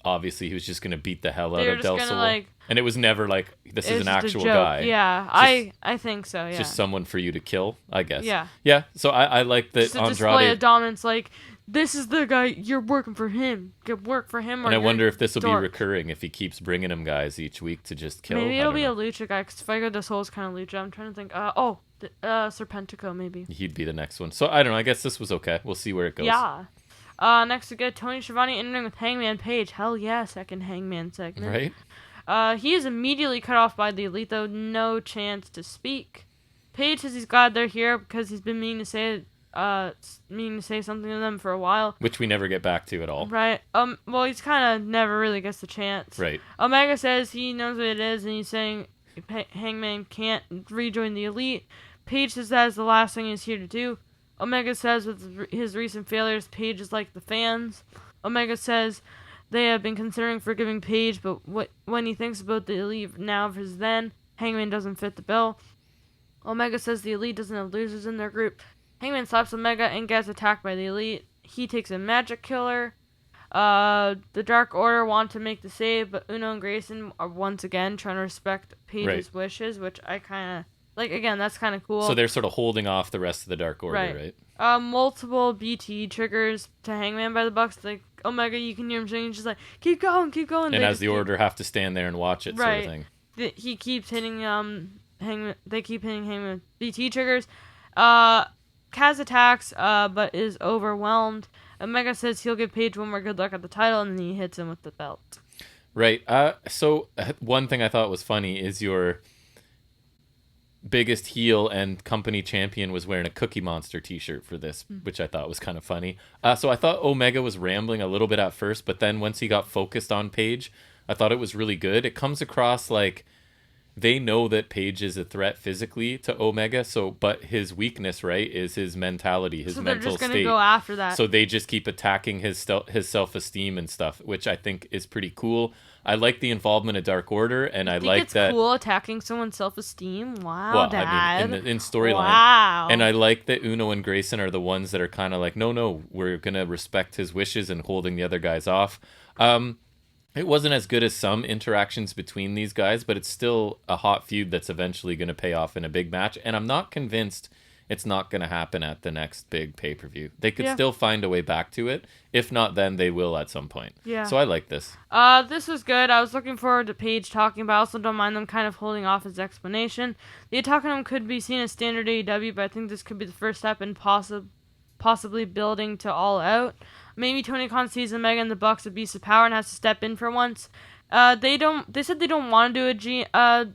obviously he was just going to beat the hell out of Del Sol?
Like,
and it was never like, this is an actual guy.
Yeah, I think so, yeah.
Just someone for you to kill, I guess.
Yeah.
Yeah, so I like that
just a
Andrade...
display of dominance, like, this is the guy, you're working for him. Get work for him, or
and I wonder if this will be
dork.
recurring, if he keeps bringing him guys each week to just kill.
Maybe it'll be a Lucha guy, because Fuego del Sol is kind of Lucha. I'm trying to think. Serpentico, maybe.
He'd be the next one. So, I don't know, I guess this was okay. We'll see where it goes.
Yeah. Next we get Tony Schiavone entering with Hangman Page. Hell yeah, second Hangman segment.
Right?
He is immediately cut off by the Elite, though no chance to speak. Page says he's glad they're here because he's been meaning to say something to them for a while.
Which we never get back to at all.
Right. Well, he's kind of never really gets the chance.
Right.
Omega says he knows what it is, and he's saying Hangman can't rejoin the Elite. Page says that is the last thing he's here to do. Omega says with his recent failures, Page is like the fans. Omega says they have been considering forgiving Page, but when he thinks about the Elite now versus then, Hangman doesn't fit the bill. Omega says the Elite doesn't have losers in their group. Hangman slaps Omega and gets attacked by the Elite. He takes a magic killer. The Dark Order want to make the save, but Uno and Grayson are once again trying to respect Page's wishes, which I kind of... Like, again, that's kind of cool.
So they're sort of holding off the rest of the Dark Order, right?
Multiple BT triggers to Hangman by the Bucks. Like, Omega, you can hear him saying, he's just like, keep going, keep going.
And as the Order have to stand there and watch it, sort of thing.
He keeps hitting, Hangman, they keep hitting Hangman with BT triggers. Kaz attacks, but is overwhelmed. Omega says he'll give Page one more good luck at the title, and then he hits him with the belt.
Right. So one thing I thought was funny is your biggest heel and company champion was wearing a Cookie Monster t-shirt for this, which I thought was kind of funny. So I thought Omega was rambling a little bit at first, but then once he got focused on Page, I thought it was really good. It comes across like they know that Page is a threat physically to Omega, but his weakness, right, is his mentality, his
So they're
mental
just gonna
state.
go after that.
So they just keep attacking his self-esteem and stuff, which I think is pretty cool. I like the involvement of Dark Order, and I like
it's
that.
Cool attacking someone's self-esteem. Wow,
Well,
Dad.
I mean, in storyline.
Wow.
And I like that Uno and Grayson are the ones that are kind of like, no, we're gonna respect his wishes and holding the other guys off. It wasn't as good as some interactions between these guys, but it's still a hot feud that's eventually going to pay off in a big match. And I'm not convinced it's not going to happen at the next big pay-per-view. They could still find a way back to it. If not, then they will at some point.
Yeah.
So I like this.
This was good. I was looking forward to Paige talking, but I also don't mind them kind of holding off his explanation. The attack on him could be seen as standard AEW, but I think this could be the first step in possibly building to All Out. Maybe Tony Khan sees Omega and the Bucks a beast of power and has to step in for once. They said they don't want to do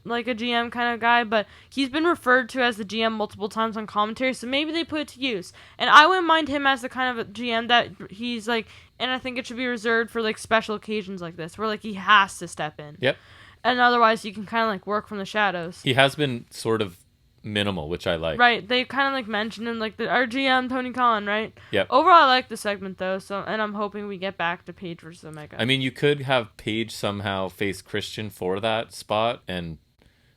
like a GM kind of guy, but he's been referred to as the GM multiple times on commentary, so maybe they put it to use. And I wouldn't mind him as the kind of a GM that he's like, and I think it should be reserved for like special occasions like this, where like he has to step in.
Yep.
And otherwise you can kind of like work from the shadows.
He has been sort of minimal, which I like.
Right, they kind of like mentioned him like our GM Tony Khan, right?
Yep.
Overall, I like the segment though, and I'm hoping we get back to Paige versus Omega.
I mean, you could have Paige somehow face Christian for that spot, and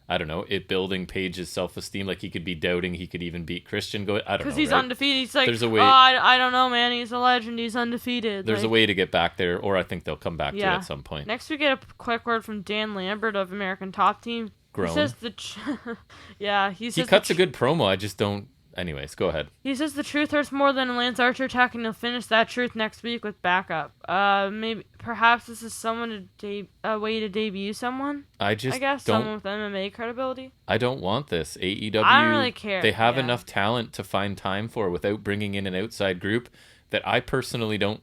I don't know, it building Paige's self-esteem. Like he could be doubting he could even beat Christian. I don't know,
because he's undefeated. He's like,
there's a way.
I don't know, man. He's a legend. He's undefeated.
There's a way to get back there, or I think they'll come back to it
Yeah.
at some point.
Next, we get a quick word from Dan Lambert of American Top Team.
Grown.
He says he
cuts a good promo. I just don't. Anyways, go ahead.
He says the truth hurts more than Lance Archer attack, and he'll finish that truth next week with backup. Perhaps this is a way to debut someone.
I guess
someone with MMA credibility.
I don't want this. AEW.
I don't really care.
They have enough talent to find time for without bringing in an outside group that I personally don't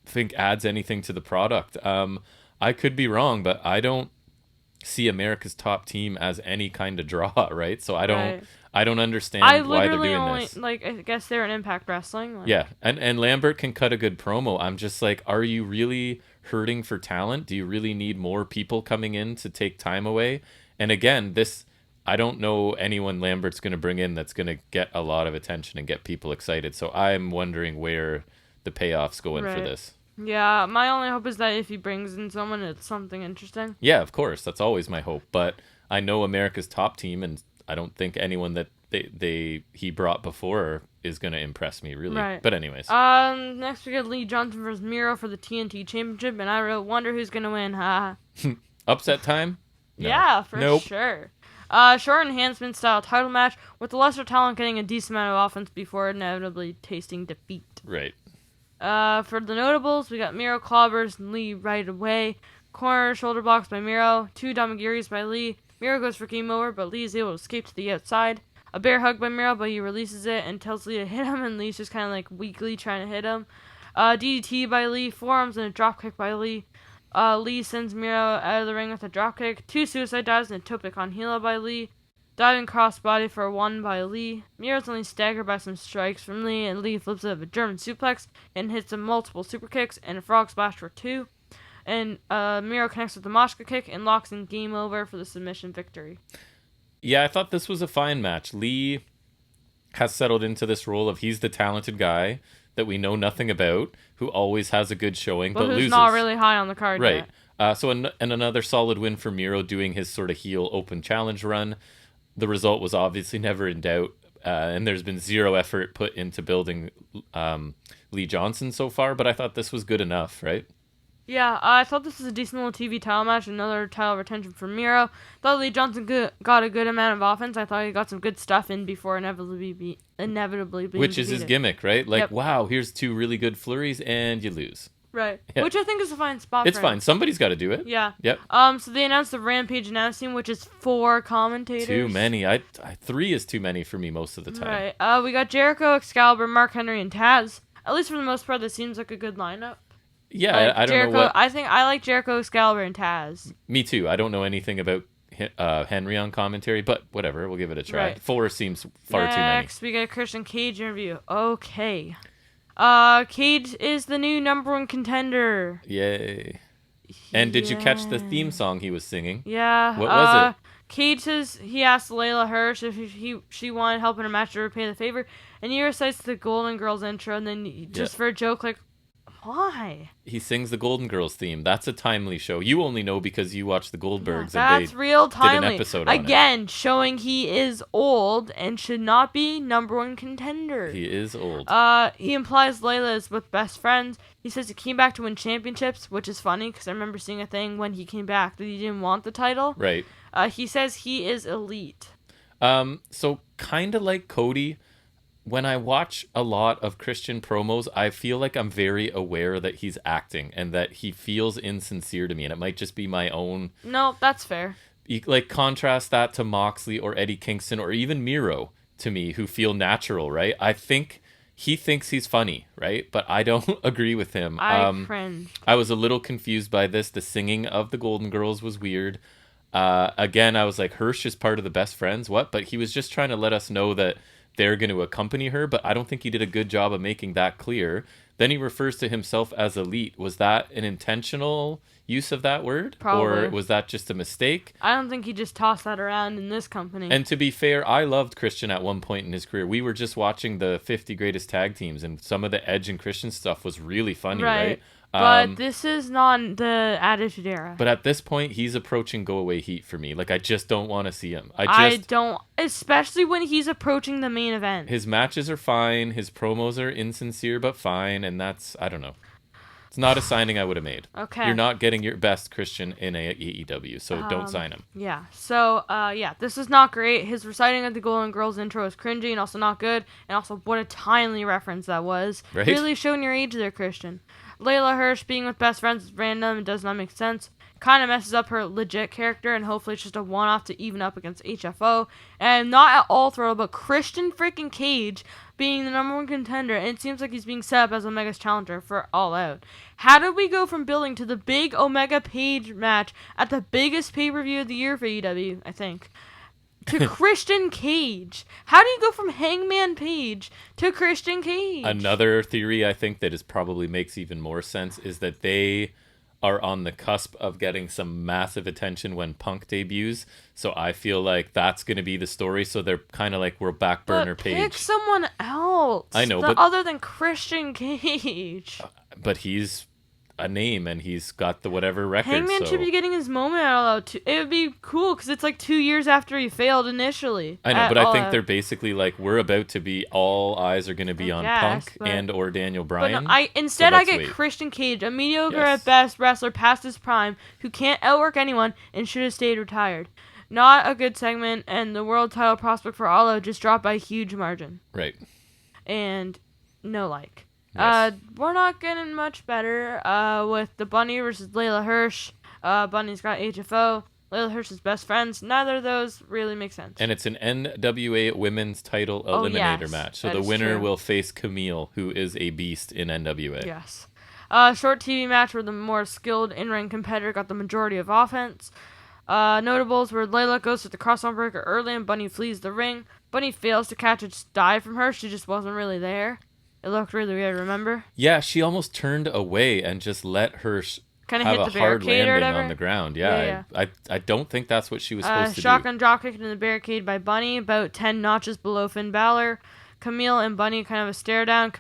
think adds anything to the product. I could be wrong, but I don't see America's Top Team as any kind of draw, right? So I don't understand why they're doing this.
I guess they're in Impact Wrestling.
Yeah, and Lambert can cut a good promo. I'm just like, are you really hurting for talent? Do you really need more people coming in to take time away? And again, I don't know anyone Lambert's going to bring in that's going to get a lot of attention and get people excited. So I'm wondering where the payoff's going for this.
Yeah, my only hope is that if he brings in someone, it's something interesting.
Yeah, of course. That's always my hope. But I know America's Top Team, and I don't think anyone that he brought before is going to impress me, really.
Right.
But anyways.
Next we got Lee Johnson versus Miro for the TNT Championship, and I really wonder who's going to win.
Upset time? No.
Yeah, for sure. Short enhancement style title match with the lesser talent getting a decent amount of offense before inevitably tasting defeat.
Right.
For the notables, we got Miro clobbers and Lee right away. Corner shoulder blocks by Miro. 2 damagiris by Lee. Miro goes for game over, but Lee is able to escape to the outside. A bear hug by Miro, but he releases it and tells Lee to hit him, and Lee's just kind of like weakly trying to hit him. DDT by Lee. Forearms and a dropkick by Lee. Lee sends Miro out of the ring with a dropkick. 2 suicide dives and a topic on Hila by Lee. Diving crossbody for 1 by Lee. Miro's only staggered by some strikes from Lee, and Lee flips out of a German suplex and hits him multiple super kicks and a frog splash for 2. And Miro connects with the Moshka kick and locks in game over for the submission victory.
Yeah, I thought this was a fine match. Lee has settled into this role of he's the talented guy that we know nothing about, who always has a good showing, but
who's
loses.
Not really high on the card
right.
yet.
So another solid win for Miro doing his sort of heel open challenge run. The result was obviously never in doubt, and there's been zero effort put into building Lee Johnson so far, but I thought this was good enough, right?
Yeah, I thought this was a decent little TV title match, another title retention for Miro. Thought Lee Johnson got a good amount of offense. I thought he got some good stuff in before inevitably being
Which is
defeated.
his gimmick, right? Like,
Yep.
Wow, here's 2 really good flurries, and you lose.
Right.
Yeah.
Which I think is a fine spot
It's
for him.
fine. Somebody's got to do it.
Yeah.
Yep.
So they announced the Rampage announce team, which is 4 commentators.
Too many. 3 is too many for me most of the time.
Right. We got Jericho, Excalibur, Mark Henry, and Taz. At least for the most part, this seems like a good lineup.
Yeah,
Like,
I don't
Jericho,
know what...
I think I like Jericho, Excalibur, and Taz.
Me too. I don't know anything about Henry on commentary, but whatever. We'll give it a try.
Right.
4 seems far too many.
Next, we got a Christian Cage interview. Okay. Cage is the new #1 contender.
Yay. And did you catch the theme song he was singing?
Yeah.
What was it?
Cage says he asked Layla Hirsch if she wanted help in a match to repay the favor, and he recites the Golden Girls intro, and then just for a joke, like, why?
He sings the Golden Girls theme. That's a timely show. You only know because you watch the Goldbergs.
Yeah, that's real timely.
Did an episode on
Again, showing he is old and should not be #1 contender.
He is old.
He implies Layla is with best friends. He says he came back to win championships, which is funny because I remember seeing a thing when he came back that he didn't want the title.
Right.
He says he is elite.
So kind of like Cody, when I watch a lot of Christian promos, I feel like I'm very aware that he's acting and that he feels insincere to me, and it might just be my own.
No, that's fair.
Like, contrast that to Moxley or Eddie Kingston or even Miro to me, who feel natural, right? I think he thinks he's funny, right? But I don't agree with him.
I cringe.
I was a little confused by this. The singing of the Golden Girls was weird. Again, I was like, Hirsch is part of the best friends. What? But he was just trying to let us know that they're going to accompany her, but I don't think he did a good job of making that clear. Then he refers to himself as elite. Was that an intentional use of that word?
Probably.
Or was that just a mistake?
I don't think he just tossed that around in this company.
And to be fair, I loved Christian at one point in his career. We were just watching the 50 greatest tag teams, and some of the Edge and Christian stuff was really funny, right?
But this is not the Attitude Era.
But at this point, he's approaching go away heat for me. Like, I just don't want to see him.
I don't, especially when he's approaching the main event.
His matches are fine. His promos are insincere but fine, and that's, I don't know. It's not a signing I would have made.
Okay.
You're not getting your best Christian in AEW, so don't sign him.
Yeah. So, this is not great. His reciting of the Golden Girls intro is cringy and also not good. And also, what a timely reference that was.
Right?
Really showing your age there, Christian. Layla Hirsch being with best friends is random and does not make sense. Kind of messes up her legit character, and hopefully it's just a one-off to even up against HFO. And not at all thrilled about Christian freaking Cage being the #1 contender, and it seems like he's being set up as Omega's challenger for All Out. How did we go from building to the big Omega Page match at the biggest pay-per-view of the year for AEW, I think, to Christian Cage? How do you go from Hangman Page to Christian Cage?
Another theory I think that is probably makes even more sense is that they are on the cusp of getting some massive attention when Punk debuts. So I feel like that's going to be the story. So they're kind of like, we're back burner Page.
Pick someone else.
I know,
but other than Christian Cage.
But he's a name and he's got the whatever record.
Hangman should be getting his moment All Out too. It would be cool because it's like 2 years after he failed initially.
I know, but I think they're basically like, we're about to be, all eyes are going to be on Punk and or Daniel Bryan.
No, I get Christian Cage, a mediocre at best wrestler past his prime who can't outwork anyone and should have stayed retired. Not a good segment, and the world title prospect for All Out just dropped by a huge margin.
Right.
And no like.
Yes.
We're not getting much better with the Bunny versus Layla Hirsch. Bunny's got HFO. Layla Hirsch's best friends. Neither of those really make sense.
And it's an NWA women's title eliminator match. So the winner will face Camille, who is a beast in NWA.
Yes. Short TV match where the more skilled in-ring competitor got the majority of offense. Notables where Layla goes to the crossbone breaker early and Bunny flees the ring. Bunny fails to catch a dive from her. She just wasn't really there. It looked really weird, remember?
Yeah, she almost turned away and just let her
have
a hard landing on the ground. Yeah. I don't think that's what she was supposed to do.
Shotgun dropkick into the barricade by Bunny, about 10 notches below Finn Balor. Camille and Bunny kind of a stare down.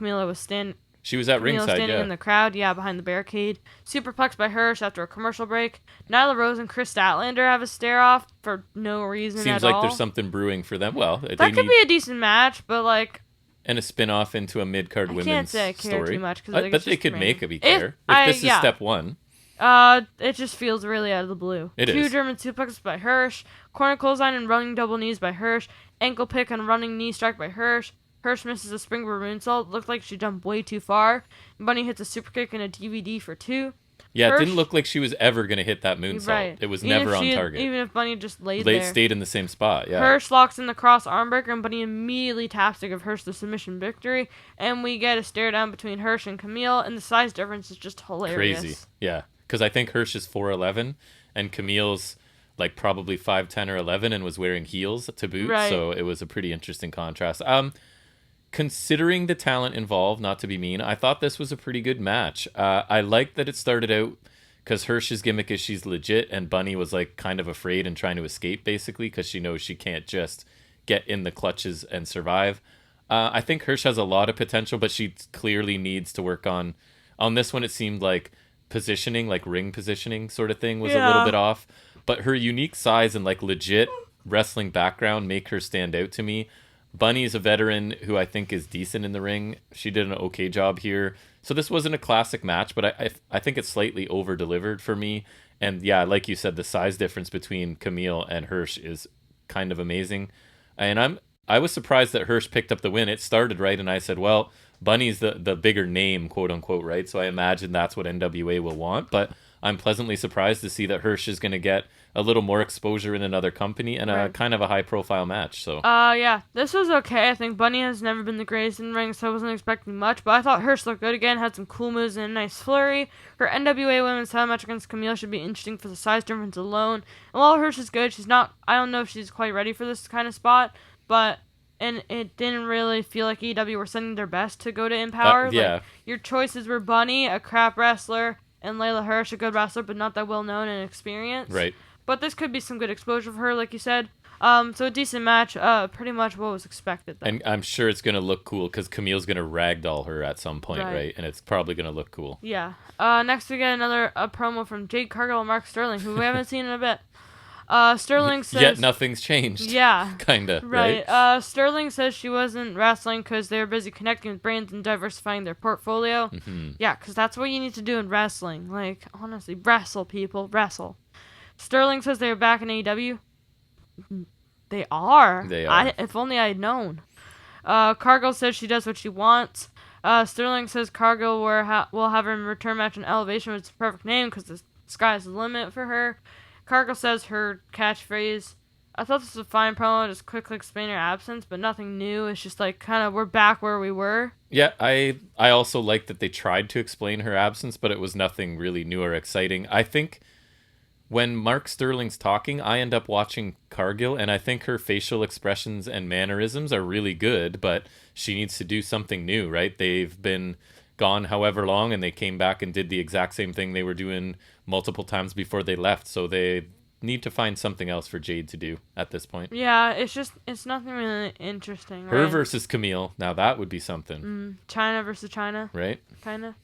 She was at ringside,
standing in the crowd, behind the barricade. Superplex by Hirsch after a commercial break. Nyla Rose and Chris Statlander have a stare off for no reason at all.
Seems like there's something brewing for them. Well,
that could be a decent match, but like...
And a spin-off into a mid-card women's story. I can't say I care
too much.
But they could make me care. If this is step one.
It just feels really out of the blue. Two German suplexes by Hirsch. Corner clothesline and running double knees by Hirsch. Ankle pick and running knee strike by Hirsch. Hirsch misses a springboard moonsault. Looked like she jumped way too far. Bunny hits a super kick and a DVD for 2.
Yeah, Hirsch, it didn't look like she was ever going to hit that moonsault. Right. It was never on target.
Even if Bunny just stayed
in the same spot, yeah.
Hirsch locks in the cross armbreaker, and Bunny immediately taps to give Hirsch the submission victory. And we get a stare down between Hirsch and Camille, and the size difference is just hilarious.
Crazy, yeah. Because I think Hirsch is 4'11", and Camille's like probably 5'10" or 11", and was wearing heels to boot, so it was a pretty interesting contrast. Considering the talent involved, not to be mean, I thought this was a pretty good match. I liked that it started out because Hirsch's gimmick is she's legit, and Bunny was like kind of afraid and trying to escape basically because she knows she can't just get in the clutches and survive. I think Hirsch has a lot of potential, but she clearly needs to work on this one. It seemed like positioning, like ring positioning sort of thing, was a little bit off. But her unique size and like legit wrestling background make her stand out to me. Bunny's a veteran who I think is decent in the ring. She did an okay job here. So this wasn't a classic match, but I think it's slightly over-delivered for me. And yeah, like you said, the size difference between Camille and Hirsch is kind of amazing. And I was surprised that Hirsch picked up the win. It started right, and I said, well, Bunny's the bigger name, quote unquote, right? So I imagine that's what NWA will want. But I'm pleasantly surprised to see that Hirsch is going to get a little more exposure in another company and a kind of a high profile match. So
yeah, this was okay. I think Bunny has never been the greatest in the ring, so I wasn't expecting much, but I thought Hirsch looked good again, had some cool moves and a nice flurry. Her NWA women's title match against Camille should be interesting for the size difference alone. And while Hirsch is good, I don't know if she's quite ready for this kind of spot, but and it didn't really feel like AEW were sending their best to go to Empower.
Yeah.
Like, your choices were Bunny, a crap wrestler, and Layla Hirsch, a good wrestler, but not that well known and experienced.
Right.
But this could be some good exposure for her, like you said. So a decent match, pretty much what was expected, though.
And I'm sure it's going to look cool because Camille's going to ragdoll her at some point, right? And it's probably going to look cool.
Yeah. Next we get another promo from Jade Cargill and Mark Sterling, who we haven't seen in a bit. Sterling says...
Yet nothing's changed.
Yeah.
Kinda, right?
Sterling says she wasn't wrestling because they were busy connecting with brands and diversifying their portfolio.
Mm-hmm.
Yeah, because that's what you need to do in wrestling. Like, honestly, wrestle, people. Wrestle. Sterling says they are back in AEW. They are.
They are.
If only I had known. Cargill says she does what she wants. Sterling says Cargill will have her return match in Elevation, which is the perfect name because the sky's the limit for her. Cargill says her catchphrase, I thought this was a fine promo, just quickly explain her absence, but nothing new. It's just like kind of we're back where we were.
Yeah, I also like that they tried to explain her absence, but it was nothing really new or exciting. I think when Mark Sterling's talking, I end up watching Cargill, and I think her facial expressions and mannerisms are really good, but she needs to do something new, right? They've been gone however long, and they came back and did the exact same thing they were doing multiple times before they left, so they need to find something else for Jade to do at this point.
Yeah, it's nothing really interesting, right?
Her versus Camille, now that would be something.
China versus China.
Right?
Kind of.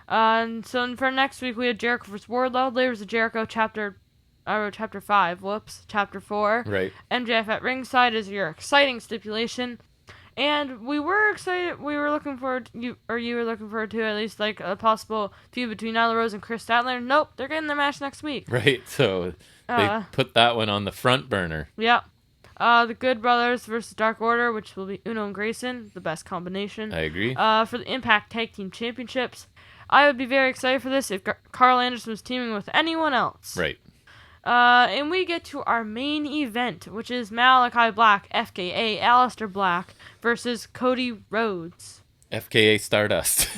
And so for next week, we have Jericho vs. Wardlow. Layers of Jericho, chapter 5. Chapter 4.
Right.
MJF at ringside is your exciting stipulation. And we were excited. We were looking forward, you were looking forward to at least like a possible feud between Nyla Rose and Chris Statler. Nope, they're getting their match next week.
Right. So they put that one on the front burner.
Yeah. The Good Brothers versus Dark Order, which will be Uno and Grayson, the best combination.
I agree.
For the Impact Tag Team Championships. I would be very excited for this if Carl Anderson was teaming with anyone else.
Right.
And we get to our main event, which is Malachi Black, FKA Aleister Black, versus Cody Rhodes.
FKA Stardust.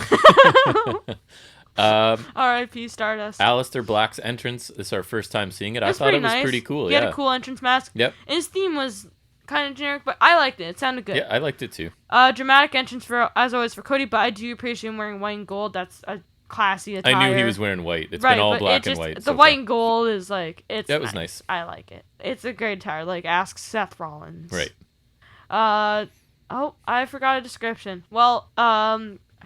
R.I.P. Stardust.
Aleister Black's entrance. This is our first time seeing it. I thought it was pretty cool.
He had a cool entrance mask.
Yep.
And his theme was kind of generic, but I liked it. It sounded good.
Yeah, I liked it too.
Dramatic entrance as always for Cody, but I do appreciate him wearing white and gold. That's a classy attire.
I knew he was wearing white. It's been all black and white.
The white and gold is like
that was nice.
I like it. It's a great attire. Like ask Seth Rollins.
Right.
Oh, I forgot a description. Well,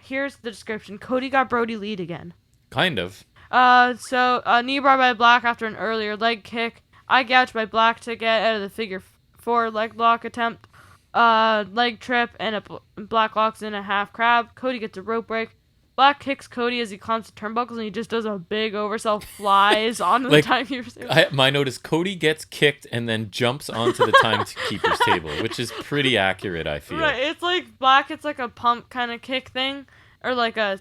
here's the description. Cody got Brody lead again.
Kind of.
So knee bar by Black after an earlier leg kick. Eye gouge by Black to get out of the figure 4 leg lock attempt. Leg trip and Black locks in a half crab. Cody gets a rope break. Black kicks Cody as he climbs the turnbuckles, and he just does a big oversell flies onto the timekeeper's table.
My note is Cody gets kicked and then jumps onto the timekeeper's table, which is pretty accurate, I feel.
Right, it's like Black, it's like a pump kind of kick thing, or like a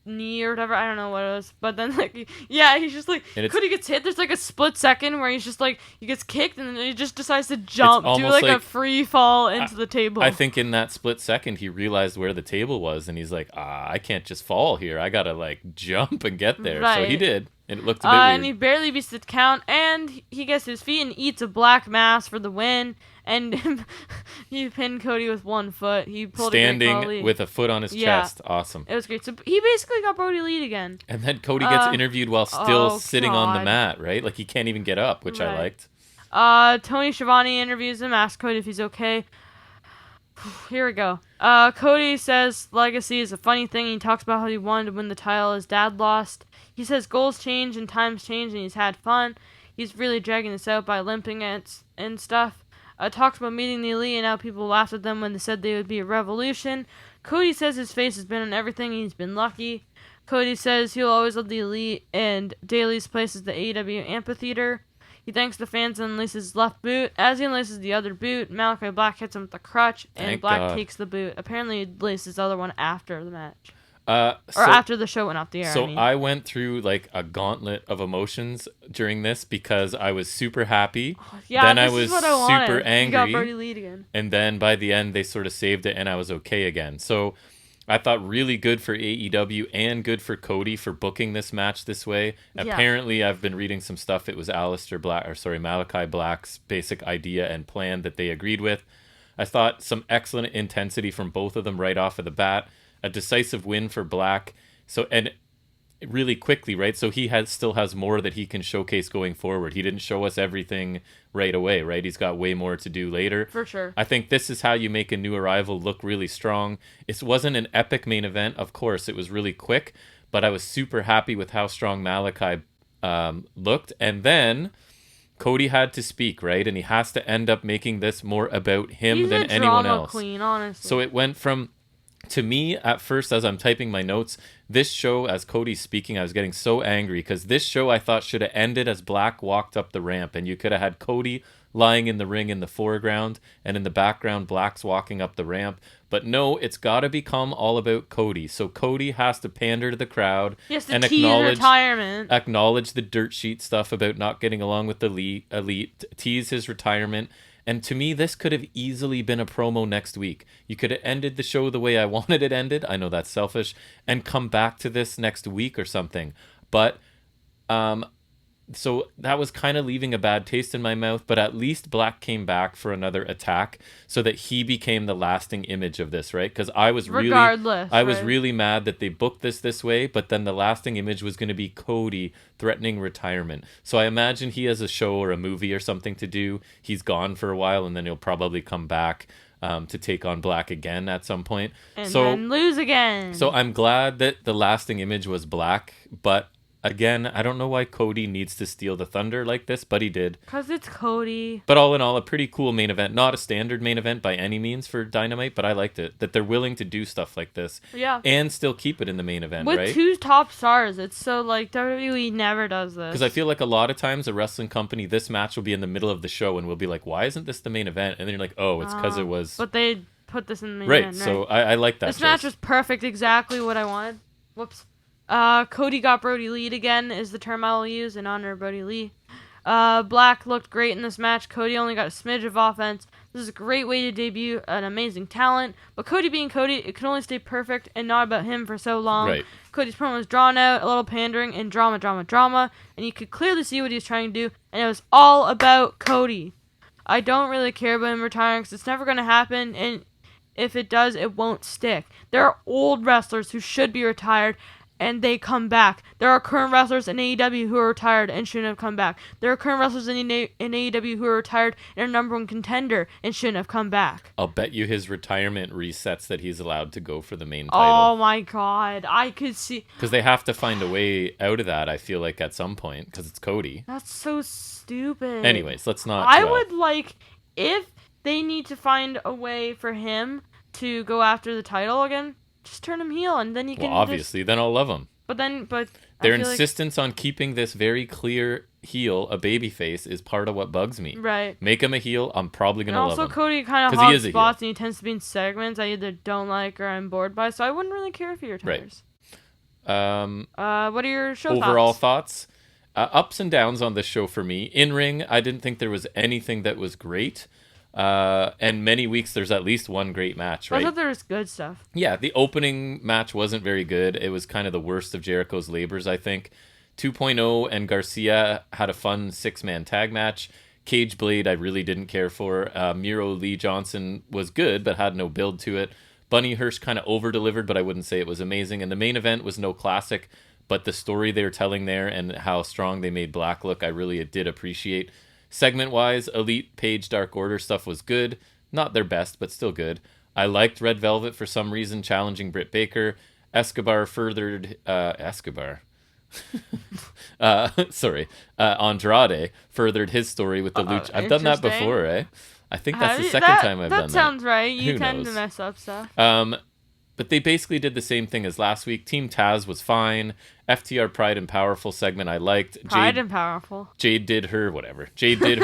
knee or whatever, I don't know what it was, but then like, yeah, he's just like, Cody gets hit, there's like a split second where he's just like, he gets kicked and then he just decides to jump, do like a free fall into the table.
I think in that split second he realized where the table was and he's like, I can't just fall here, I gotta like jump and get there, so he did. And it looked a bit weird.
And he barely beats the count, and he gets to his feet and eats a black mass for the win. And he pinned Cody with 1 foot. He pulled
standing
a great
with a foot on his chest. Awesome.
It was great. So he basically got Brody Lee again.
And then Cody gets interviewed while still sitting on the mat, right? Like he can't even get up, which I liked.
Tony Schiavone interviews him, asks Cody if he's okay. Here we go. Cody says legacy is a funny thing. He talks about how he wanted to win the title. His dad lost. He says goals change and times change, and he's had fun. He's really dragging this out by limping it and stuff. Talks about meeting the Elite and how people laughed at them when they said they would be a revolution. Cody says his face has been on everything and he's been lucky. Cody says he'll always love the Elite and Daly's place is the AEW amphitheater. He thanks the fans and unlaces his left boot. As he unlaces the other boot, Malachi Black hits him with the crutch, and
Thank
Black
God.
takes the boot. Apparently, he laced the other one after the match.
Or
after the show went off the air.
So I went through like a gauntlet of emotions during this because I was super happy. Then I was super angry.
You got Brody Lee again.
And then by the end, they sort of saved it and I was okay again. So I thought really good for AEW and good for Cody for booking this match this way. Yeah. Apparently, I've been reading some stuff. It was Malachi Black's basic idea and plan that they agreed with. I thought some excellent intensity from both of them right off of the bat. A decisive win for Black. So, and really quickly, right? So he still has more that he can showcase going forward. He didn't show us everything right away, right? He's got way more to do later.
For sure.
I think this is how you make a new arrival look really strong. It wasn't an epic main event, of course. It was really quick, but I was super happy with how strong Malachi looked. And then Cody had to speak, right? And he has to end up making this more about him than anyone else.
Queen, honestly.
So it went from... To me, at first, as I'm typing my notes, this show, as Cody's speaking, I was getting so angry because this show I thought should have ended as Black walked up the ramp, and you could have had Cody lying in the ring in the foreground, and in the background, Black's walking up the ramp. But no, it's got to become all about Cody. So Cody has to pander to the crowd
and
acknowledge the dirt sheet stuff about not getting along with the elite, tease his retirement. And to me, this could have easily been a promo next week. You could have ended the show the way I wanted it ended. I know that's selfish. And come back to this next week or something. But, so that was kind of leaving a bad taste in my mouth. But at least Black came back for another attack so that he became the lasting image of this, right? Because I was really mad that they booked this way. But then the lasting image was going to be Cody threatening retirement. So I imagine he has a show or a movie or something to do. He's gone for a while and then he'll probably come back to take on Black again at some point.
And then lose again.
So I'm glad that the lasting image was Black. But again, I don't know why Cody needs to steal the thunder like this, but he did.
Because it's Cody.
But all in all, a pretty cool main event. Not a standard main event by any means for Dynamite, but I liked it. That they're willing to do stuff like this.
Yeah.
And still keep it in the main event,
right?
With
2 top stars. It's so, like, WWE never does this.
Because I feel like a lot of times a wrestling company, this match will be in the middle of the show and we'll be like, why isn't this the main event? And then you're like, oh, it's because it was...
But they put this in the main
event,
right?
So I like that.
This match was perfect. Exactly what I wanted. Whoops. Cody got Brody Lee again is the term I'll use in honor of Brody Lee. Black looked great in this match. Cody only got a smidge of offense. This is a great way to debut an amazing talent. But Cody being Cody, it can only stay perfect and not about him for so long.
Right.
Cody's promo was drawn out, a little pandering, and drama. And you could clearly see what he was trying to do. And it was all about Cody. I don't really care about him retiring because it's never going to happen. And if it does, it won't stick. There are old wrestlers who should be retired and they come back. There are current wrestlers in AEW who are retired and shouldn't have come back. There are current wrestlers in AEW who are retired and are #1 contender and shouldn't have come back.
I'll bet you his retirement resets that he's allowed to go for the main title.
Oh my God, I could see.
Because they have to find a way out of that, I feel like, at some point, because it's Cody.
That's so stupid.
Anyways, let's not...
I would like, if they need to find a way for him to go after the title again, just turn him heel, and then you can.
Well, obviously, then I'll love him.
But
their insistence on keeping this very clear heel, a babyface, is part of what bugs me.
Right.
Make him a heel. I'm probably gonna love him.
Also, Cody kind of hogs spots, and he tends to be in segments I either don't like or I'm bored by. So I wouldn't really care if he retires.
Right.
What are your
overall thoughts? Ups and downs on this show for me. In ring, I didn't think there was anything that was great. And many weeks there's at least one great match, right?
I thought there was good stuff.
Yeah, the opening match wasn't very good. It was kind of the worst of Jericho's labors, I think. 2.0 and Garcia had a fun 6-man tag match. Cage Blade I really didn't care for. Miro Lee Johnson was good, but had no build to it. Bunny Hirsch kind of over-delivered, but I wouldn't say it was amazing. And the main event was no classic, but the story they were telling there and how strong they made Black look, I really did appreciate. Segment-wise, Elite, Page, Dark Order stuff was good. Not their best, but still good. I liked Red Velvet for some reason, challenging Britt Baker. Escobar furthered... Andrade furthered his story with the Lucha. I've done that before, eh? I think that's the second time I've done that.
That sounds right. You
Who
tend
knows?
to mess up stuff.
But they basically did the same thing as last week. Team Taz was fine. FTR Pride and Powerful segment I liked.
Pride and Powerful.
Jade did her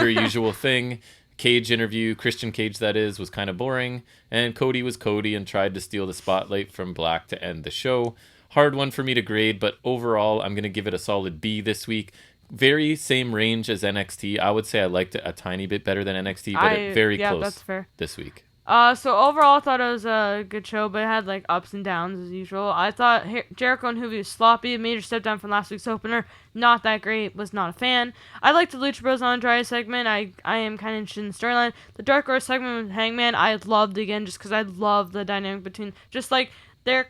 usual thing. Cage interview, Christian Cage that is, was kind of boring. And Cody was Cody and tried to steal the spotlight from Black to end the show. Hard one for me to grade, but overall I'm going to give it a solid B this week. Very same range as NXT. I would say I liked it a tiny bit better than NXT, but very close
that's fair.
this week.
So overall, I thought it was a good show, but it had like ups and downs as usual. I thought Jericho and Hoovy was sloppy, a major step down from last week's opener. Not that great, was not a fan. I liked the Lucha Bros Andrade segment. I am kind of interested in the storyline. The Dark Order segment with Hangman, I loved again just because I love the dynamic between just like their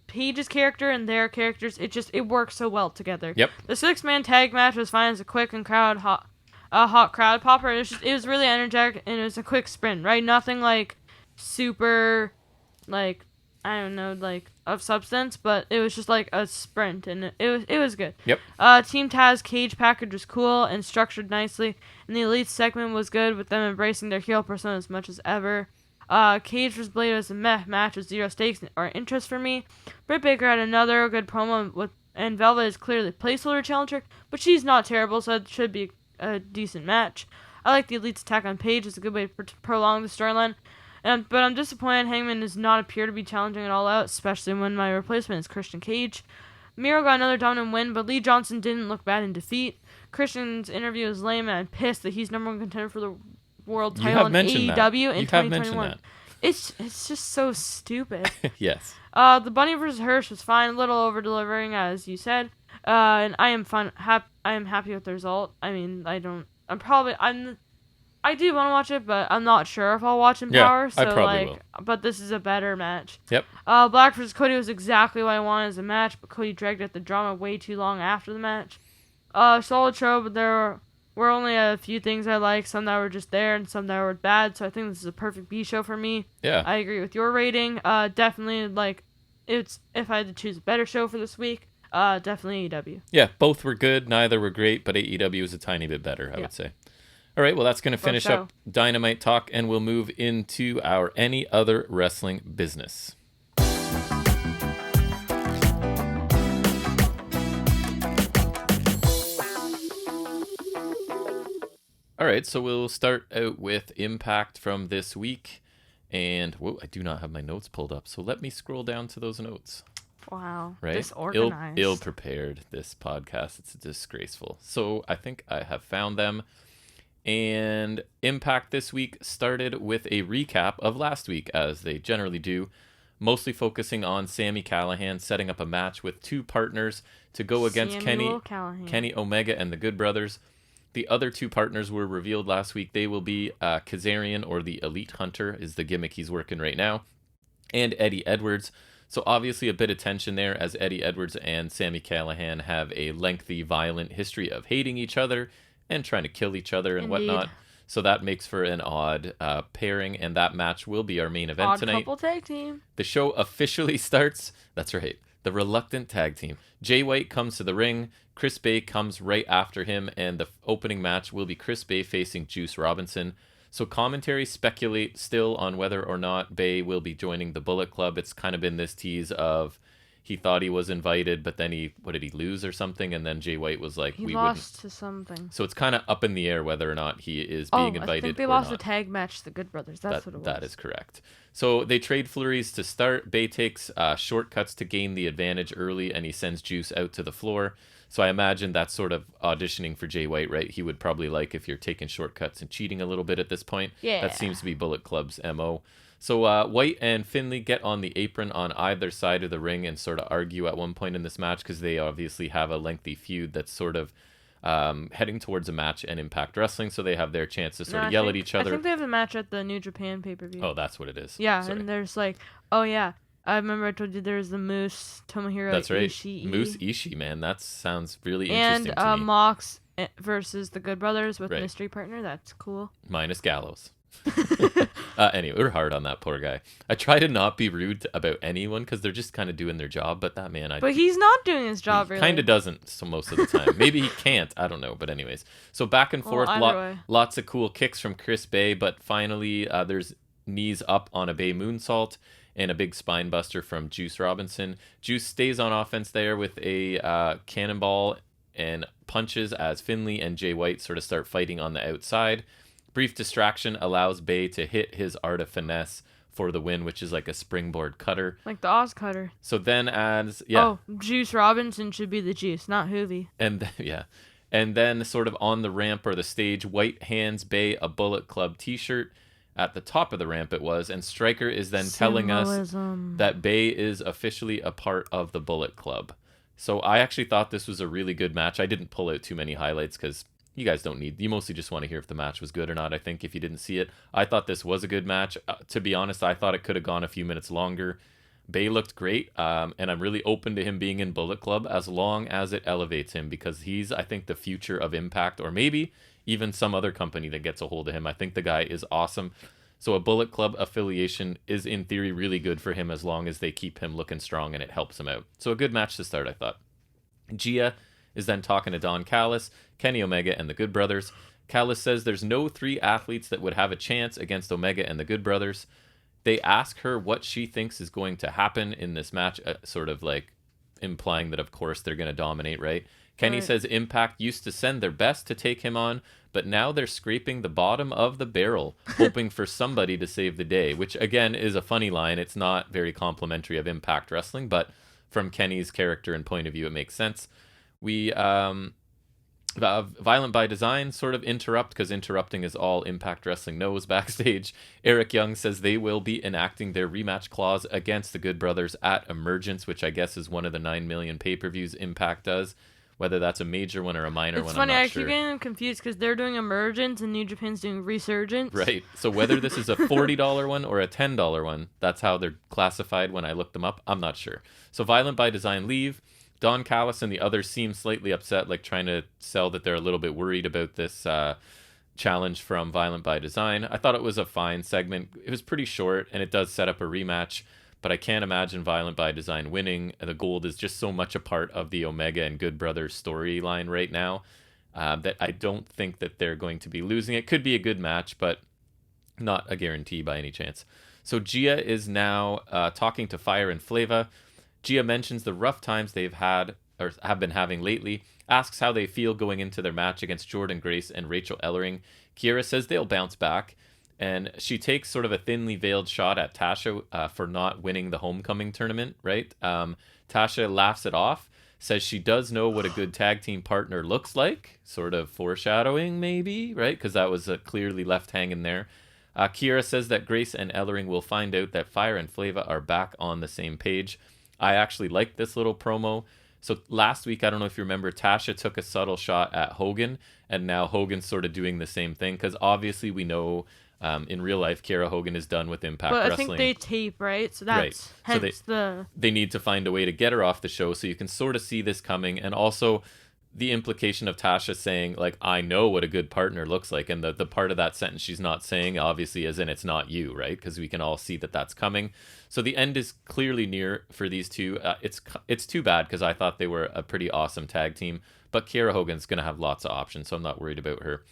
Page's character and their characters. It works so well together.
Yep.
The 6-man tag match was fine as a quick and hot crowd popper. It was really energetic and it was a quick sprint, right? Nothing like super, like I don't know, like of substance, but it was just like a sprint and it was good.
Yep.
Team Taz Cage package was cool and structured nicely, and the Elite segment was good with them embracing their heel persona as much as ever. Cage vs. Blade was a meh match with zero stakes or interest for me. Britt Baker had another good promo and Velvet is clearly placeholder challenger, but she's not terrible, so it should be a decent match. I like the Elite's attack on Paige. It's a good way to prolong the storyline. But I'm disappointed Hangman does not appear to be challenging it all out, especially when my replacement is Christian Cage. Miro got another dominant win, but Lee Johnson didn't look bad in defeat. Christian's interview was lame, and I'm pissed that he's number one contender for the world title in AEW in 2021. It's just so stupid.
Yes.
The Bunny vs. Hirsch was fine, a little over delivering as you said. And I am happy with the result. I mean, I do want to watch it, but I'm not sure if I'll watch Empower. So
I probably will.
But this is a better match.
Yep.
Black vs. Cody was exactly what I wanted as a match, but Cody dragged out the drama way too long after the match. Solid show, but there were only a few things I liked, some that were just there and some that were bad, so I think this is a perfect B show for me.
Yeah.
I agree with your rating. Definitely, if I had to choose a better show for this week, definitely AEW.
Yeah, both were good, neither were great, but AEW was a tiny bit better, I would say. All right, well, that's going to finish up Dynamite talk, and we'll move into our any other wrestling business. All right, so we'll start out with Impact from this week. And, whoa, I do not have my notes pulled up, so let me scroll down to those notes.
Wow,
right?
Disorganized.
Ill-prepared, this podcast. It's disgraceful. So I think I have found them. And Impact this week started with a recap of last week, as they generally do, mostly focusing on Sami Callihan setting up a match with two partners to go against Kenny Omega and the Good Brothers. The other two partners were revealed last week. They will be Kazarian, or the Elite Hunter is the gimmick he's working right now, and Eddie Edwards. So obviously a bit of tension there, as Eddie Edwards and Sami Callihan have a lengthy, violent history of hating each other and trying to kill each other and whatnot. So that makes for an odd pairing, and that match will be our main event tonight.
Odd couple tag team.
The show officially starts. That's right. The reluctant tag team. Jay White comes to the ring. Chris Bay comes right after him, and the opening match will be Chris Bay facing Juice Robinson. So commentary speculate still on whether or not Bay will be joining the Bullet Club. It's kind of been this tease of he thought he was invited, but then what did he lose or something? And then Jay White was like,
he lost to something.
So it's kind of up in the air whether or not he is being invited.
I think they lost a tag match to the Good Brothers. That's what it was.
That is correct. So they trade flurries to start. Bay takes shortcuts to gain the advantage early, and he sends Juice out to the floor. So I imagine that's sort of auditioning for Jay White, right? He would probably like if you're taking shortcuts and cheating a little bit at this point.
Yeah.
That seems to be Bullet Club's MO. So White and Finley get on the apron on either side of the ring and sort of argue at one point in this match because they obviously have a lengthy feud that's sort of heading towards a match in Impact Wrestling, so they have their chance to sort of yell at each other.
I think they have the match at the New Japan pay-per-view.
Oh, that's what it is.
Yeah,
Sorry.
and there's like, oh yeah, I remember I told you there's the Moose Tomohiro
That's right.
Ishii.
Moose Ishii, man, that sounds really interesting to me.
And Mox versus the Good Brothers with
Right.
mystery partner. That's cool.
Minus Gallows. Anyway, we're hard on that poor guy. I try to not be rude about anyone because they're just kind of doing their job, but that man,
But he's not doing his job, really.
Kind of doesn't so most of the time. Maybe he can't. I don't know. But anyways, so back and forth, lots of cool kicks from Chris Bay, but finally there's knees up on a Bay moonsault and a big spine buster from Juice Robinson. Juice stays on offense there with a cannonball and punches as Finley and Jay White sort of start fighting on the outside. Brief distraction allows Bay to hit his art of finesse for the win, which is like a springboard cutter.
Like the Oz cutter.
So then
Juice Robinson should be the Juice, not Hoovy.
And then sort of on the ramp or the stage, White hands Bay a Bullet Club t-shirt. At the top of the ramp it was, and Stryker is then telling us that Bay is officially a part of the Bullet Club. So I actually thought this was a really good match. I didn't pull out too many highlights because you guys don't need, you mostly just want to hear if the match was good or not, I think, if you didn't see it. I thought this was a good match. To be honest, I thought it could have gone a few minutes longer. Bay looked great, and I'm really open to him being in Bullet Club as long as it elevates him, because he's, I think, the future of Impact, or maybe even some other company that gets a hold of him. I think the guy is awesome. So a Bullet Club affiliation is, in theory, really good for him as long as they keep him looking strong and it helps him out. So a good match to start, I thought. Gia is then talking to Don Callis, Kenny Omega, and the Good Brothers. Callis says there's no 3 athletes that would have a chance against Omega and the Good Brothers. They ask her what she thinks is going to happen in this match, sort of like implying that, of course, they're going to dominate, right? Kenny says Impact used to send their best to take him on, but now they're scraping the bottom of the barrel, hoping for somebody to save the day, which, again, is a funny line. It's not very complimentary of Impact Wrestling, but from Kenny's character and point of view, it makes sense. We Violent by Design sort of interrupt, because interrupting is all Impact Wrestling knows backstage. Eric Young says they will be enacting their rematch clause against the Good Brothers at Emergence, which I guess is one of the 9 million pay-per-views Impact does. Whether that's a major one or a minor one, I'm not sure.
It's funny, I keep getting confused because they're doing Emergence and New Japan's doing Resurgence.
Right. So whether this is a $40 one or a $10 one, that's how they're classified when I looked them up. I'm not sure. So Violent by Design leave. Don Callis and the others seem slightly upset, like trying to sell that they're a little bit worried about this challenge from Violent by Design. I thought it was a fine segment. It was pretty short, and it does set up a rematch, but I can't imagine Violent by Design winning. The Gold is just so much a part of the Omega and Good Brothers storyline right now that I don't think that they're going to be losing. It could be a good match, but not a guarantee by any chance. So Gia is now talking to Fire and Flava. Gia mentions the rough times they've had or have been having lately, asks how they feel going into their match against Jordan Grace and Rachel Ellering. Kiera says they'll bounce back, and she takes sort of a thinly veiled shot at Tasha for not winning the homecoming tournament, right? Tasha laughs it off, says she does know what a good tag team partner looks like, sort of foreshadowing maybe, right? Because that was clearly left hanging there. Kiera says that Grace and Ellering will find out that Fire and Flava are back on the same page. I actually liked this little promo. So last week, I don't know if you remember, Tasha took a subtle shot at Hogan, and now Hogan's sort of doing the same thing, because obviously we know in real life Kiera Hogan is done with Impact Wrestling.
But I think they tape, right? So that's hence
they need to find a way to get her off the show, so you can sort of see this coming, and also the implication of Tasha saying, like, I know what a good partner looks like, and the part of that sentence she's not saying, obviously, as in it's not you, right? Because we can all see that that's coming. So the end is clearly near for these two. It's too bad, because I thought they were a pretty awesome tag team, but Kiera Hogan's going to have lots of options, so I'm not worried about her.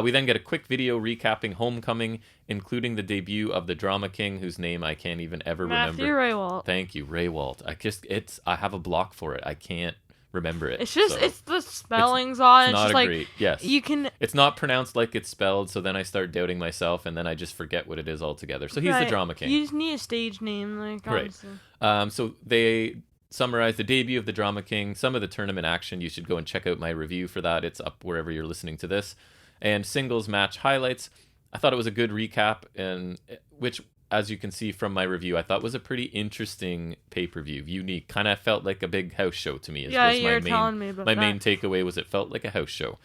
We then get a quick video recapping Homecoming, including the debut of the Drama King, whose name I can't even ever remember.
Matthew Raywalt.
Thank you, Raywalt. I have a block for it. I can't remember it.
It's just it's the spelling's on.
It's not
just
a
like
great. Yes,
you can.
It's not pronounced like it's spelled, so then I start doubting myself, and then I just forget what it is altogether. So he's the Drama King.
You just need a stage name, like honestly.
Right. So they summarize the debut of the Drama King, some of the tournament action. You should go and check out my review for that. It's up wherever you're listening to this. And singles match highlights. I thought it was a good recap, and which as you can see from my review, I thought was a pretty interesting pay-per-view, unique. Kind of felt like a big house show to me.
Yeah, you're telling me about
my
that.
main takeaway was it felt like a house show.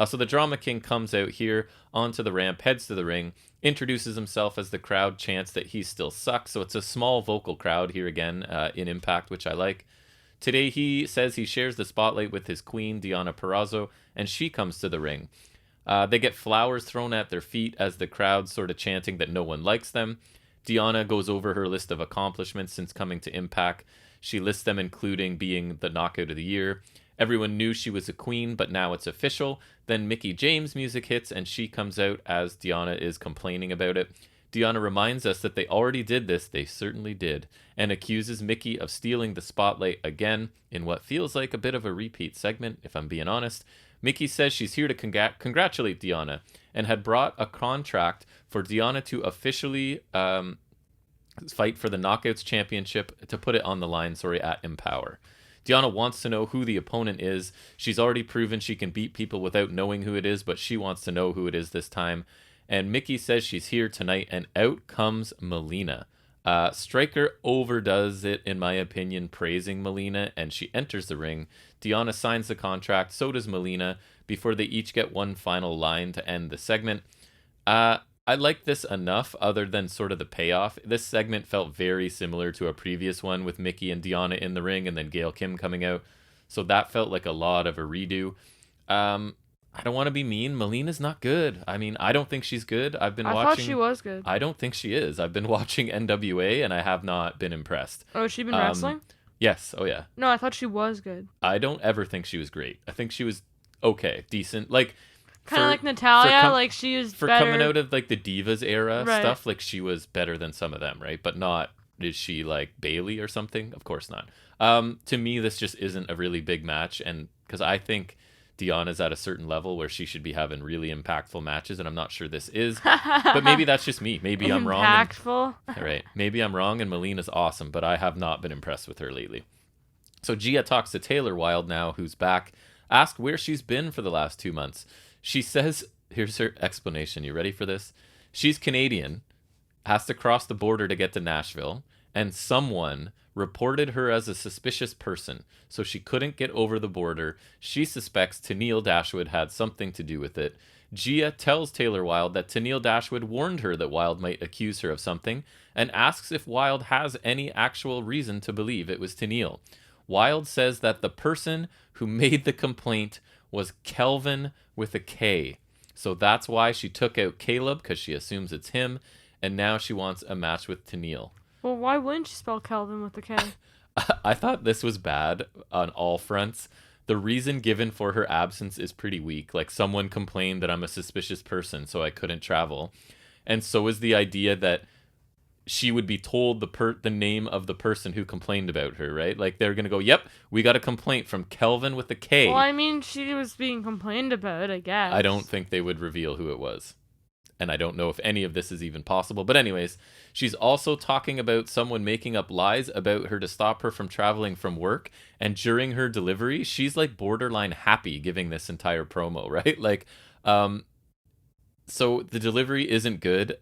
So the Drama King comes out here onto the ramp, heads to the ring, introduces himself as the crowd chants that he still sucks. So it's a small vocal crowd here again in Impact, which I like. Today he says he shares the spotlight with his queen, Deonna Purrazzo, and she comes to the ring. They get flowers thrown at their feet as the crowd's sort of chanting that no one likes them. Deonna goes over her list of accomplishments since coming to Impact. She lists them including being the Knockout of the Year. Everyone knew she was a queen, but now it's official. Then Mickie James' music hits, and she comes out as Deonna is complaining about it. Deonna reminds us that they already did this, they certainly did, and accuses Mickie of stealing the spotlight again in what feels like a bit of a repeat segment, if I'm being honest. Mickie says she's here to congratulate Deonna and had brought a contract for Deonna to officially fight for the Knockouts Championship, to put it on the line, at Empower. Deonna wants to know who the opponent is. She's already proven she can beat people without knowing who it is, but she wants to know who it is this time. And Mickie says she's here tonight, and out comes Melina. Striker overdoes it, in my opinion, praising Melina, and she enters the ring. Deonna signs the contract, so does Melina, before they each get one final line to end the segment. I like this enough, other than sort of the payoff. This segment felt very similar to a previous one with Mickie and Deonna in the ring, and then Gail Kim coming out. So that felt like a lot of a redo. I don't want to be mean. Melina's not good. I mean, I don't think she's good. I
thought she was good.
I don't think she is. I've been watching NWA, and I have not been impressed.
Oh, has she been wrestling?
Yes. Oh, yeah.
No, I thought she was good.
I don't ever think she was great. I think she was okay, decent. Like,
kind of like Natalia, like she was
for
better.
coming out of like the Divas era
Right.
stuff. Like, she was better than some of them, right? But not, is she like Bailey or something? Of course not. To me, this just isn't a really big match, and because I think Deonna's at a certain level where she should be having really impactful matches, and I'm not sure this is. But maybe that's just me. Maybe I'm wrong.
Impactful.
Right. Maybe I'm wrong, and Melina's awesome, but I have not been impressed with her lately. So Gia talks to Taylor Wilde now, who's back, asked where she's been for the last 2 months. She says, here's her explanation. You ready for this? She's Canadian, has to cross the border to get to Nashville, and someone reported her as a suspicious person, so she couldn't get over the border. She suspects Tenille Dashwood had something to do with it. Gia tells Taylor Wilde that Tenille Dashwood warned her that Wilde might accuse her of something, and asks if Wilde has any actual reason to believe it was Tenille. Wilde says that the person who made the complaint was Kelvin with a K. So that's why she took out Caleb, because she assumes it's him, and now she wants a match with Tenille.
Well, why wouldn't she spell Kelvin with a K?
I thought this was bad on all fronts. The reason given for her absence is pretty weak. Like, someone complained that I'm a suspicious person, so I couldn't travel. And so is the idea that she would be told the name of the person who complained about her, right? Like, they're going to go, yep, we got a complaint from Kelvin with a K.
Well, I mean, she was being complained about, I guess.
I don't think they would reveal who it was. And I don't know if any of this is even possible. But anyways, she's also talking about someone making up lies about her to stop her from traveling from work. And during her delivery, she's like borderline happy giving this entire promo, right? Like, so the delivery isn't good.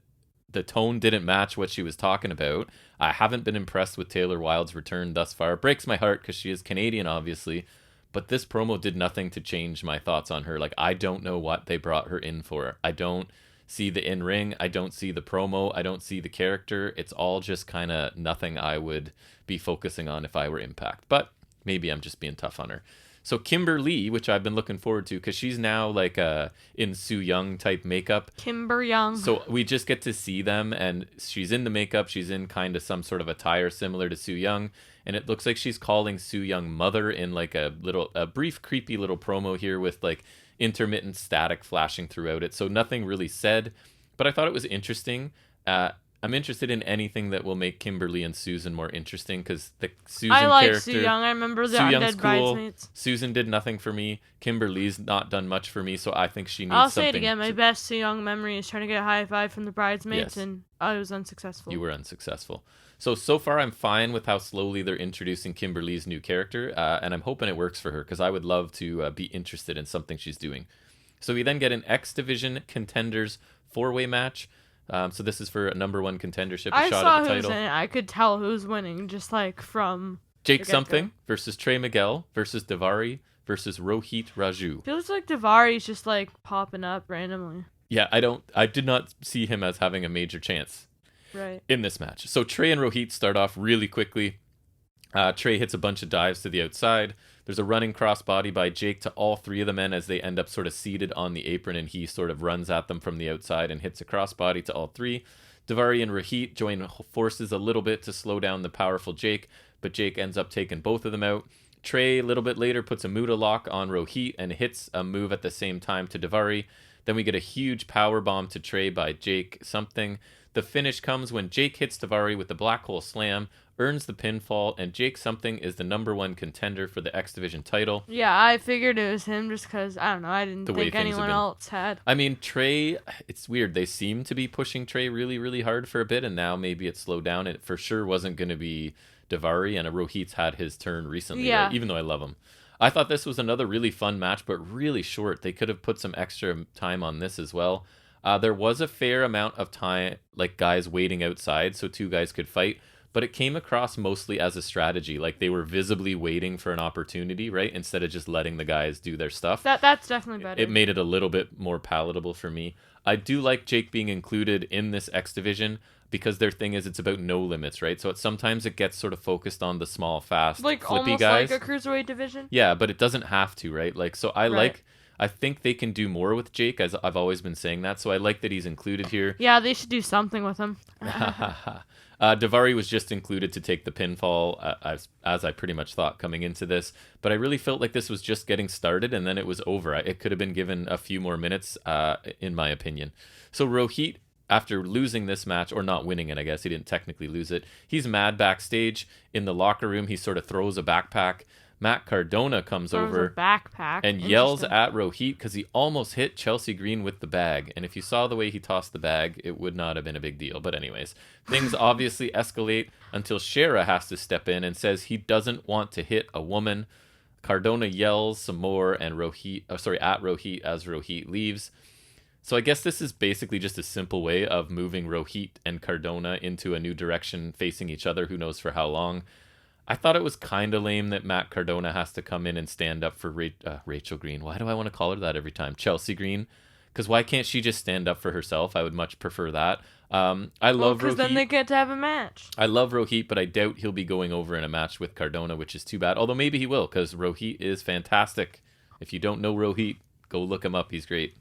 The tone didn't match what she was talking about. I haven't been impressed with Taylor Wilde's return thus far. It breaks my heart because she is Canadian, obviously. But this promo did nothing to change my thoughts on her. Like, I don't know what they brought her in for. I don't see the in-ring. I don't see the promo. I don't see the character. It's all just kind of nothing I would be focusing on if I were Impact. But maybe I'm just being tough on her. So Kimber Lee, which I've been looking forward to, because she's now like in Sue Young type makeup.
Kimber Young.
So we just get to see them, and she's in the makeup. She's in kind of some sort of attire similar to Sue Young, and it looks like she's calling Sue Young mother in like a brief, creepy little promo here with like intermittent static flashing throughout it. So nothing really said, but I thought it was interesting. I'm interested in anything that will make Kimberly and Susan more interesting, because the Susan
I like
character,
Sue Young. I remember the
Sue Young's
Undead
cool.
Bridesmaids.
Susan did nothing for me. Kimberly's not done much for me, so I think she needs
I'll
something.
say it again. My best Sue Young memory is trying to get a high five from the Bridesmaids,
Yes.
and I was unsuccessful.
You were unsuccessful. So far I'm fine with how slowly they're introducing Kimberly's new character, and I'm hoping it works for her, because I would love to be interested in something she's doing. So we then get an X Division Contenders 4-way match. So this is for a number one contendership, a
I
shot
saw
at the
who's
title.
in it. I could tell who's winning just like from
Jake
the get-go.
Something versus Trey Miguel versus Davari versus Rohit Raju.
Feels like Davari's just like popping up randomly.
Yeah, I did not see him as having a major chance
Right.
in this match. So Trey and Rohit start off really quickly. Trey hits a bunch of dives to the outside. There's a running crossbody by Jake to all three of the men as they end up sort of seated on the apron, and he sort of runs at them from the outside and hits a crossbody to all three. Davari and Rohit join forces a little bit to slow down the powerful Jake, but Jake ends up taking both of them out. Trey, a little bit later, puts a Muda lock on Rohit and hits a move at the same time to Davari. Then we get a huge power bomb to Trey by Jake Something. The finish comes when Jake hits Davari with the black hole slam, earns the pinfall, and Jake Something is the number one contender for the X Division title.
Yeah, I figured it was him just because, I don't know, I didn't
The way
think
things have
anyone
been.
else had.
I mean, Trey, it's weird. They seem to be pushing Trey really, really hard for a bit, and now maybe it's slowed down. It for sure wasn't going to be Davari, and Rohit's had his turn recently,
Yeah.
right? Even though I love him. I thought this was another really fun match, but really short. They could have put some extra time on this as well. There was a fair amount of time, like guys waiting outside so two guys could fight, but it came across mostly as a strategy. Like they were visibly waiting for an opportunity, right? Instead of just letting the guys do their stuff.
That's definitely better.
It made it a little bit more palatable for me. I do like Jake being included in this X Division because their thing is it's about no limits, right? So sometimes it gets sort of focused on the small, fast,
like
flippy
almost
guys.
like a cruiserweight division.
Yeah, but it doesn't have to, right? Like, so I think they can do more with Jake, as I've always been saying that. So I like that he's included here.
Yeah, they should do something with him.
Davari was just included to take the pinfall, as I pretty much thought coming into this. But I really felt like this was just getting started, and then it was over. It could have been given a few more minutes, in my opinion. So Rohit, after losing this match, or not winning it, I guess he didn't technically lose it, he's mad backstage. In the locker room, he sort of throws a backpack. Matt Cardona comes over
A backpack
and yells
Interesting.
at Rohit because he almost hit Chelsea Green with the bag. And if you saw the way he tossed the bag, it would not have been a big deal. But anyways, things obviously escalate until Shera has to step in and says he doesn't want to hit a woman. Cardona yells some more and at Rohit as Rohit leaves. So I guess this is basically just a simple way of moving Rohit and Cardona into a new direction, facing each other, who knows for how long. I thought it was kind of lame that Matt Cardona has to come in and stand up for Rachel Green. Why do I want to call her that every time? Chelsea Green. Because why can't she just stand up for herself? I would much prefer that. I love Rohit.
Because then they get to have a match.
I love Rohit, but I doubt he'll be going over in a match with Cardona, which is too bad. Although maybe he will, because Rohit is fantastic. If you don't know Rohit, go look him up. He's great.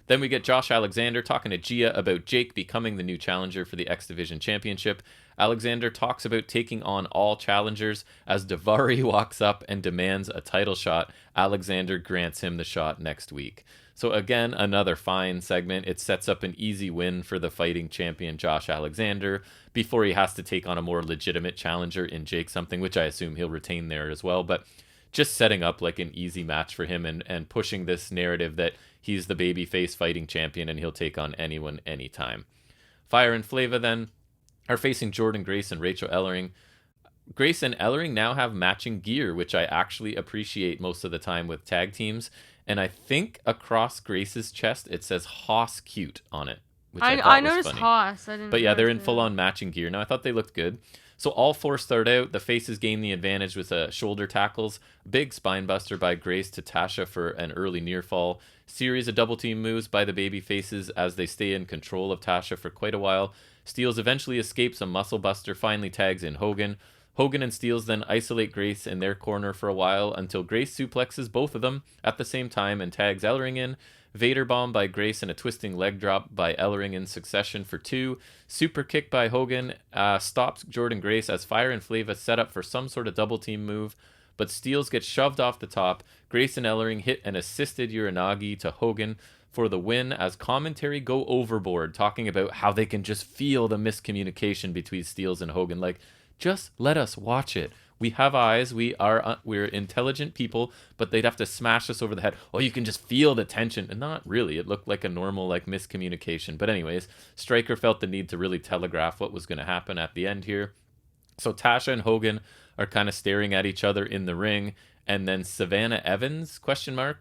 Then we get Josh Alexander talking to Gia about Jake becoming the new challenger for the X Division Championship. Alexander talks about taking on all challengers. As Davari walks up and demands a title shot, Alexander grants him the shot next week. So again, another fine segment. It sets up an easy win for the fighting champion Josh Alexander before he has to take on a more legitimate challenger in Jake Something, which I assume he'll retain there as well. But just setting up like an easy match for him and pushing this narrative that he's the babyface fighting champion and he'll take on anyone anytime. Fire and Flava then are facing Jordan Grace and Rachel Ellering. Grace and Ellering now have matching gear, which I actually appreciate most of the time with tag teams. And I think across Grace's chest it says Hoss Cute on it, which I thought was
noticed
funny.
Haas. I didn't.
But yeah, they're in
notice
full-on matching gear. Now, I thought they looked good. So all four start out. The faces gain the advantage with shoulder tackles. Big spine buster by Grace to Tasha for an early near fall. Series of double team moves by the baby faces as they stay in control of Tasha for quite a while. Steels eventually escapes a muscle buster, finally tags in Hogan. Hogan and Steels then isolate Grace in their corner for a while until Grace suplexes both of them at the same time and tags Ellering in. Vader bomb by Grace and a twisting leg drop by Ellering in succession for 2. Super kick by Hogan stops Jordan Grace as Fire and Flava set up for some sort of double team move, but Steels gets shoved off the top. Grace and Ellering hit an assisted Uranagi to Hogan for the win as commentary go overboard, talking about how they can just feel the miscommunication between Steels and Hogan. Like, just let us watch it. We have eyes. We're intelligent people, but they'd have to smash us over the head. Oh, you can just feel the tension. And not really. It looked like a normal miscommunication. But anyways, Stryker felt the need to really telegraph what was going to happen at the end here. So Tasha and Hogan are kind of staring at each other in the ring, And then Savannah Evans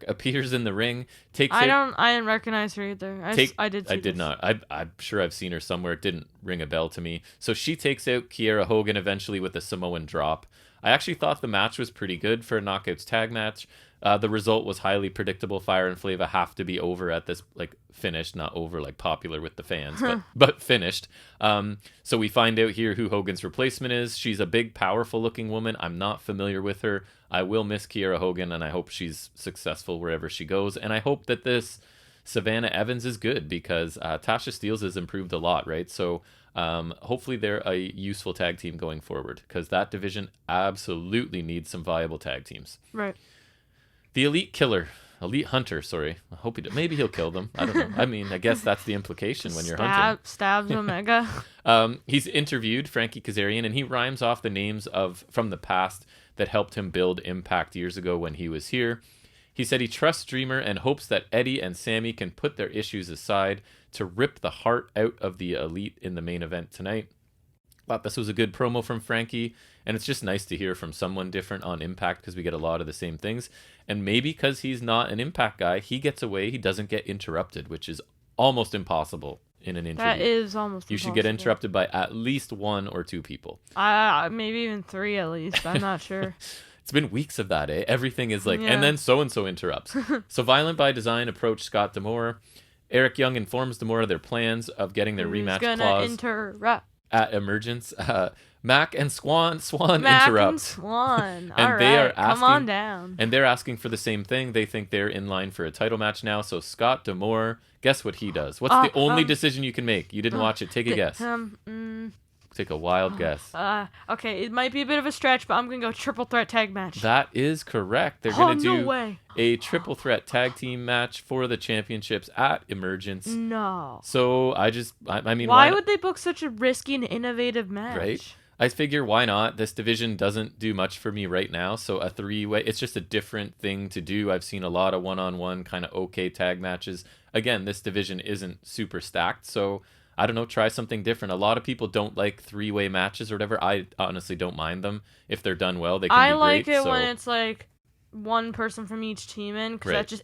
appears in the ring, takes
I
out.
didn't recognize her either. I did.
I did not. I'm sure I've seen her somewhere. It didn't ring a bell to me. So she takes out Kiera Hogan eventually with a Samoan drop. I actually thought the match was pretty good for a knockouts tag match. The result was highly predictable. Fire and Flava have to be over at this, like, finished, not over like popular with the fans, but finished. So we find out here who Hogan's replacement is. She's a big, powerful looking woman. I'm not familiar with her. I will miss Kiera Hogan, and I hope she's successful wherever she goes. And I hope that this Savannah Evans is good, because Tasha Steelz has improved a lot, right? So hopefully they're a useful tag team going forward, because that division absolutely needs some viable tag teams.
Right.
The Elite Hunter, sorry. I hope maybe he'll kill them. I don't know. I mean, I guess that's the implication when you're hunting.
Stabs Omega.
He's interviewed Frankie Kazarian, and he rhymes off the names from the past that helped him build Impact years ago when he was here. He said he trusts Dreamer and hopes that Eddie and Sammy can put their issues aside to rip the heart out of the Elite in the main event tonight. Thought this was a good promo from Frankie, and it's just nice to hear from someone different on Impact, because we get a lot of the same things. And maybe because he's not an Impact guy, he gets away, he doesn't get interrupted, which is almost impossible in an interview.
That is almost
You
impossible.
should get interrupted by at least 1 or 2 people.
Maybe even 3 at least. I'm not sure.
It's been weeks of that, eh? Everything is like,
Yeah.
and then so-and-so interrupts. So Violent by Design approached Scott D'Amore. Eric Young informs D'Amore of their plans of getting their rematch
Who's gonna
clause
interrupt?
at Emergence. Mac and Swan
Mac
interrupt.
and Swan.
And
All
they
right,
are asking,
come on down.
And they're asking for the same thing. They think they're in line for a title match now. So Scott D'Amore, guess what he does? What's the only decision you can make? You didn't watch it. Take a guess. Take a wild guess.
Okay, it might be a bit of a stretch, but I'm gonna go triple threat tag match.
That is correct. They're gonna do
way.
a triple threat tag team match for the championships at Emergence.
No.
So I mean,
why would they book such a risky and innovative match?
Right. I figure, why not? This division doesn't do much for me right now, so a 3-way, it's just a different thing to do. I've seen a lot of one-on-one kind of okay tag matches. Again, this division isn't super stacked, so I don't know, try something different. A lot of people don't like 3-way matches or whatever. I honestly don't mind them. If they're done well, they can be great.
I like it when it's like one person from each team in, because that just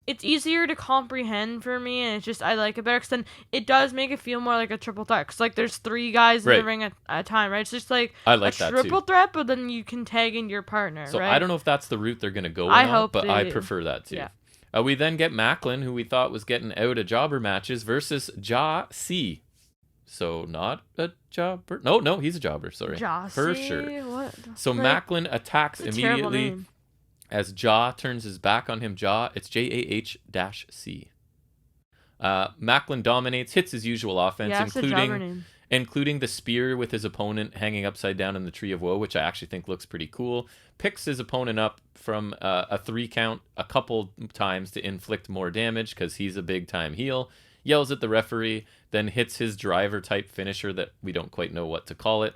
it's easier to comprehend for me, and it's just, I like it better, because then it does make it feel more like a triple threat, because like there's 3 guys in the ring at a time, right? It's just like
I like
a triple threat, but then you can tag in your partner,
so
right?
I don't know if that's the route they're going to go
I
on,
hope
but
they
I
do.
prefer that too.
Yeah.
We then get Macklin, who we thought was getting out of jobber matches, versus Ja C. So not a jobber. No, he's a jobber, sorry. For sure.
What?
So Macklin attacks
That's a terrible
immediately
name.
as Ja turns his back on him. It's JAH-C. Macklin dominates, hits his usual offense,
Yeah, it's a jobber name.
including the spear with his opponent hanging upside down in the Tree of Woe, which I actually think looks pretty cool. Picks his opponent up from a 3 count a couple times to inflict more damage, because he's a big-time heel. Yells at the referee, then hits his driver-type finisher that we don't quite know what to call it.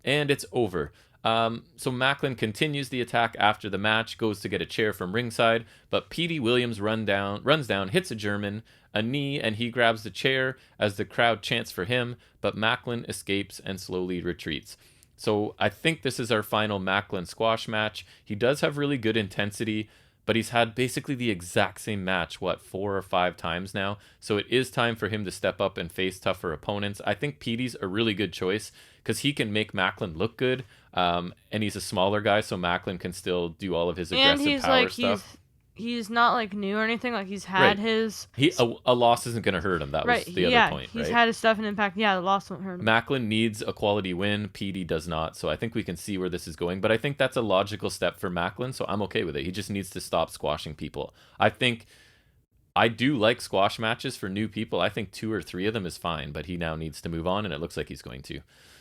And it's over. So Macklin continues the attack after the match, goes to get a chair from ringside, but Petey Williams runs down, hits a German, a knee, and he grabs the chair as the crowd chants for him, but Macklin escapes and slowly retreats. So I think this is our final Macklin squash match. He does have really good intensity, but he's had basically the exact same match, 4 or 5 times now. So it is time for him to step up and face tougher opponents. I think Petey's a really good choice, because he can make Macklin look good, and he's a smaller guy, so Macklin can still do all of his aggressive power stuff.
He's not like new or anything. Like he's had his.
A loss isn't going to hurt him. That was the other point.
He's had his stuff in Impact. Yeah, the loss won't hurt him.
Macklin needs a quality win. Petey does not. So I think we can see where this is going. But I think that's a logical step for Macklin. So I'm okay with it. He just needs to stop squashing people. I do like squash matches for new people. I think 2 or 3 of them is fine. But he now needs to move on, and it looks like he's going to.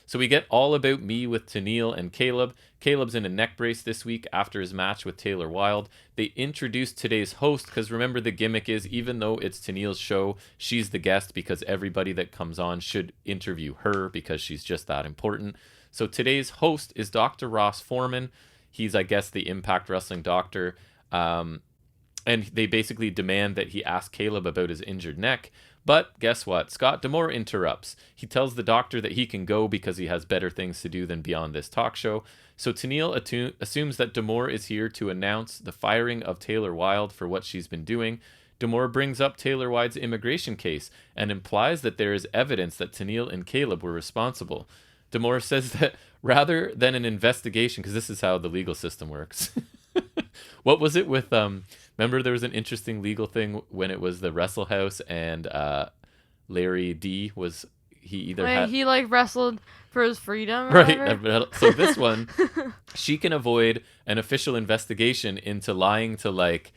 So we get All About Me with Tenille and Caleb. Caleb's in a neck brace this week after his match with Taylor Wilde. They introduced today's host, because remember, the gimmick is, even though it's Tenille's show, she's the guest, because everybody that comes on should interview her, because she's just that important. So today's host is Dr. Ross Foreman. He's, I guess, the Impact Wrestling doctor. And they basically demand that he ask Caleb about his injured neck. But guess what? Scott D'Amore interrupts. He tells the doctor that he can go because he has better things to do than be on this talk show. So Tenille assumes that D'Amore is here to announce the firing of Taylor Wilde for what she's been doing. D'Amore brings up Taylor Wilde's immigration case and implies that there is evidence that Tenille and Caleb were responsible. D'Amore says that rather than an investigation, because this is how the legal system works. What was it with remember there was an interesting legal thing when it was the Wrestle House and Larry D was he either had
he like wrestled for his freedom, or
right
whatever?
so this one she can avoid an official investigation into lying to like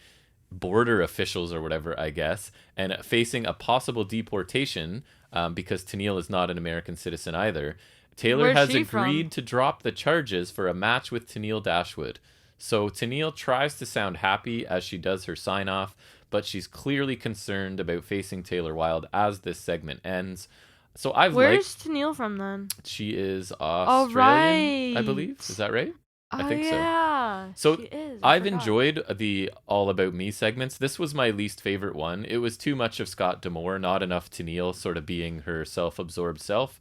border officials or whatever, I guess, and facing a possible deportation because Tenille is not an American citizen either. Taylor
Where's
has
she
agreed
from?
to drop the charges for a match with Tenille Dashwood. So Tenille tries to sound happy as she does her sign-off, but she's clearly concerned about facing Taylor Wilde as this segment ends. So
Where's Tenille from then?
she is
Oh,
Australian, I
right.
believe. Is that right? I think so.
Yeah.
So
she is.
I've
forgot.
enjoyed the All About Me segments. This was my least favorite one. It was too much of Scott D'Amore, not enough Tenille sort of being her self-absorbed self.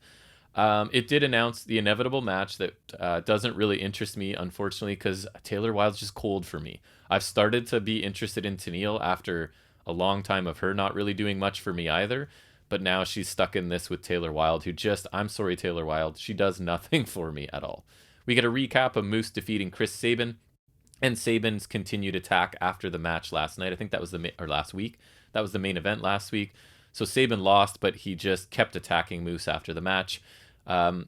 It did announce the inevitable match that doesn't really interest me, unfortunately, because Taylor Wilde's just cold for me. I've started to be interested in Tenille after a long time of her not really doing much for me either. But now she's stuck in this with Taylor Wilde, who just, I'm sorry, Taylor Wilde, she does nothing for me at all. We get a recap of Moose defeating Chris Sabin and Sabin's continued attack after the match last night. I think that was or last week. That was the main event last week. So Sabin lost, but he just kept attacking Moose after the match.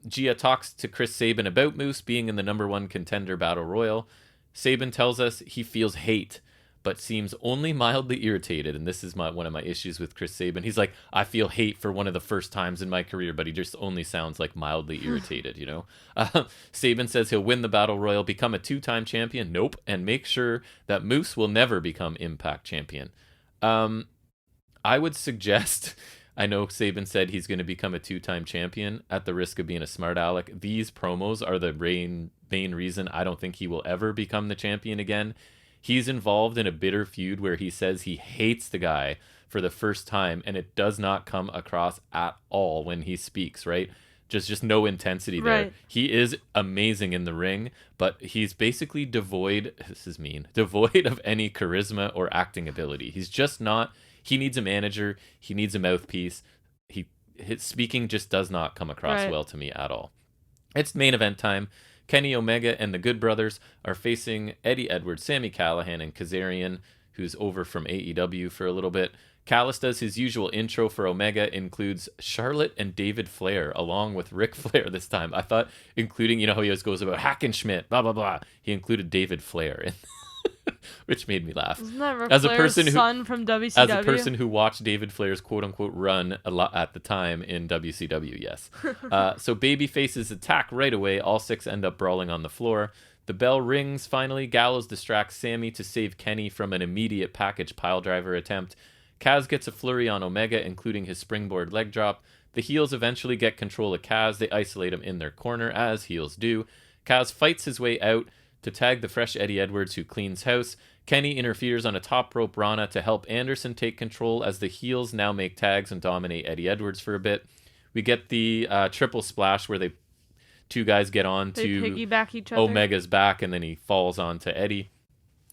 Gia talks to Chris Sabin about Moose being in the number one contender battle royal. Sabin tells us he feels hate, but seems only mildly irritated. And this is one of my issues with Chris Sabin. He's like, I feel hate for one of the first times in my career, but he just only sounds like mildly irritated, you know? Sabin says he'll win the battle royal, become a 2-time champion. Nope. And make sure that Moose will never become Impact champion. I would suggest, I know Sabin said he's going to become a 2-time champion at the risk of being a smart aleck. These promos are the main reason I don't think he will ever become the champion again. He's involved in a bitter feud where he says he hates the guy for the first time, and it does not come across at all when he speaks, right? Just no intensity there.
Right.
He is amazing in the ring, but he's basically devoid of any charisma or acting ability. He's just not. He needs a manager. He needs a mouthpiece. His speaking just does not come across well to me at all. It's main event time. Kenny Omega and the Good Brothers are facing Eddie Edwards, Sami Callihan, and Kazarian, who's over from AEW for a little bit. Callis does his usual intro for Omega, includes Charlotte and David Flair, along with Ric Flair this time. I thought including, you know how he always goes about Hackenschmidt, blah, blah, blah. He included David Flair in which made me laugh.
Isn't that Ric
As a
Flair's
person
son from WCW?
As a person who watched David Flair's quote-unquote run a lot at the time in WCW, yes. So babyfaces attack right away. All 6 end up brawling on the floor. The bell rings finally. Gallows distracts Sami to save Kenny from an immediate package piledriver attempt. Kaz gets a flurry on Omega, including his springboard leg drop. The heels eventually get control of Kaz. They isolate him in their corner, as heels do. Kaz fights his way out to tag the fresh Eddie Edwards, who cleans house. Kenny interferes on a top rope Rana to help Anderson take control as the heels now make tags and dominate Eddie Edwards for a bit. We get the triple splash where two guys get on
they
to
piggyback each other.
Omega's back, and then he falls onto Eddie.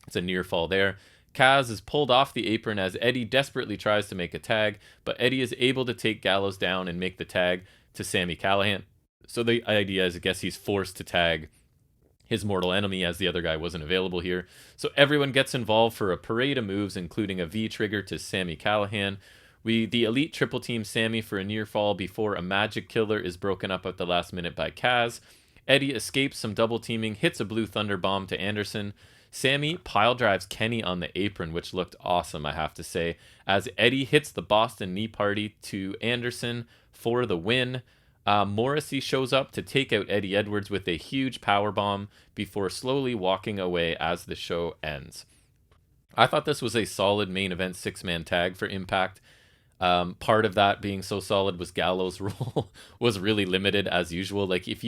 It's a near fall there. Kaz is pulled off the apron as Eddie desperately tries to make a tag, but Eddie is able to take Gallows down and make the tag to Sami Callihan. So the idea is, I guess he's forced to tag his mortal enemy, as the other guy wasn't available here. So everyone gets involved for a parade of moves, including a V-trigger to Sami Callihan. The Elite triple team Sami for a near fall before a magic killer is broken up at the last minute by Kaz. Eddie escapes some double teaming, hits a blue thunder bomb to Anderson. Sami pile drives Kenny on the apron, which looked awesome, I have to say, as Eddie hits the Boston Knee Party to Anderson for the win. Morrissey shows up to take out Eddie Edwards with a huge powerbomb before slowly walking away as the show ends. I thought this was a solid main event 6-man tag for Impact. Part of that being so solid was Gallows' role was really limited as usual. Like if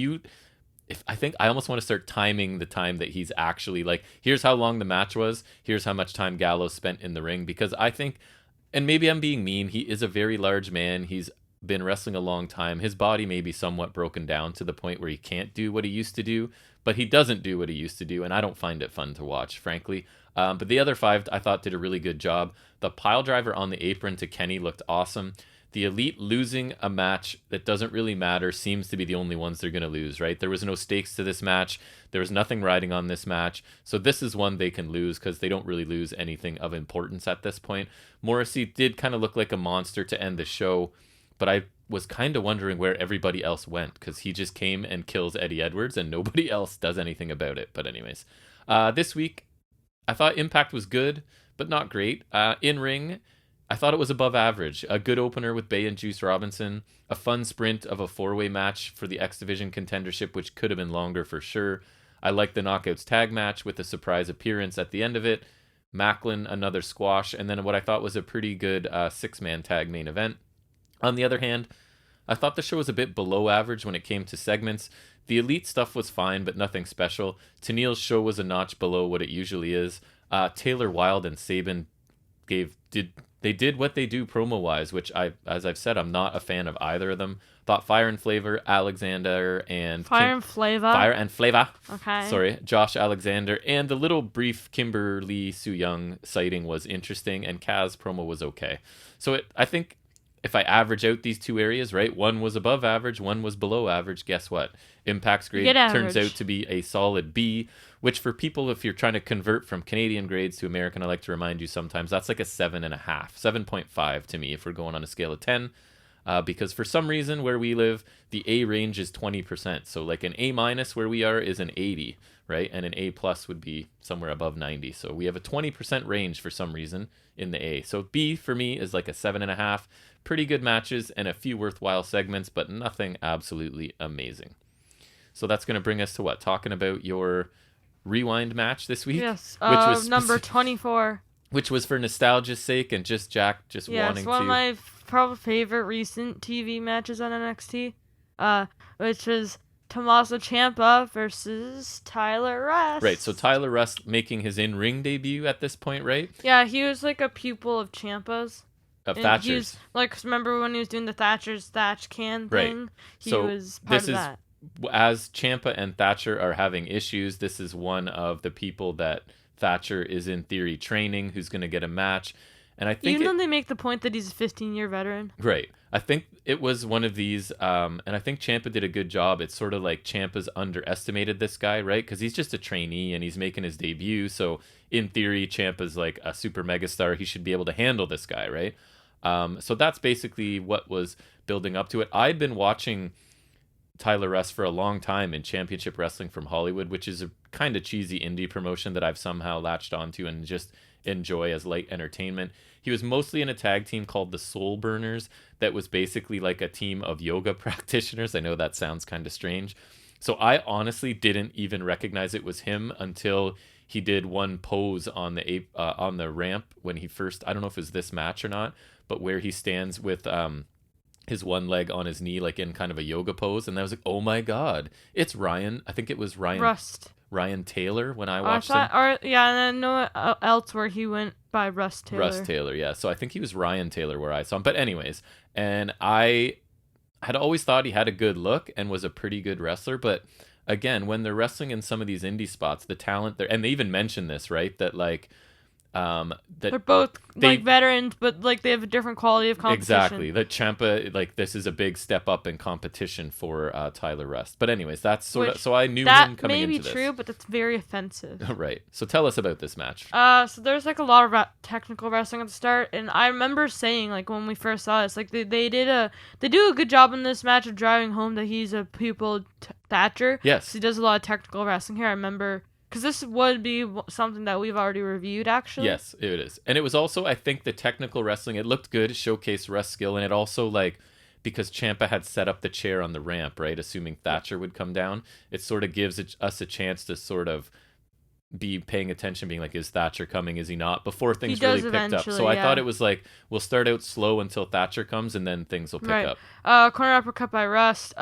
I think I almost want to start timing the time that he's actually like, here's how long the match was, here's how much time Gallows spent in the ring, because I think and maybe I'm being mean, he is a very large man. He's been wrestling a long time. His body may be somewhat broken down to the point where he can't do what he used to do, but he doesn't do what he used to do, and I don't find it fun to watch, frankly. But the other five I thought did a really good job. The pile driver on the apron to Kenny looked awesome. The Elite losing a match that doesn't really matter seems to be the only ones they're going to lose, right? There was no stakes to this match. There was nothing riding on this match. So this is one they can lose because they don't really lose anything of importance at this point. Morrissey did kind of look like a monster to end the show, but I was kind of wondering where everybody else went because he just came and kills Eddie Edwards and nobody else does anything about it. But anyways, this week I thought Impact was good, but not great. In ring, I thought it was above average. A good opener with Bay and Juice Robinson. A fun sprint of a four-way match for the X Division contendership, which could have been longer for sure. I liked the Knockouts tag match with a surprise appearance at the end of it. Macklin, another squash. And then what I thought was a pretty good six-man tag main event. On the other hand, I thought the show was a bit below average when it came to segments. The Elite stuff was fine, but nothing special. Tennille's show was a notch below what it usually is. Taylor Wilde and Sabin did what they do promo-wise, which as I've said, I'm not a fan of either of them. Thought Fire and Flavor, Alexander, and
Fire and Flavor. Okay.
Sorry, Josh Alexander, and the little brief Kimberly Sue Young sighting was interesting, and Kaz promo was okay. So I think if I average out these two areas, right, one was above average, one was below average, guess what? Impact's grade turns out to be a solid B, which for people, if you're trying to convert from Canadian grades to American, I like to remind you sometimes, that's like a 7.5, 7.5 to me if we're going on a scale of 10. Because for some reason where we live, the A range is 20%. So like an A minus where we are is an 80, right? And an A plus would be somewhere above 90. So we have a 20% range for some reason in the A. So B for me is like a 7.5. Pretty good matches and a few worthwhile segments, but nothing absolutely amazing. So that's going to bring us to what? Talking about your Rewind match this week?
Yes, which was number 24.
Which was for nostalgia's sake and just Jack wanting to...
Yes, one of my probably favorite recent TV matches on NXT, which was Tommaso Ciampa versus Tyler Rust.
Right, so Tyler Rust making his in-ring debut at this point, right?
Yeah, he was like a pupil of Ciampa's.
Of Thatcher's.
Remember when he was doing the Thatcher's Thatch Can thing? Right. He was part of that.
As Ciampa and Thatcher are having issues, this is one of the people that Thatcher is in theory training who's going to get a match. And I think
even though they make the point that he's a 15-year veteran.
Right. I think it was one of these, and I think Ciampa did a good job. It's sort of like Ciampa's underestimated this guy, right? Because he's just a trainee and he's making his debut. So in theory, Ciampa's like a super megastar. He should be able to handle this guy, right? So that's basically what was building up to it. I'd been watching Tyler Rust for a long time in Championship Wrestling from Hollywood, which is a kind of cheesy indie promotion that I've somehow latched onto and just enjoy as light entertainment. He was mostly in a tag team called the Soul Burners that was basically like a team of yoga practitioners. I know that sounds kind of strange. So I honestly didn't even recognize it was him until he did one pose on the ramp when he first, I don't know if it was this match or not, but where he stands with his one leg on his knee, like in kind of a yoga pose, and I was like, oh my god, it's Ryan. I think it was Ryan Taylor when I watched him.
And I know else where he went by Russ Taylor.
Yeah. So I think he was Ryan Taylor where I saw him. But anyways, and I had always thought he had a good look and was a pretty good wrestler, but again, when they're wrestling in some of these indie spots, the talent there, and they even mention this, right? That like that
they're both like veterans, but like they have a different quality of competition.
Exactly. That Ciampa, like this is a big step up in competition for Tyler Rust. But anyways, that's sort of, so I knew him coming into this. That may be
true, but that's very offensive.
Right. So tell us about this match.
So there's like a lot of technical wrestling at the start, and I remember saying like when we first saw this, like they do a good job in this match of driving home that he's a pupil of Thatcher.
Yes.
So he does a lot of technical wrestling here. I remember. Because this would be something that we've already reviewed, actually.
Yes, it is. And it was also, I think, the technical wrestling. It looked good, showcased Rust's skill, and it also, like, because Ciampa had set up the chair on the ramp, right, assuming Thatcher would come down, it sort of gives us a chance to sort of be paying attention, being like, is Thatcher coming? Is he not? Before things
does
really picked up. So I thought it was like, we'll start out slow until Thatcher comes, and then things will pick up.
Corner uppercut by Rust.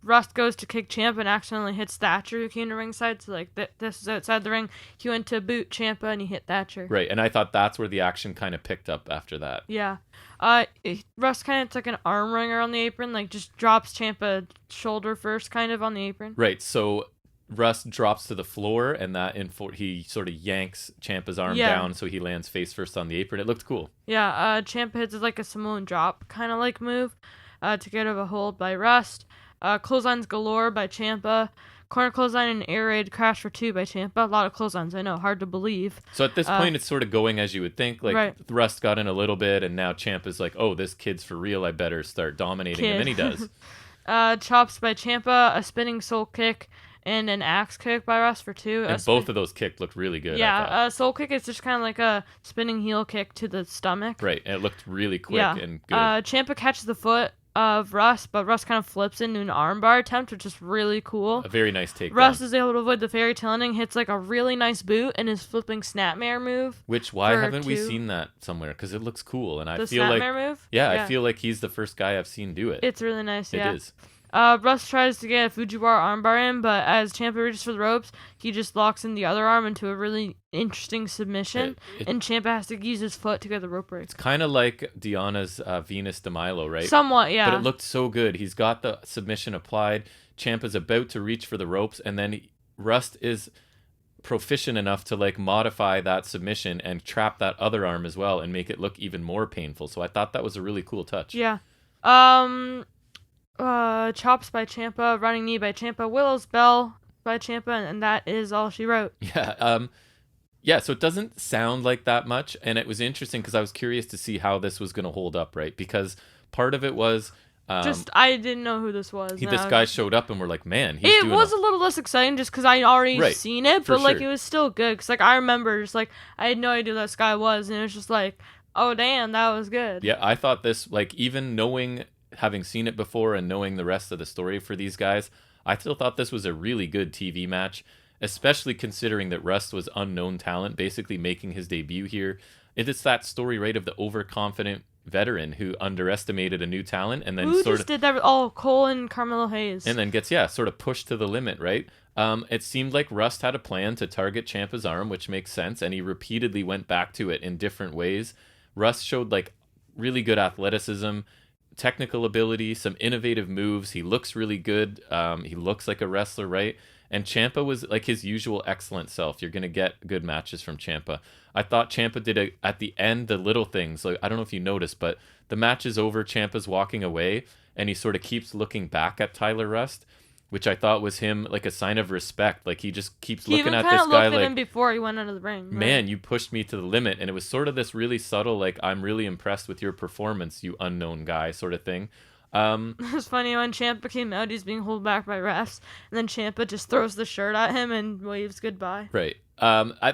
Rust goes to kick Ciampa and accidentally hits Thatcher, who came to ringside. So, like, this is outside the ring. He went to boot Ciampa, and he hit Thatcher.
Right, and I thought that's where the action kind of picked up after that.
Yeah. Rust kind of took an arm wringer on the apron, like, just drops Ciampa shoulder first, kind of, on the apron.
Right, so Rust drops to the floor, and he sort of yanks Ciampa's arm down, so he lands face first on the apron. It looked cool.
Yeah, Ciampa hits like a Samoan drop kind of like move to get out of a hold by Rust. Clotheslines galore by Ciampa. Corner clothesline and air raid crash for 2 by Ciampa. A lot of clotheslines, I know, hard to believe.
So at this point, it's sort of going as you would think. Like, Rust got in a little bit, and now Ciampa's like, oh, this kid's for real. I better start dominating him, and he does.
Chops by Ciampa, a spinning soul kick, and an axe kick by Rust for 2.
And both of those kicks looked really good.
Yeah, soul kick is just kind of like a spinning heel kick to the stomach.
Right, and it looked really quick and good.
Ciampa catches the foot of Rust, but Rust kind of flips into an armbar attempt, which is really cool.
A very nice takedown.
Rust is able to avoid the fairy tailing, hits like a really nice boot, and his flipping snapmare move.
Why haven't we seen that somewhere? Because it looks cool, and I feel
like... The snapmare move?
Yeah, I feel like he's the first guy I've seen do it.
It's really nice,
It is.
Rust tries to get a Fujiwara armbar in, but as Ciampa reaches for the ropes, he just locks in the other arm into a really interesting submission, and Ciampa has to use his foot to get the rope break.
It's kind of like Deanna's Venus de Milo, right?
Somewhat, yeah.
But it looked so good. He's got the submission applied. Ciampa's about to reach for the ropes, and then Rust is proficient enough to like modify that submission and trap that other arm as well and make it look even more painful. So I thought that was a really cool touch.
Yeah. Chops by Ciampa, running knee by Ciampa, Willow's Bell by Ciampa, and that is all she wrote.
Yeah, so it doesn't sound like that much, and it was interesting because I was curious to see how this was going to hold up, right? Because part of it was...
I didn't know who this was.
This guy showed up, and we're like, man, he's doing
It was a little less exciting just because I already seen it, but, like,
sure.
It was still good. Because, like, I remember just, like, I had no idea who this guy was, and it was just like, oh, damn, that was good.
Yeah, I thought this, like, even having seen it before and knowing the rest of the story for these guys, I still thought this was a really good TV match, especially considering that Rust was unknown talent, basically making his debut here. It's that story, right, of the overconfident veteran who underestimated a new talent and then
who just did that? Oh, Cole and Carmelo Hayes.
And then gets, sort of pushed to the limit, right? It seemed like Rust had a plan to target Ciampa's arm, which makes sense, and he repeatedly went back to it in different ways. Rust showed, like, really good athleticism, technical ability, some innovative moves. He looks really good. He looks like a wrestler, right? And Ciampa was like his usual excellent self. You're going to get good matches from Ciampa. I thought Ciampa did at the end, the little things. Like, I don't know if you noticed, but the match is over. Ciampa's walking away, and he sort of keeps looking back at Tyler Rust, which I thought was him like a sign of respect. Like, he just keeps looking at this guy like... He even kind of looked at
him before he went out of the ring. Right?
Man, you pushed me to the limit. And it was sort of this really subtle, like, I'm really impressed with your performance, you unknown guy sort of thing.
It was funny when Ciampa came out, he's being held back by refs, and then Ciampa just throws the shirt at him and waves goodbye.
Right.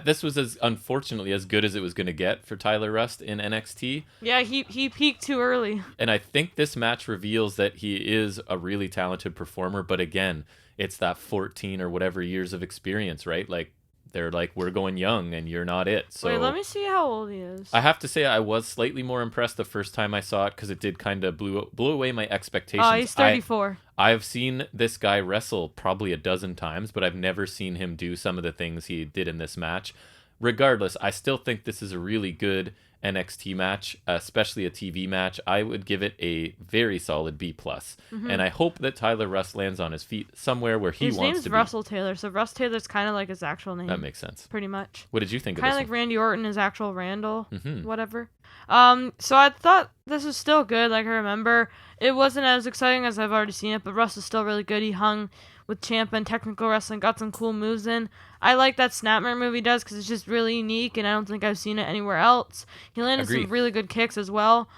This was unfortunately as good as it was going to get for Tyler Rust in NXT.
Yeah, he peaked too early.
And I think this match reveals that he is a really talented performer, but again, it's that 14 or whatever years of experience, right? Like, they're like, we're going young and you're not it. So
wait, let me see how old he is.
I have to say I was slightly more impressed the first time I saw it because it did kind of blew away my expectations.
Oh, he's 34.
I've seen this guy wrestle probably a dozen times, but I've never seen him do some of the things he did in this match. Regardless, I still think this is a really good NXT match, especially a TV match. I would give it a very solid B+. Mm-hmm. And I hope that Tyler Rust lands on his feet somewhere where he wants to be. His name's
Russell Taylor, so Russ Taylor's kind of like his actual name.
That makes sense.
Pretty much.
What did you think of this?
Kind of like Randy Orton, his actual Randall,
mm-hmm.
whatever. So I thought this was still good. Like, I remember it wasn't as exciting as I've already seen it, but Russ is still really good. He hung with Ciampa and technical wrestling, got some cool moves in. I like that snapmare move he does because it's just really unique, and I don't think I've seen it anywhere else. He landed some really good kicks as well.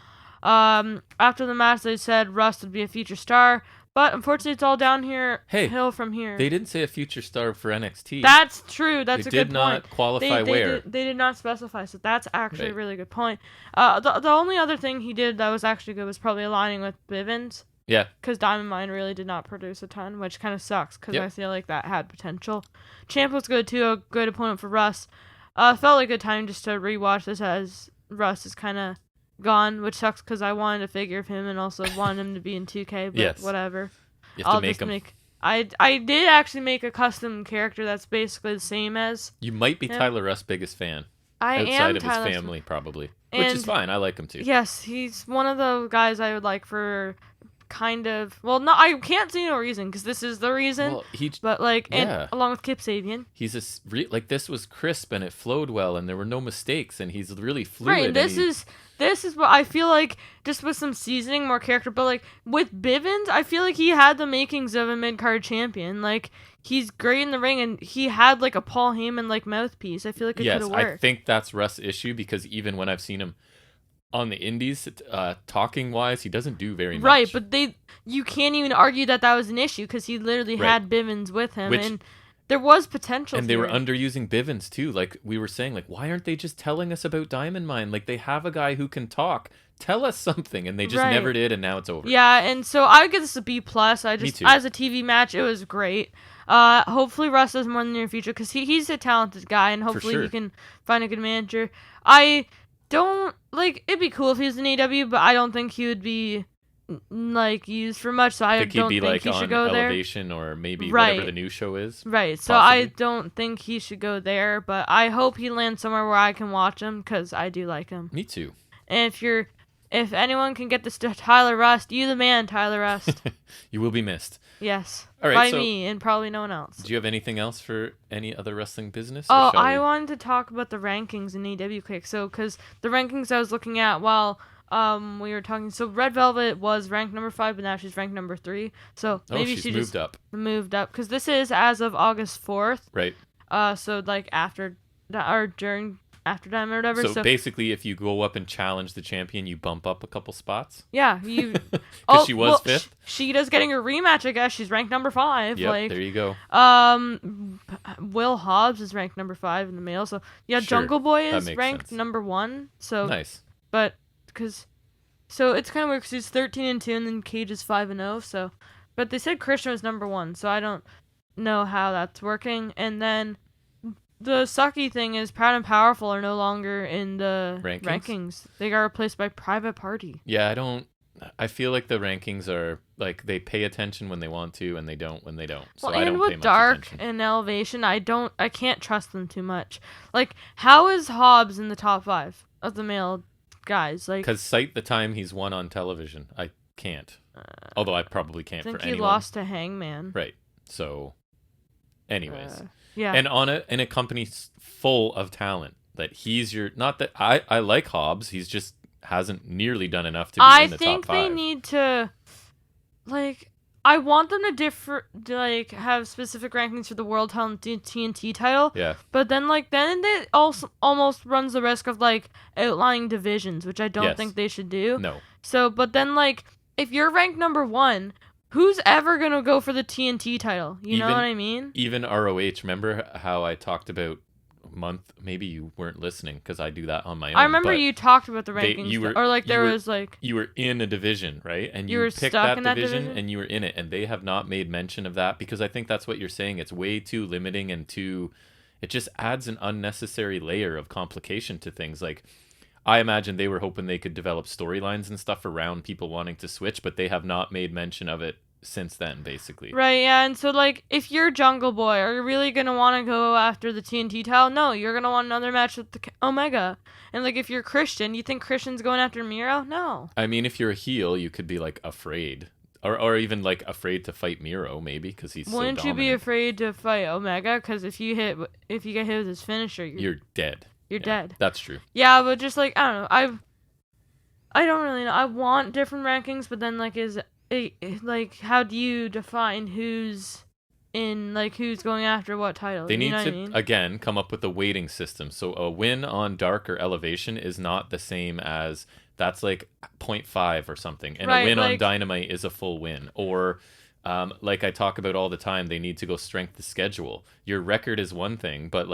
After the match, they said Rust would be a future star, but unfortunately, it's all downhill from here.
They didn't say a future star for NXT.
That's true. That's a good point.
They did not qualify where.
They did not specify, so that's actually a really good point. The only other thing he did that was actually good was probably aligning with Bivens.
Yeah.
Because Diamond Mine really did not produce a ton, which kind of sucks because
Yep.
I feel like that had potential. Champ was good too, a good opponent for Russ. Felt like a good time just to rewatch this as Russ is kind of gone, which sucks because I wanted a figure of him and also wanted him to be in 2K, but
Yes.
whatever.
You have to make them.
I did actually make a custom character that's basically the same as
You might be
him.
Tyler Russ' biggest fan.
I
outside
am
of
Tyler's
his family, probably.
And
Which is fine. I like him too.
yes, he's one of the guys I would like for kind of, well, no, I can't see no reason because this is the reason.
Well,
but like,
yeah.
and along with Kip Sabian,
he's like this was crisp and it flowed well and there were no mistakes and he's really fluid.
Right, this is what I feel like, just with some seasoning, more character. But like with Bivens, I feel like he had the makings of a mid card champion. Like he's great in the ring and he had like a Paul Heyman like mouthpiece. I feel like it could have worked.
I think that's Russ' issue because even when I've seen him on the indies, talking wise, he doesn't do very much.
Right, but you can't even argue that was an issue because he literally had Bivens with him, and there was potential.
And they were underusing Bivens too. Like we were saying, like why aren't they just telling us about Diamond Mine? Like they have a guy who can talk. Tell us something, and they just never did, and now it's over.
Yeah, and so I would give this a B+. I just,
Me too.
as a TV match, it was great. Hopefully Russ does more in the near future because he's a talented guy, and hopefully he can find a good manager. I don't like. It'd be cool if he was in AEW, but I don't think he would be like used for much. So I don't think he should go there.
Elevation or maybe whatever the new show is.
Right. So possibly. I don't think he should go there, but I hope he lands somewhere where I can watch him because I do like him.
Me too.
And if anyone can get this to Tyler Rust, you the man, Tyler Rust.
You will be missed.
Yes.
All right,
by me and probably no one else.
Do you have anything else for any other wrestling business?
Oh, I wanted to talk about the rankings in AEW quick. So, because the rankings I was looking at while we were talking. So, Red Velvet was ranked number 5, but now she's ranked number 3. So, maybe
she's
she
moved
just
up.
Moved up. Because this is as of August 4th.
Right.
So, like, after Dynamite or whatever.
So basically, if you go up and challenge the champion, you bump up a couple spots?
Yeah. You.
Because she was 5th?
She does getting a rematch, I guess. She's ranked number 5.
Yep, there you go.
Will Hobbs is ranked number 5 in the male. So, yeah, sure, Jungle Boy is ranked number 1. So,
nice.
But, so it's kind of weird because he's 13-2 and then Cage is 5-0. So, but they said Christian was number 1. So I don't know how that's working. And then the sucky thing is Proud and Powerful are no longer in the rankings. They got replaced by Private Party.
Yeah, I feel like the rankings are like they pay attention when they want to and they don't when they don't. So
well,
I don't
and with
pay much
Dark
attention.
and Elevation, I can't trust them too much. Like, how is Hobbs in the top 5 of the male guys? Like,
because cite the time he's won on television. I can't. Although I probably can't for anyone.
I think he lost to Hangman.
Right. So, anyways.
Yeah.
And in a company full of talent, that he's not that I like Hobbs, he's just hasn't nearly done enough to be in the top 5. I think
they need to, like, I want them to have specific rankings for the World TNT title.
Yeah.
But then it also almost runs the risk of like outlying divisions, which I don't think they should do.
No.
So, but then if you're ranked number 1. Who's ever going to go for the TNT title? You know what I mean?
Even ROH. Remember how I talked about maybe you weren't listening because I do that on my own.
I remember you talked about the rankings.
You were in a division, right? And you
were
picked
stuck
that
in that
division and you were in it. And they have not made mention of that because I think that's what you're saying. It's way too limiting and it just adds an unnecessary layer of complication to things. Like, I imagine they were hoping they could develop storylines and stuff around people wanting to switch, but they have not made mention of it since then, basically.
Right, yeah, and so, if you're Jungle Boy, are you really going to want to go after the TNT title? No, you're going to want another match with the Omega. And, if you're Christian, you think Christian's going after Miro? No.
I mean, if you're a heel, you could be, afraid. Or even, afraid to fight Miro, maybe, because he's so dominant.
Wouldn't you be afraid to fight Omega? Because if you get hit with his finisher,
you're dead.
You're dead.
That's true.
Yeah, but just I don't know. I don't really know. I want different rankings, but then how do you define who's in who's going after what title?
They need to again come up with a weighting system. So a win on Dark or Elevation is not the same as that's 0.5 or something, and a win on Dynamite is a full win. Or I talk about all the time, they need to go strength the schedule. Your record is one thing, but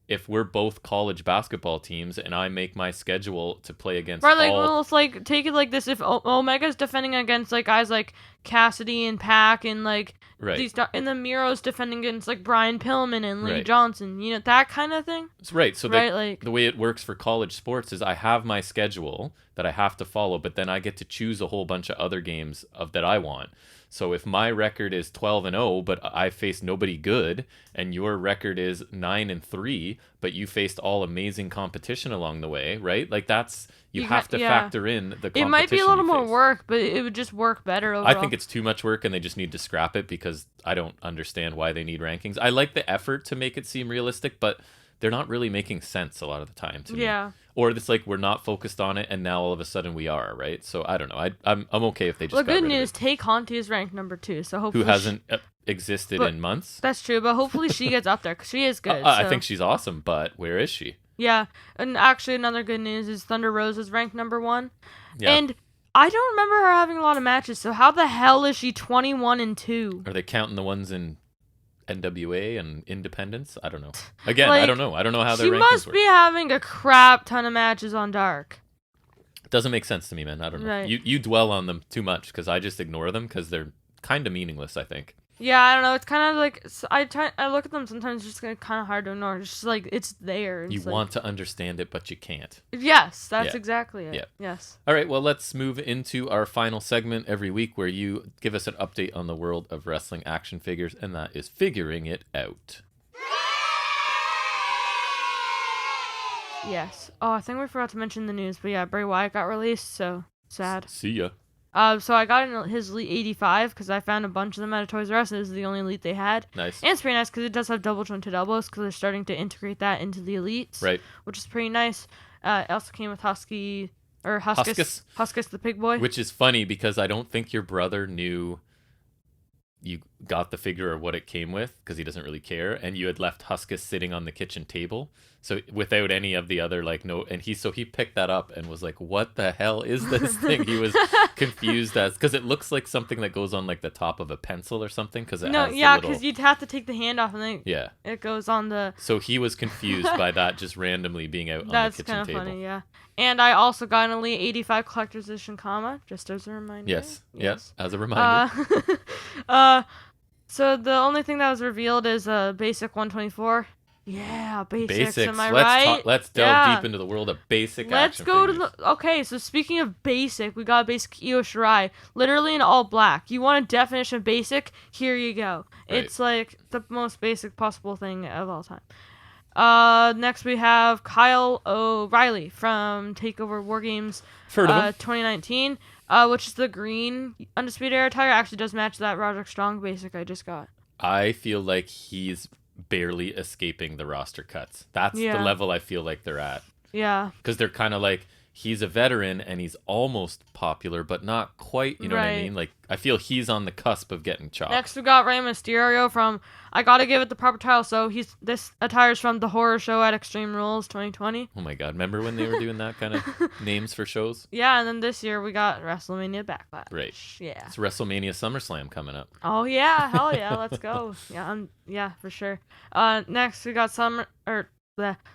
if we're both college basketball teams and I make my schedule to play against
Right, like,
all...
well, it's like, take it like this. If Omega's defending against, like, guys like Cassidy and Pac and, like,
Right.
and then Miro's defending against, like, Brian Pillman and Lee
Right.
Johnson, you know, that kind of thing.
Right. So
Right, like,
the way it works for college sports is I have my schedule that I have to follow, but then I get to choose a whole bunch of other games that I want. So if my record is 12-0, but I faced nobody good, and your record is 9-3, but you faced all amazing competition along the way, right? Like that's you have to factor in the competition.
It might be a little more
face.
work, but it would just work better overall.
I think it's too much work, and they just need to scrap it because I don't understand why they need rankings. I like the effort to make it seem realistic, but they're not really making sense a lot of the time to me.
Yeah.
Or it's like we're not focused on it, and now all of a sudden we are, right? So I don't know. I'm okay if they just.
Well,
got
good
rid
news.
of it.
Tay Conti is ranked number 2, so hopefully
Who hasn't existed in months?
That's true, but hopefully she gets up there because she is good.
I think she's awesome, but where is she?
Yeah, and actually another good news is Thunder Rose is ranked number 1,
Yeah.
and I don't remember her having a lot of matches. So how the hell is she 21-2?
Are they counting the ones in NWA and Independence? I don't know. Again,
Like,
I don't know. I don't know how their
she
rankings
must
work.
be having a crap ton of matches on Dark.
It doesn't make sense to me, man. I don't know.
Right.
You dwell on them too much because I just ignore them because they're kind of meaningless, I think.
Yeah, I don't know. It's kind of like I look at them sometimes. It's just kind of hard to ignore. It's just like it's there. It's
You
like,
want to understand it, but you can't.
Yes, that's
Yeah.
exactly it.
Yeah.
Yes.
All right, well, let's move into our final segment every week where you give us an update on the world of wrestling action figures, and that is Figuring It Out.
Yes. Oh, I think we forgot to mention the news, but yeah, Bray Wyatt got released, so sad.
See ya.
So I got in his Elite 85 because I found a bunch of them at a Toys R Us. This is the only Elite they had.
Nice.
And it's pretty nice because it does have double jointed elbows because they're starting to integrate that into the Elites.
Right.
Which is pretty nice. It also came with Huskus the pig boy.
Which is funny because I don't think your brother knew you got the figure or what it came with because he doesn't really care, and you had left Huskus sitting on the kitchen table, so without any of the other and he picked that up and was like, what the hell is this thing? He was confused because it looks like something that goes on like the top of a pencil or something because
you'd have to take the hand off and then it goes on the...
So he was confused by that just randomly being out on the kitchen table. That's kind of
funny, yeah. And I also got an Elite 85 Collector's Edition just as a reminder.
Yes, as a reminder.
So the only thing that was revealed is a basic 124. Yeah, basics. Am I
let's
right?
Let's delve deep into the world of basic action figures.
Okay, so speaking of basic, we got a basic Io Shirai, literally in all black. You want a definition of basic? Here you go.
Right.
It's like the most basic possible thing of all time. Next we have Kyle O'Reilly from TakeOver War Games 2019, which is the green Undisputed Era attire. Actually does match that Roderick Strong basic I just got.
I feel like he's barely escaping the roster cuts. That's the level I feel like they're at.
Yeah.
Because they're kind of like, he's a veteran and he's almost popular, but not quite, you know what I mean? Like, I feel he's on the cusp of getting chopped.
Next, we got Rey Mysterio from, I gotta give it the proper title, so this attire's from The Horror Show at Extreme Rules 2020.
Oh my god, remember when they were doing that kind of names for shows?
Yeah, and then this year we got WrestleMania Backlash.
Right.
Yeah.
It's WrestleMania SummerSlam coming up.
Oh yeah, hell yeah, let's go. Yeah, for sure. Next we got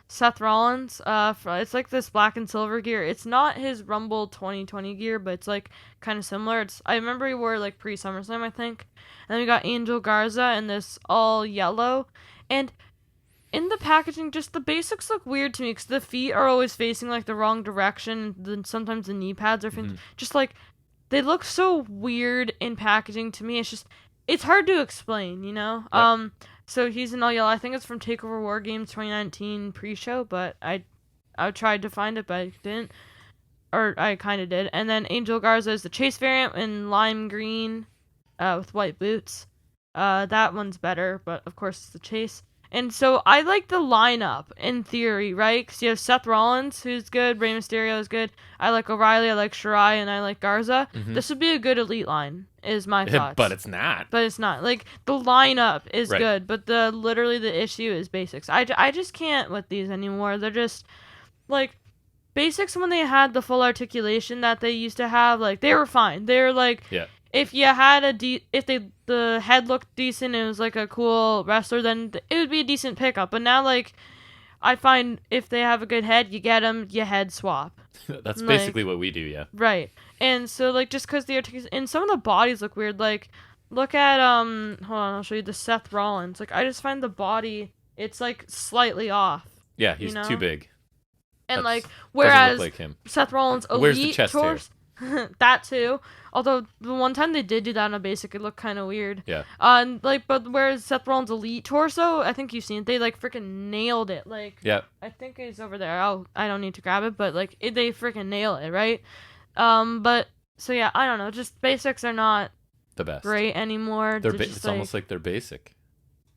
Seth Rollins. It's like this black and silver gear. It's not his Rumble 2020 gear, but it's like kind of similar. I remember he wore like pre-SummerSlam, I think. And then we got Angel Garza in this all yellow. And in the packaging, just the basics look weird to me because the feet are always facing like the wrong direction. Then sometimes the knee pads are just like, they look so weird in packaging to me. It's hard to explain, you know? Yep. So he's in all yellow. I think it's from TakeOver War Games 2019 pre-show, but I tried to find it, but I didn't. Or I kind of did. And then Angel Garza is the Chase variant in lime green with white boots. That one's better, but of course it's the Chase. And so I like the lineup in theory, right? Because you have Seth Rollins, who's good. Rey Mysterio is good. I like O'Reilly. I like Shirai, and I like Garza. Mm-hmm. This would be a good elite line, is my thoughts.
But it's not. Like,
the lineup is good, but literally the issue is basics. I just can't with these anymore. They're just, like, basics when they had the full articulation that they used to have, like, they were fine. They were, like...
Yeah.
If you had the head looked decent and it was like a cool wrestler, then it would be a decent pickup. But now, like, I find if they have a good head, you get them, you head swap.
That's
Like,
basically what we do, yeah.
Right. And so, like, just because the and some of the bodies look weird. Like, look at, hold on, I'll show you the Seth Rollins. Like, I just find the body, it's, like, slightly off.
Yeah, he's too big.
And,
That's,
like, whereas
like him.
Seth Rollins' elite
Where's the chest hair?
That too. Although the one time they did do that on a basic, it looked kind of weird.
Yeah.
But whereas Seth Rollins' elite torso, I think you've seen it. They like freaking nailed it. Like.
Yeah.
I think it's over there. I don't need to grab it, but like they freaking nail it, right? But so yeah, I don't know. Just basics are not
the best
great anymore.
It's almost like they're basic.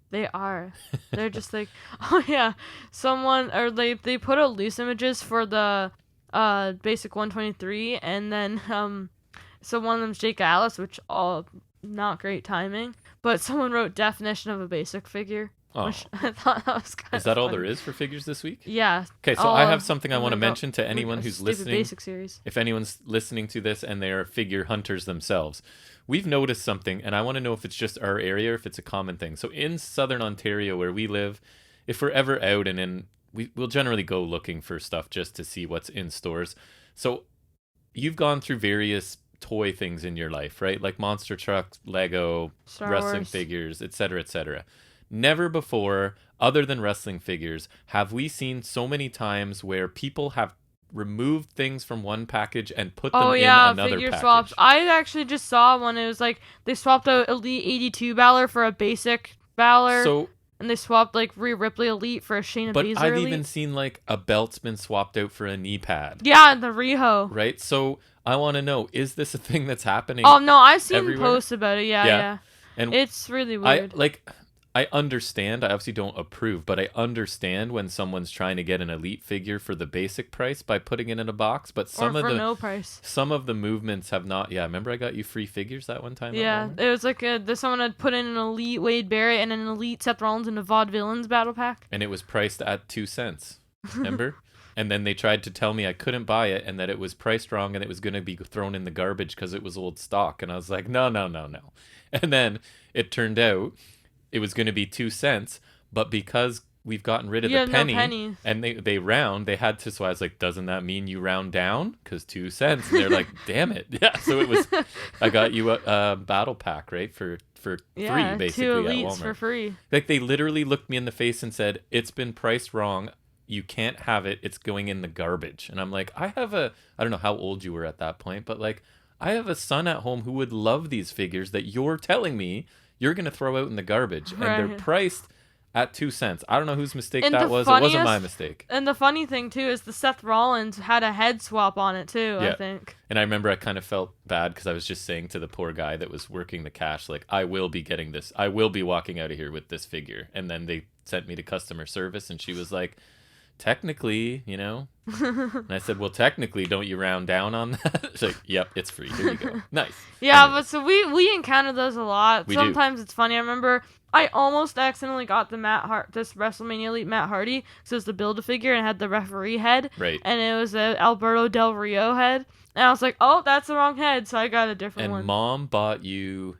They are. They're just like, oh yeah, someone or they put out loose images for the basic 123, and then so one of them's Jake Atlas, which all not great timing, but someone wrote definition of a basic figure.
Oh.
Which I thought that was kind of
Is that all
funny.
there is for figures this week?
Yeah.
Okay, so I have something I want to mention to anyone who's listening.
Basic series.
If anyone's listening to this and they're figure hunters themselves, we've noticed something, and I want to know if it's just our area or if it's a common thing. So in Southern Ontario, where we live, if we're ever out we'll generally go looking for stuff just to see what's in stores. So you've gone through various toy things in your life, right? Like monster trucks, Lego,
Star
wrestling
Wars.
figures, etc., etc. Never before, other than wrestling figures, have we seen so many times where people have removed things from one package and put them in another
figure
package.
Swaps. I actually just saw one. It was like they swapped a Elite 82 Balor for a basic Balor.
So,
and they swapped like Rhea Ripley Elite for a Shayna
but
Baszler
I've
Elite.
even seen like a belt's been swapped out for a knee pad.
Yeah, the Riho.
Right? So I want to know, is this a thing that's happening?
Oh no, I've seen
everywhere?
posts about it. Yeah.
And
it's really weird.
I understand. I obviously don't approve, but I understand when someone's trying to get an elite figure for the basic price by putting it in a box. But
no price.
Some of the movements have not. Yeah, remember I got you free figures that one time.
Yeah, it was like someone had put in an elite Wade Barrett and an elite Seth Rollins in a Vaudevillains battle pack,
and it was priced at 2 cents. Remember? And then they tried to tell me I couldn't buy it and that it was priced wrong and it was going to be thrown in the garbage because it was old stock. And I was like, no. And then it turned out it was going to be 2 cents, but because we've gotten rid of the penny and they round, they had to. So I was like, doesn't that mean you round down? Because 2 cents. And they're like, damn it. Yeah. So it was, I got you a battle pack, right? For free, basically,
2 elites
at Walmart.
for free.
Like they literally looked me in the face and said, it's been priced wrong. You can't have it. It's going in the garbage. And I'm like, I don't know how old you were at that point, but like, I have a son at home who would love these figures that you're telling me you're going to throw out in the garbage.
Right.
And they're priced at 2 cents. I don't know whose mistake that was. It wasn't my mistake.
And the funny thing, too, is the Seth Rollins had a head swap on it, too,
yeah.
I think.
And I remember I kind of felt bad because I was just saying to the poor guy that was working the cash, like, I will be getting this. I will be walking out of here with this figure. And then they sent me to customer service and she was like, technically, and I said, well, technically, don't you round down on that? She's like, yep, it's free. Here you go. Nice.
Yeah,
anyway.
But so we encounter those a lot. Sometimes it's funny. I remember I almost accidentally got the this WrestleMania Elite Matt Hardy, because it was the Build-A-Figure and it had the referee head.
Right.
And it was a Alberto Del Rio head. And I was like, oh, that's the wrong head, so I got a different one.
And Mom bought you...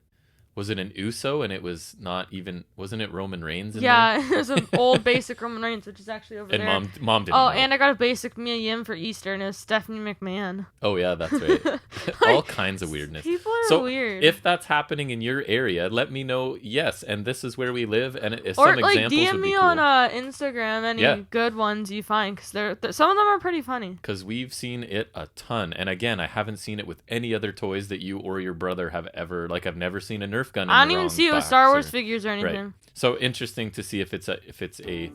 Was it an Uso and it was not even... Wasn't it Roman Reigns in there?
It was an old basic Roman Reigns, which is actually over there.
And Mom didn't
know.
And
I got a basic Mia Yim for Easter, and it was Stephanie McMahon.
Oh, yeah, that's right. All kinds of weirdness.
People are weird.
If that's happening in your area, let me know, yes, and this is where we live, and if
some
examples would be cool.
Or, DM me on Instagram any good ones you find, because some of them are pretty funny.
Because we've seen it a ton, and again, I haven't seen it with any other toys that you or your brother have ever... Like, I've never seen a Nerf gun in
I don't even see it with Star Wars figures or anything.
Right. So interesting to see if it's a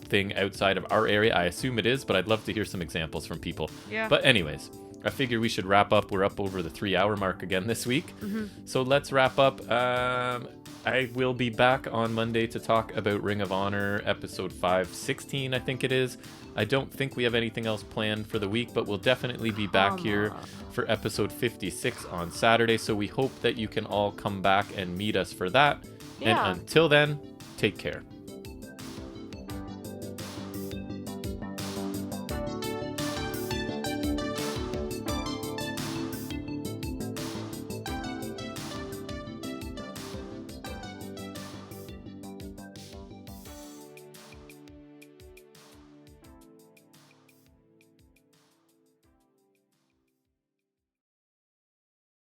thing outside of our area. I assume it is, but I'd love to hear some examples from people.
Yeah.
But anyways, I figure we should wrap up. We're up over the 3-hour mark again this week.
Mm-hmm.
So let's wrap up. I will be back on Monday to talk about Ring of Honor episode 516, I think it is. I don't think we have anything else planned for the week, but we'll definitely be back here for episode 56 on Saturday. So we hope that you can all come back and meet us for that. Yeah. And until then, take care.